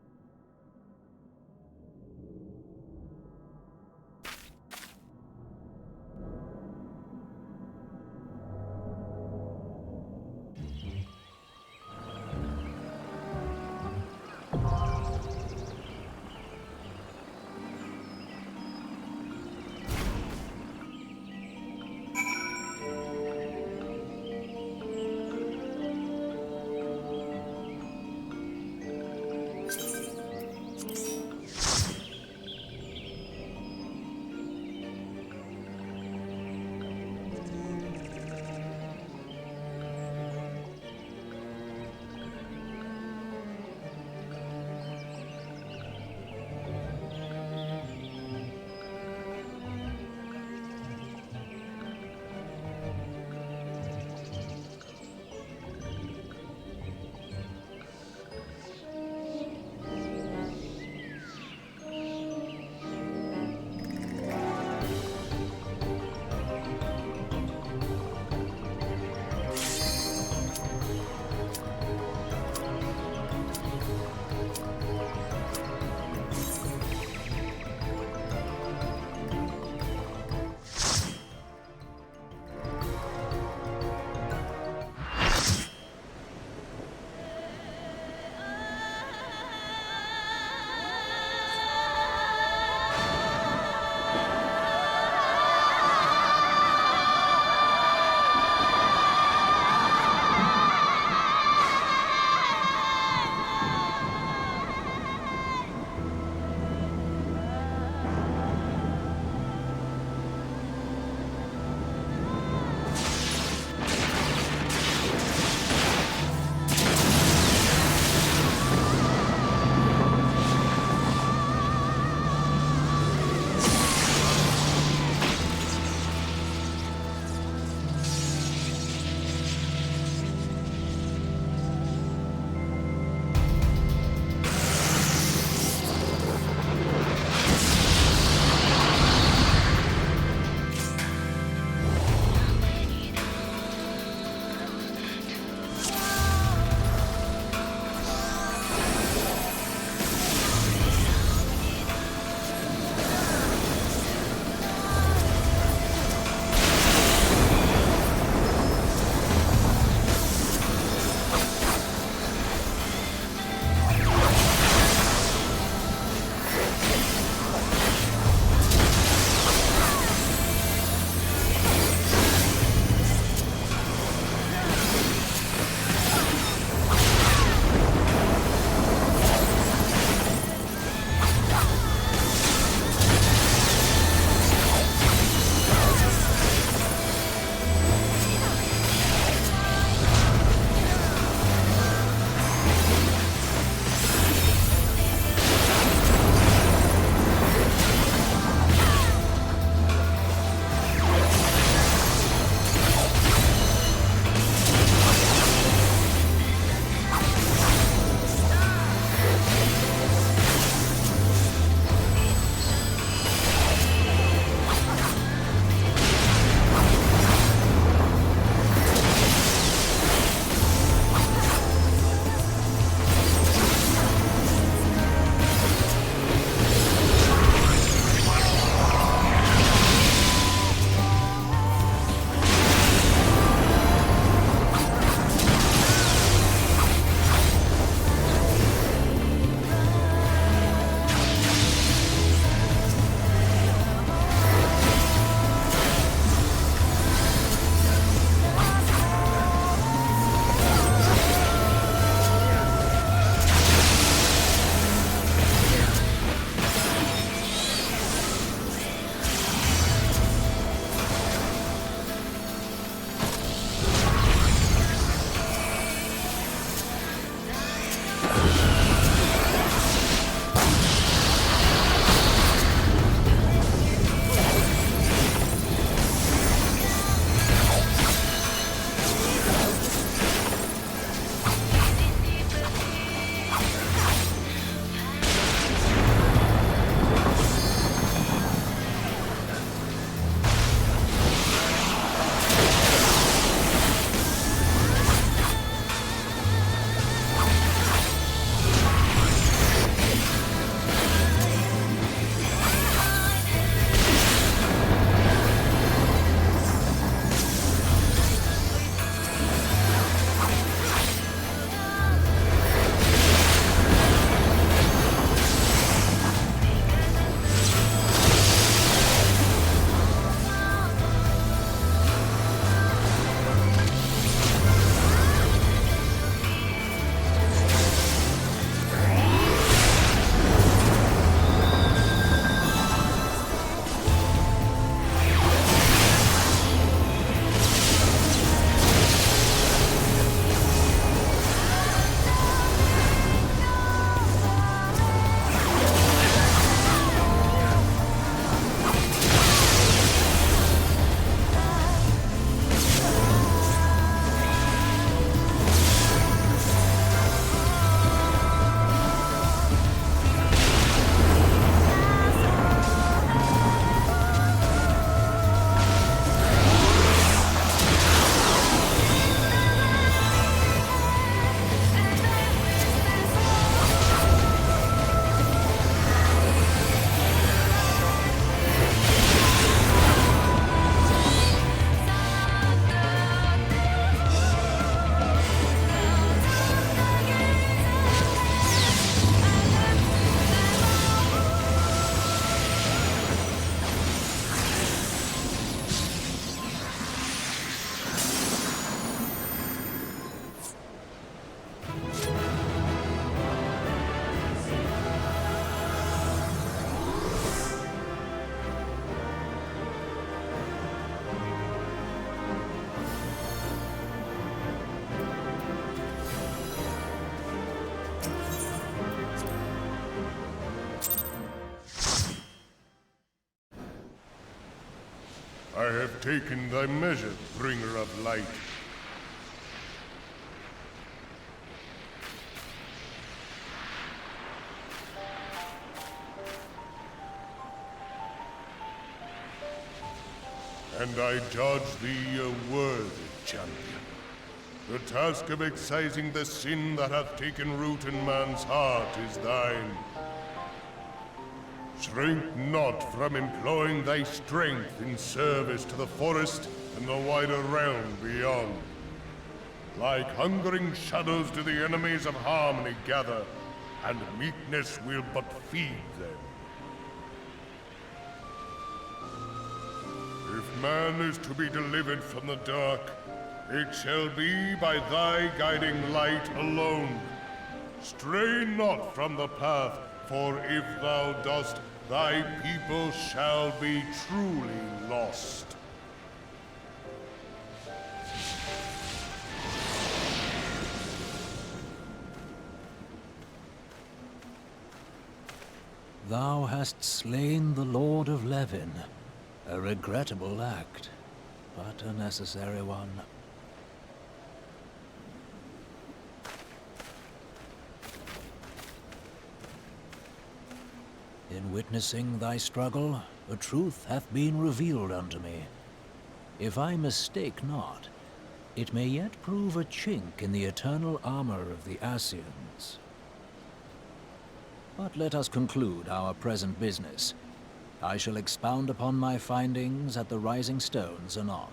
I have taken thy measure, bringer of light. And I judge thee a worthy champion. The task of excising the sin that hath taken root in man's heart is thine. Shrink not from employing thy strength in service to the forest and the wider realm beyond. Like hungering shadows do the enemies of harmony gather, and meekness will but feed them. If man is to be delivered from the dark, it shall be by thy guiding light alone. Stray not from the path, for if thou dost, thy people shall be truly lost. Thou hast slain the Lord of Levin. A regrettable act, but a necessary one. In witnessing thy struggle, a truth hath been revealed unto me. If I mistake not, it may yet prove a chink in the eternal armor of the Assyrians. But let us conclude our present business. I shall expound upon my findings at the Rising Stones anon.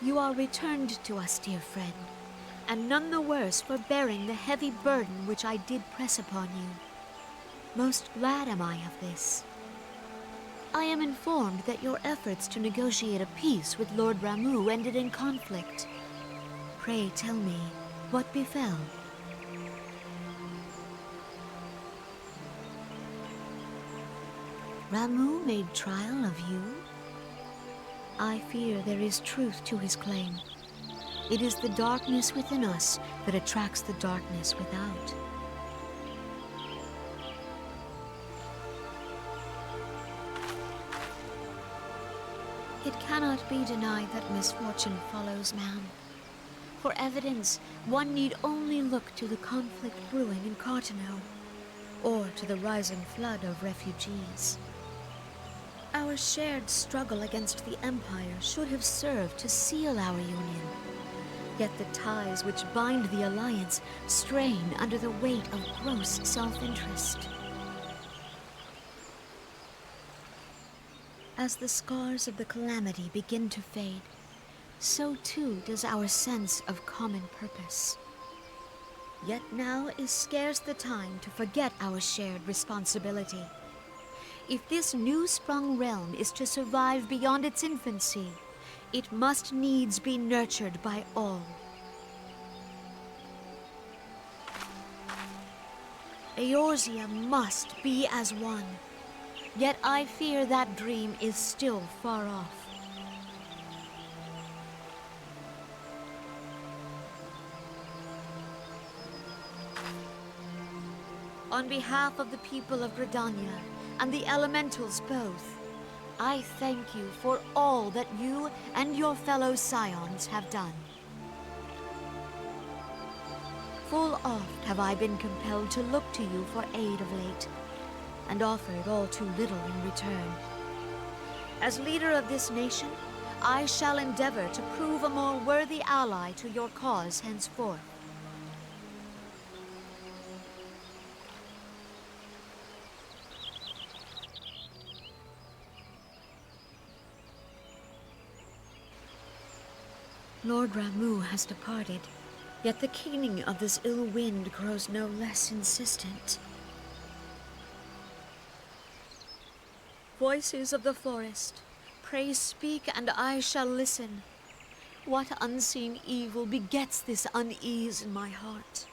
You are returned to us, dear friend, and none the worse for bearing the heavy burden which I did press upon you. Most glad am I of this. I am informed that your efforts to negotiate a peace with Lord Ramuh ended in conflict. Pray tell me, what befell? Ramuh made trial of you? I fear there is truth to his claim. It is the darkness within us that attracts the darkness without. It cannot be denied that misfortune follows man. For evidence, one need only look to the conflict brewing in Cartano, or to the rising flood of refugees. Our shared struggle against the Empire should have served to seal our union. Yet the ties which bind the Alliance strain under the weight of gross self-interest. As the scars of the calamity begin to fade, so too does our sense of common purpose. Yet now is scarce the time to forget our shared responsibility. If this new-sprung realm is to survive beyond its infancy, it must needs be nurtured by all. Eorzea must be as one. Yet I fear that dream is still far off. On behalf of the people of Gridania and the elementals both, I thank you for all that you and your fellow scions have done. Full oft have I been compelled to look to you for aid of late, and offered all too little in return. As leader of this nation, I shall endeavor to prove a more worthy ally to your cause henceforth. Lord Ramuh has departed, yet the keening of this ill wind grows no less insistent. Voices of the forest, pray speak and I shall listen. What unseen evil begets this unease in my heart?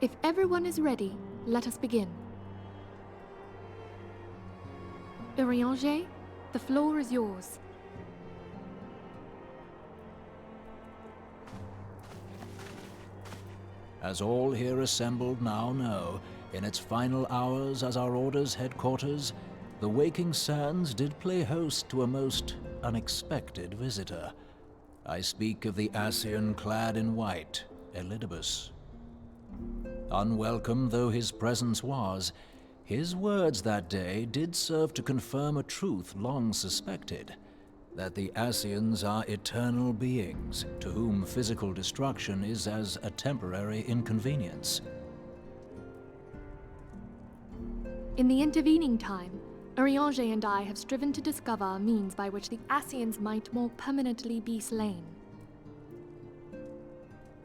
If everyone is ready, let us begin. Urianger, the floor is yours. As all here assembled now know, in its final hours as our Order's headquarters, the Waking Sands did play host to a most unexpected visitor. I speak of the Ascian clad in white, Elidibus. Unwelcome though his presence was, his words that day did serve to confirm a truth long suspected. that the Ascians are eternal beings, to whom physical destruction is as a temporary inconvenience. In the intervening time, Urianger and I have striven to discover a means by which the Ascians might more permanently be slain.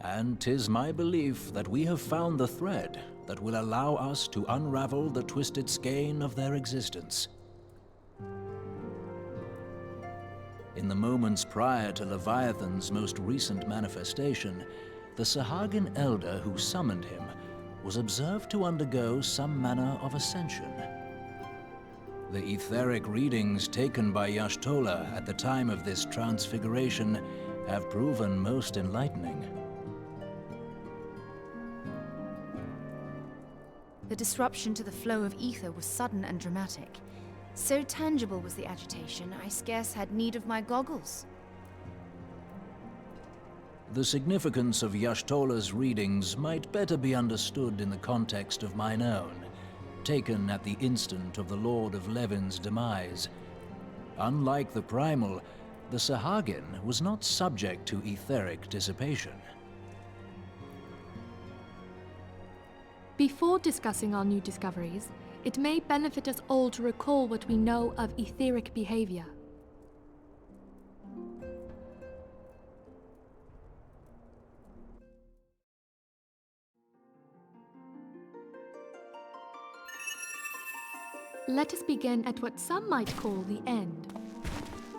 And 'tis my belief that we have found the thread that will allow us to unravel the twisted skein of their existence. In the moments prior to Leviathan's most recent manifestation, the Sahagin elder who summoned him was observed to undergo some manner of ascension. The etheric readings taken by Y'shtola at the time of this transfiguration have proven most enlightening. The disruption to the flow of ether was sudden and dramatic. So tangible was the agitation, I scarce had need of my goggles. The significance of Y'shtola's readings might better be understood in the context of mine own, taken at the instant of the Lord of Levin's demise. Unlike the Primal, the Sahagin was not subject to etheric dissipation. Before discussing our new discoveries, it may benefit us all to recall what we know of etheric behavior. Let us begin at what some might call the end.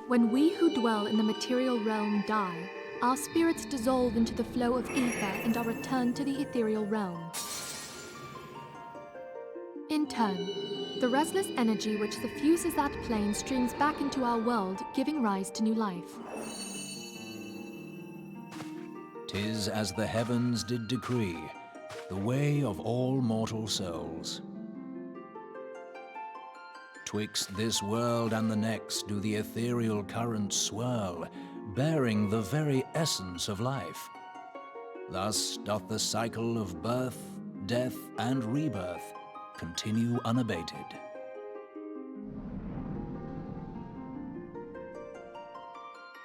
When we who dwell in the material realm die, our spirits dissolve into the flow of ether and are returned to the ethereal realm. In turn, the restless energy which suffuses that plane streams back into our world, giving rise to new life. 'Tis as the heavens did decree, the way of all mortal souls. Twixt this world and the next do the ethereal currents swirl, bearing the very essence of life. Thus doth the cycle of birth, death, and rebirth continue unabated.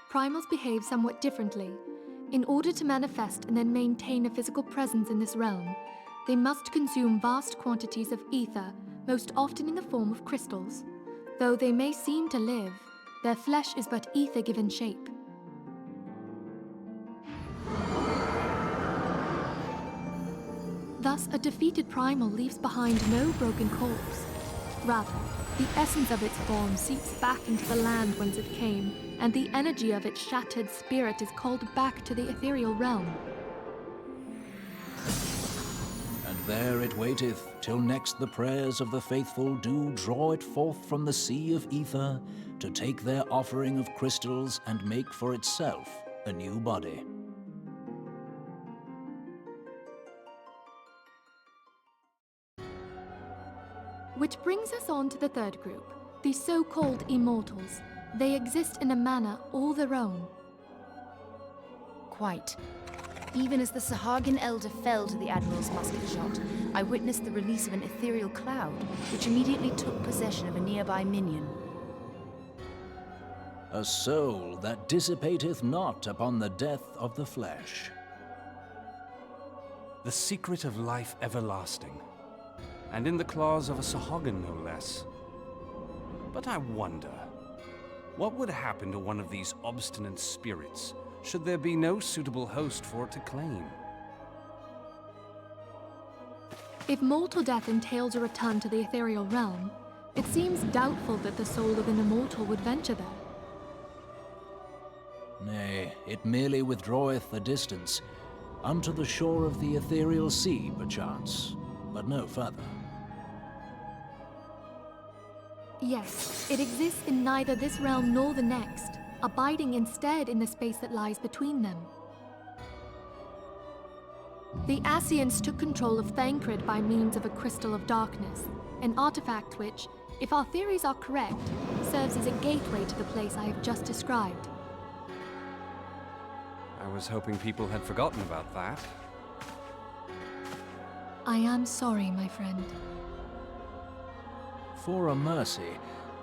Primals behave somewhat differently. In order to manifest and then maintain a physical presence in this realm, they must consume vast quantities of ether, most often in the form of crystals. Though they may seem to live, their flesh is but ether given shape. Thus, a defeated primal leaves behind no broken corpse. Rather, the essence of its form seeps back into the land whence it came, and the energy of its shattered spirit is called back to the ethereal realm. And there it waiteth, till next the prayers of the faithful do draw it forth from the sea of ether, to take their offering of crystals and make for itself a new body. Which brings us on to the third group, the so-called immortals. They exist in a manner all their own. Quite. Even as the Sahagin elder fell to the Admiral's musket shot, I witnessed the release of an ethereal cloud, which immediately took possession of a nearby minion. A soul that dissipateth not upon the death of the flesh. The secret of life everlasting, and in the claws of a Sahagin no less. But I wonder, what would happen to one of these obstinate spirits should there be no suitable host for it to claim? If mortal death entails a return to the ethereal realm, it seems doubtful that the soul of an immortal would venture there. Nay, it merely withdraweth a distance, unto the shore of the ethereal sea, perchance, but no further. Yes, it exists in neither this realm nor the next, abiding instead in the space that lies between them. The Ascians took control of Thancred by means of a crystal of darkness, an artifact which, if our theories are correct, serves as a gateway to the place I have just described. I was hoping people had forgotten about that. I am sorry, my friend. For a mercy,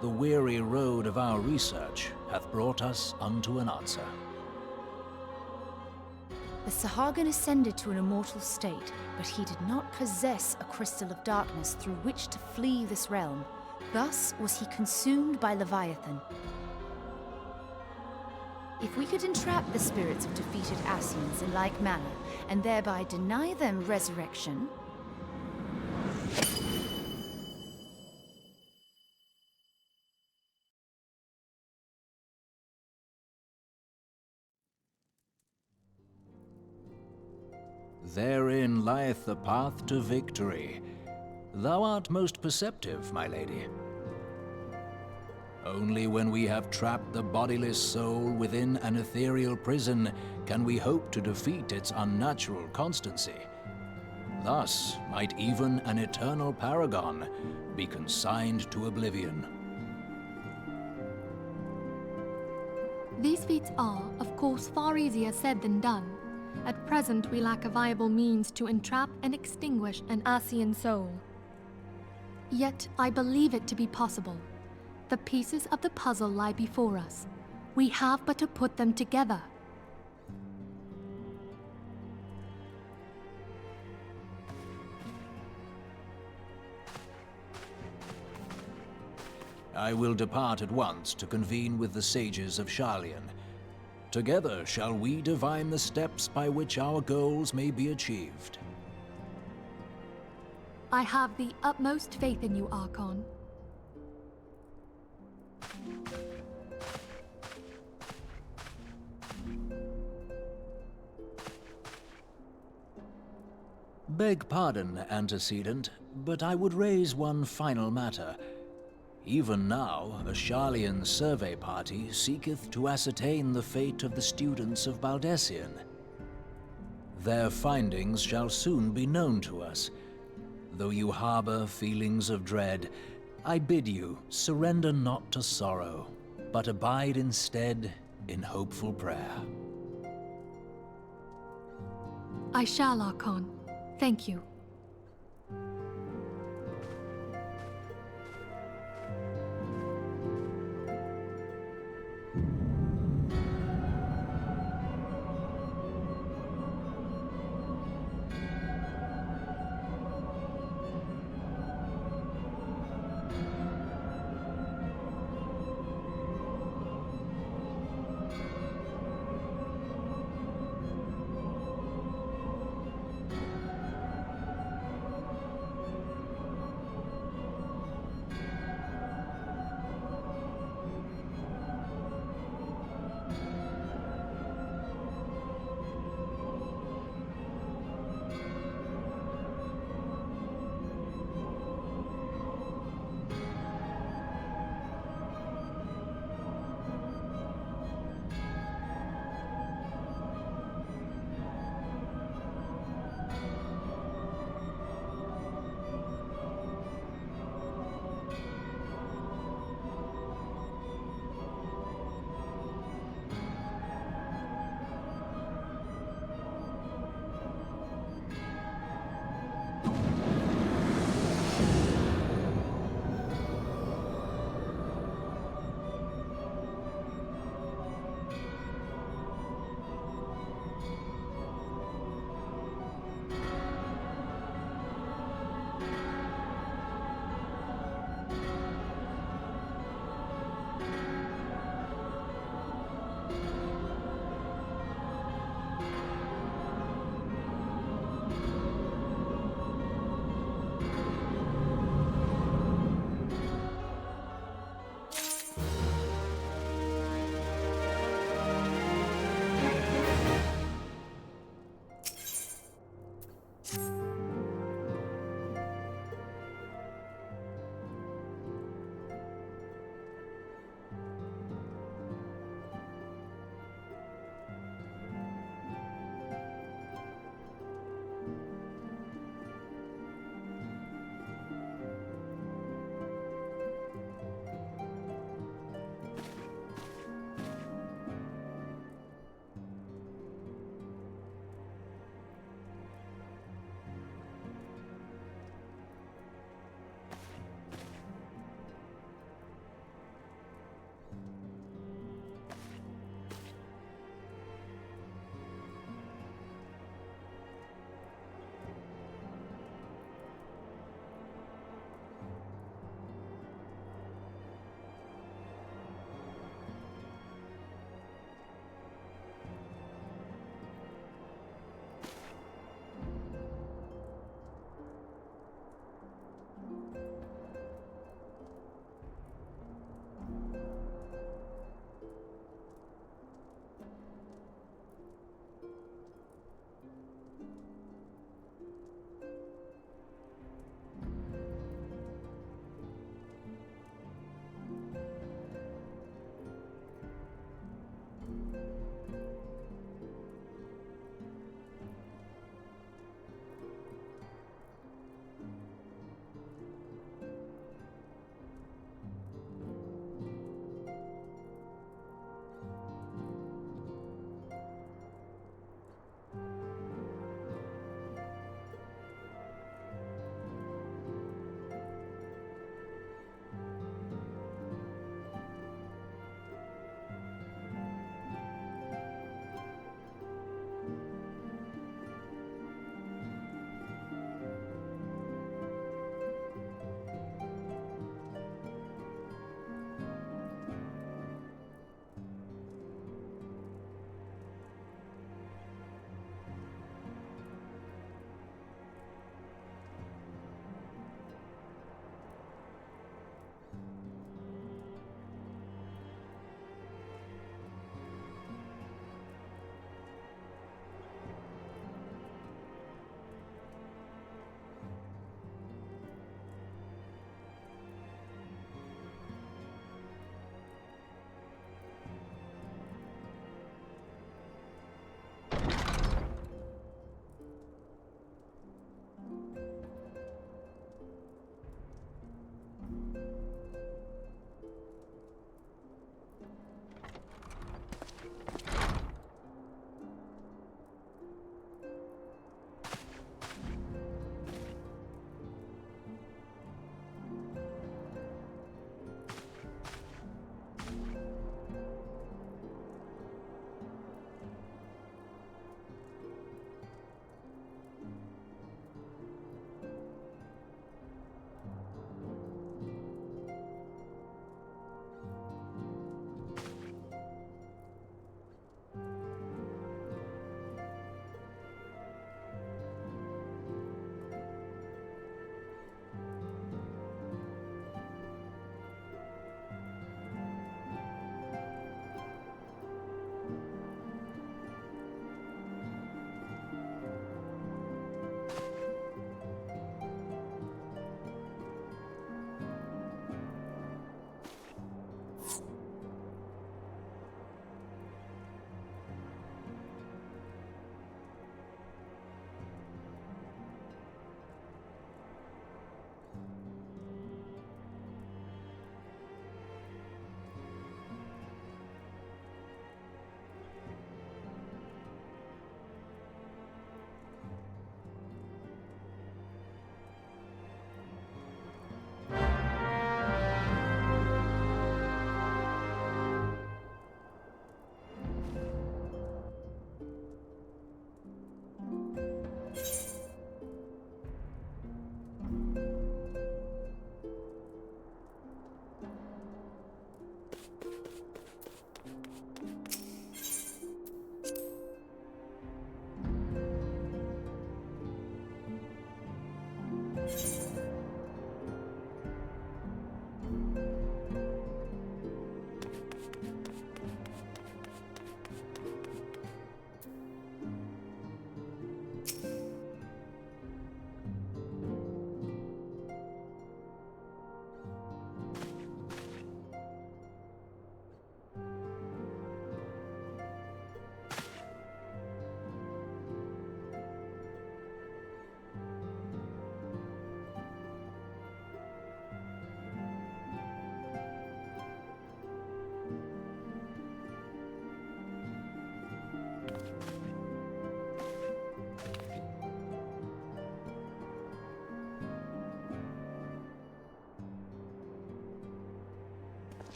the weary road of our research hath brought us unto an answer. The Sahagan ascended to an immortal state, but he did not possess a crystal of darkness through which to flee this realm. Thus was he consumed by Leviathan. If we could entrap the spirits of defeated Ascians in like manner, and thereby deny them resurrection... Therein lieth the path to victory. Thou art most perceptive, my lady. Only when we have trapped the bodiless soul within an ethereal prison can we hope to defeat its unnatural constancy. Thus might even an eternal paragon be consigned to oblivion. These feats are, of course, far easier said than done. At present, we lack a viable means to entrap and extinguish an Ascian soul. Yet, I believe it to be possible. The pieces of the puzzle lie before us. We have but to put them together. I will depart at once to convene with the sages of Sharlayan. Together shall we divine the steps by which our goals may be achieved. I have the utmost faith in you, Archon. Beg pardon, antecedent, but I would raise one final matter. Even now, a Sharlayan survey party seeketh to ascertain the fate of the students of Baldessian. Their findings shall soon be known to us. Though you harbor feelings of dread, I bid you surrender not to sorrow, but abide instead in hopeful prayer. I shall, Archon. Thank you.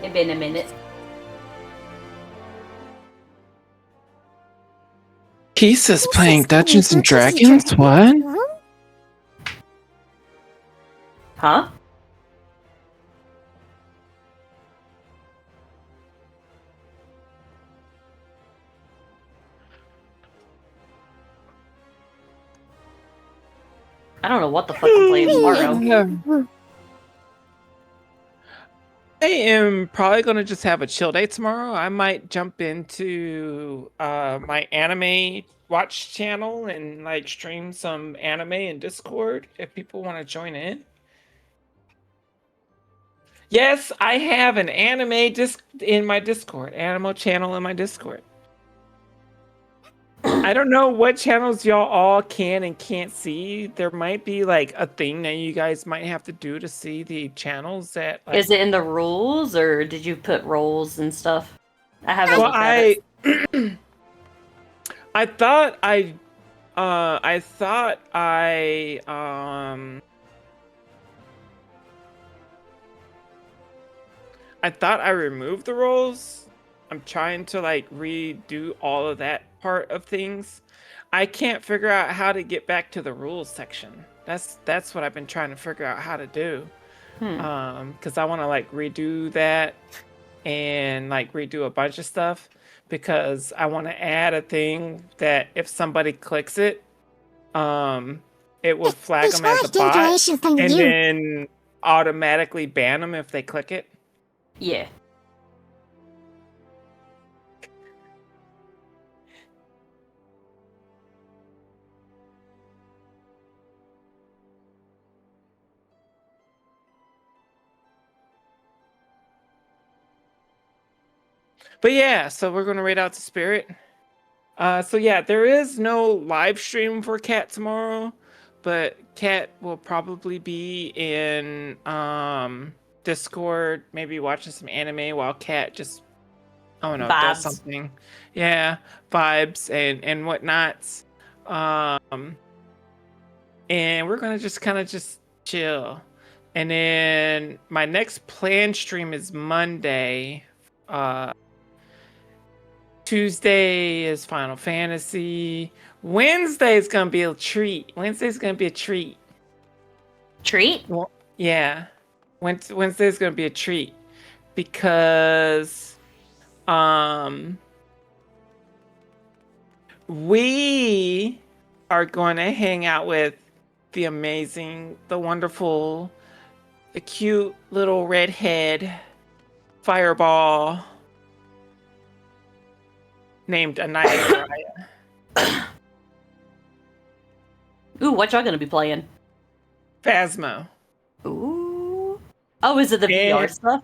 It's been a minute. Kisa's playing Dungeons and Dragons? What? Huh? I don't know what the fuck I'm playing tomorrow. I am probably gonna just have a chill day tomorrow. I might jump into my anime watch channel and like stream some anime in Discord if people want to join in. Yes, I have an anime disc in my Discord, animal channel in my Discord. I don't know what channels y'all all can and can't see. There might be like a thing that you guys might have to do to see the channels that. Like... Is it in the rules, or did you put roles and stuff? I haven't looked at it. I thought I removed the roles. I'm trying to like redo all of that part of things. I can't figure out how to get back to the rules section. That's what I've been trying to figure out how to do. Because I want to like redo that and like redo a bunch of stuff, because I want to add a thing that if somebody clicks it, it will flag them as a bot and then automatically ban them if they click it. Yeah. But yeah, so we're gonna raid out to Spirit. So yeah, there is no live stream for Cat tomorrow, but Cat will probably be in Discord, maybe watching some anime while Cat just does something. Yeah, vibes and whatnots. And we're gonna just kind of just chill. And then my next planned stream is Monday. Tuesday is Final Fantasy. Wednesday is gonna be a treat. Treat? Well, yeah. Wednesday is gonna be a treat because we are going to hang out with the amazing, the wonderful, the cute little redhead fireball named Anaya. Ooh, what y'all gonna be playing? Phasmo. Ooh. Oh, is it the VR stuff?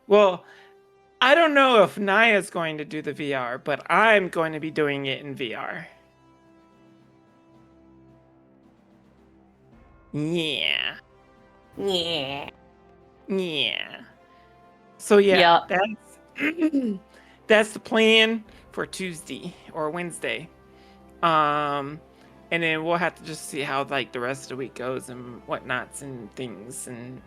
Well, I don't know if Naya's going to do the VR, but I'm going to be doing it in VR. Yeah. Yeah. Yeah. So yeah, that's the plan for Tuesday or Wednesday. And then we'll have to just see how like the rest of the week goes and whatnots and things, and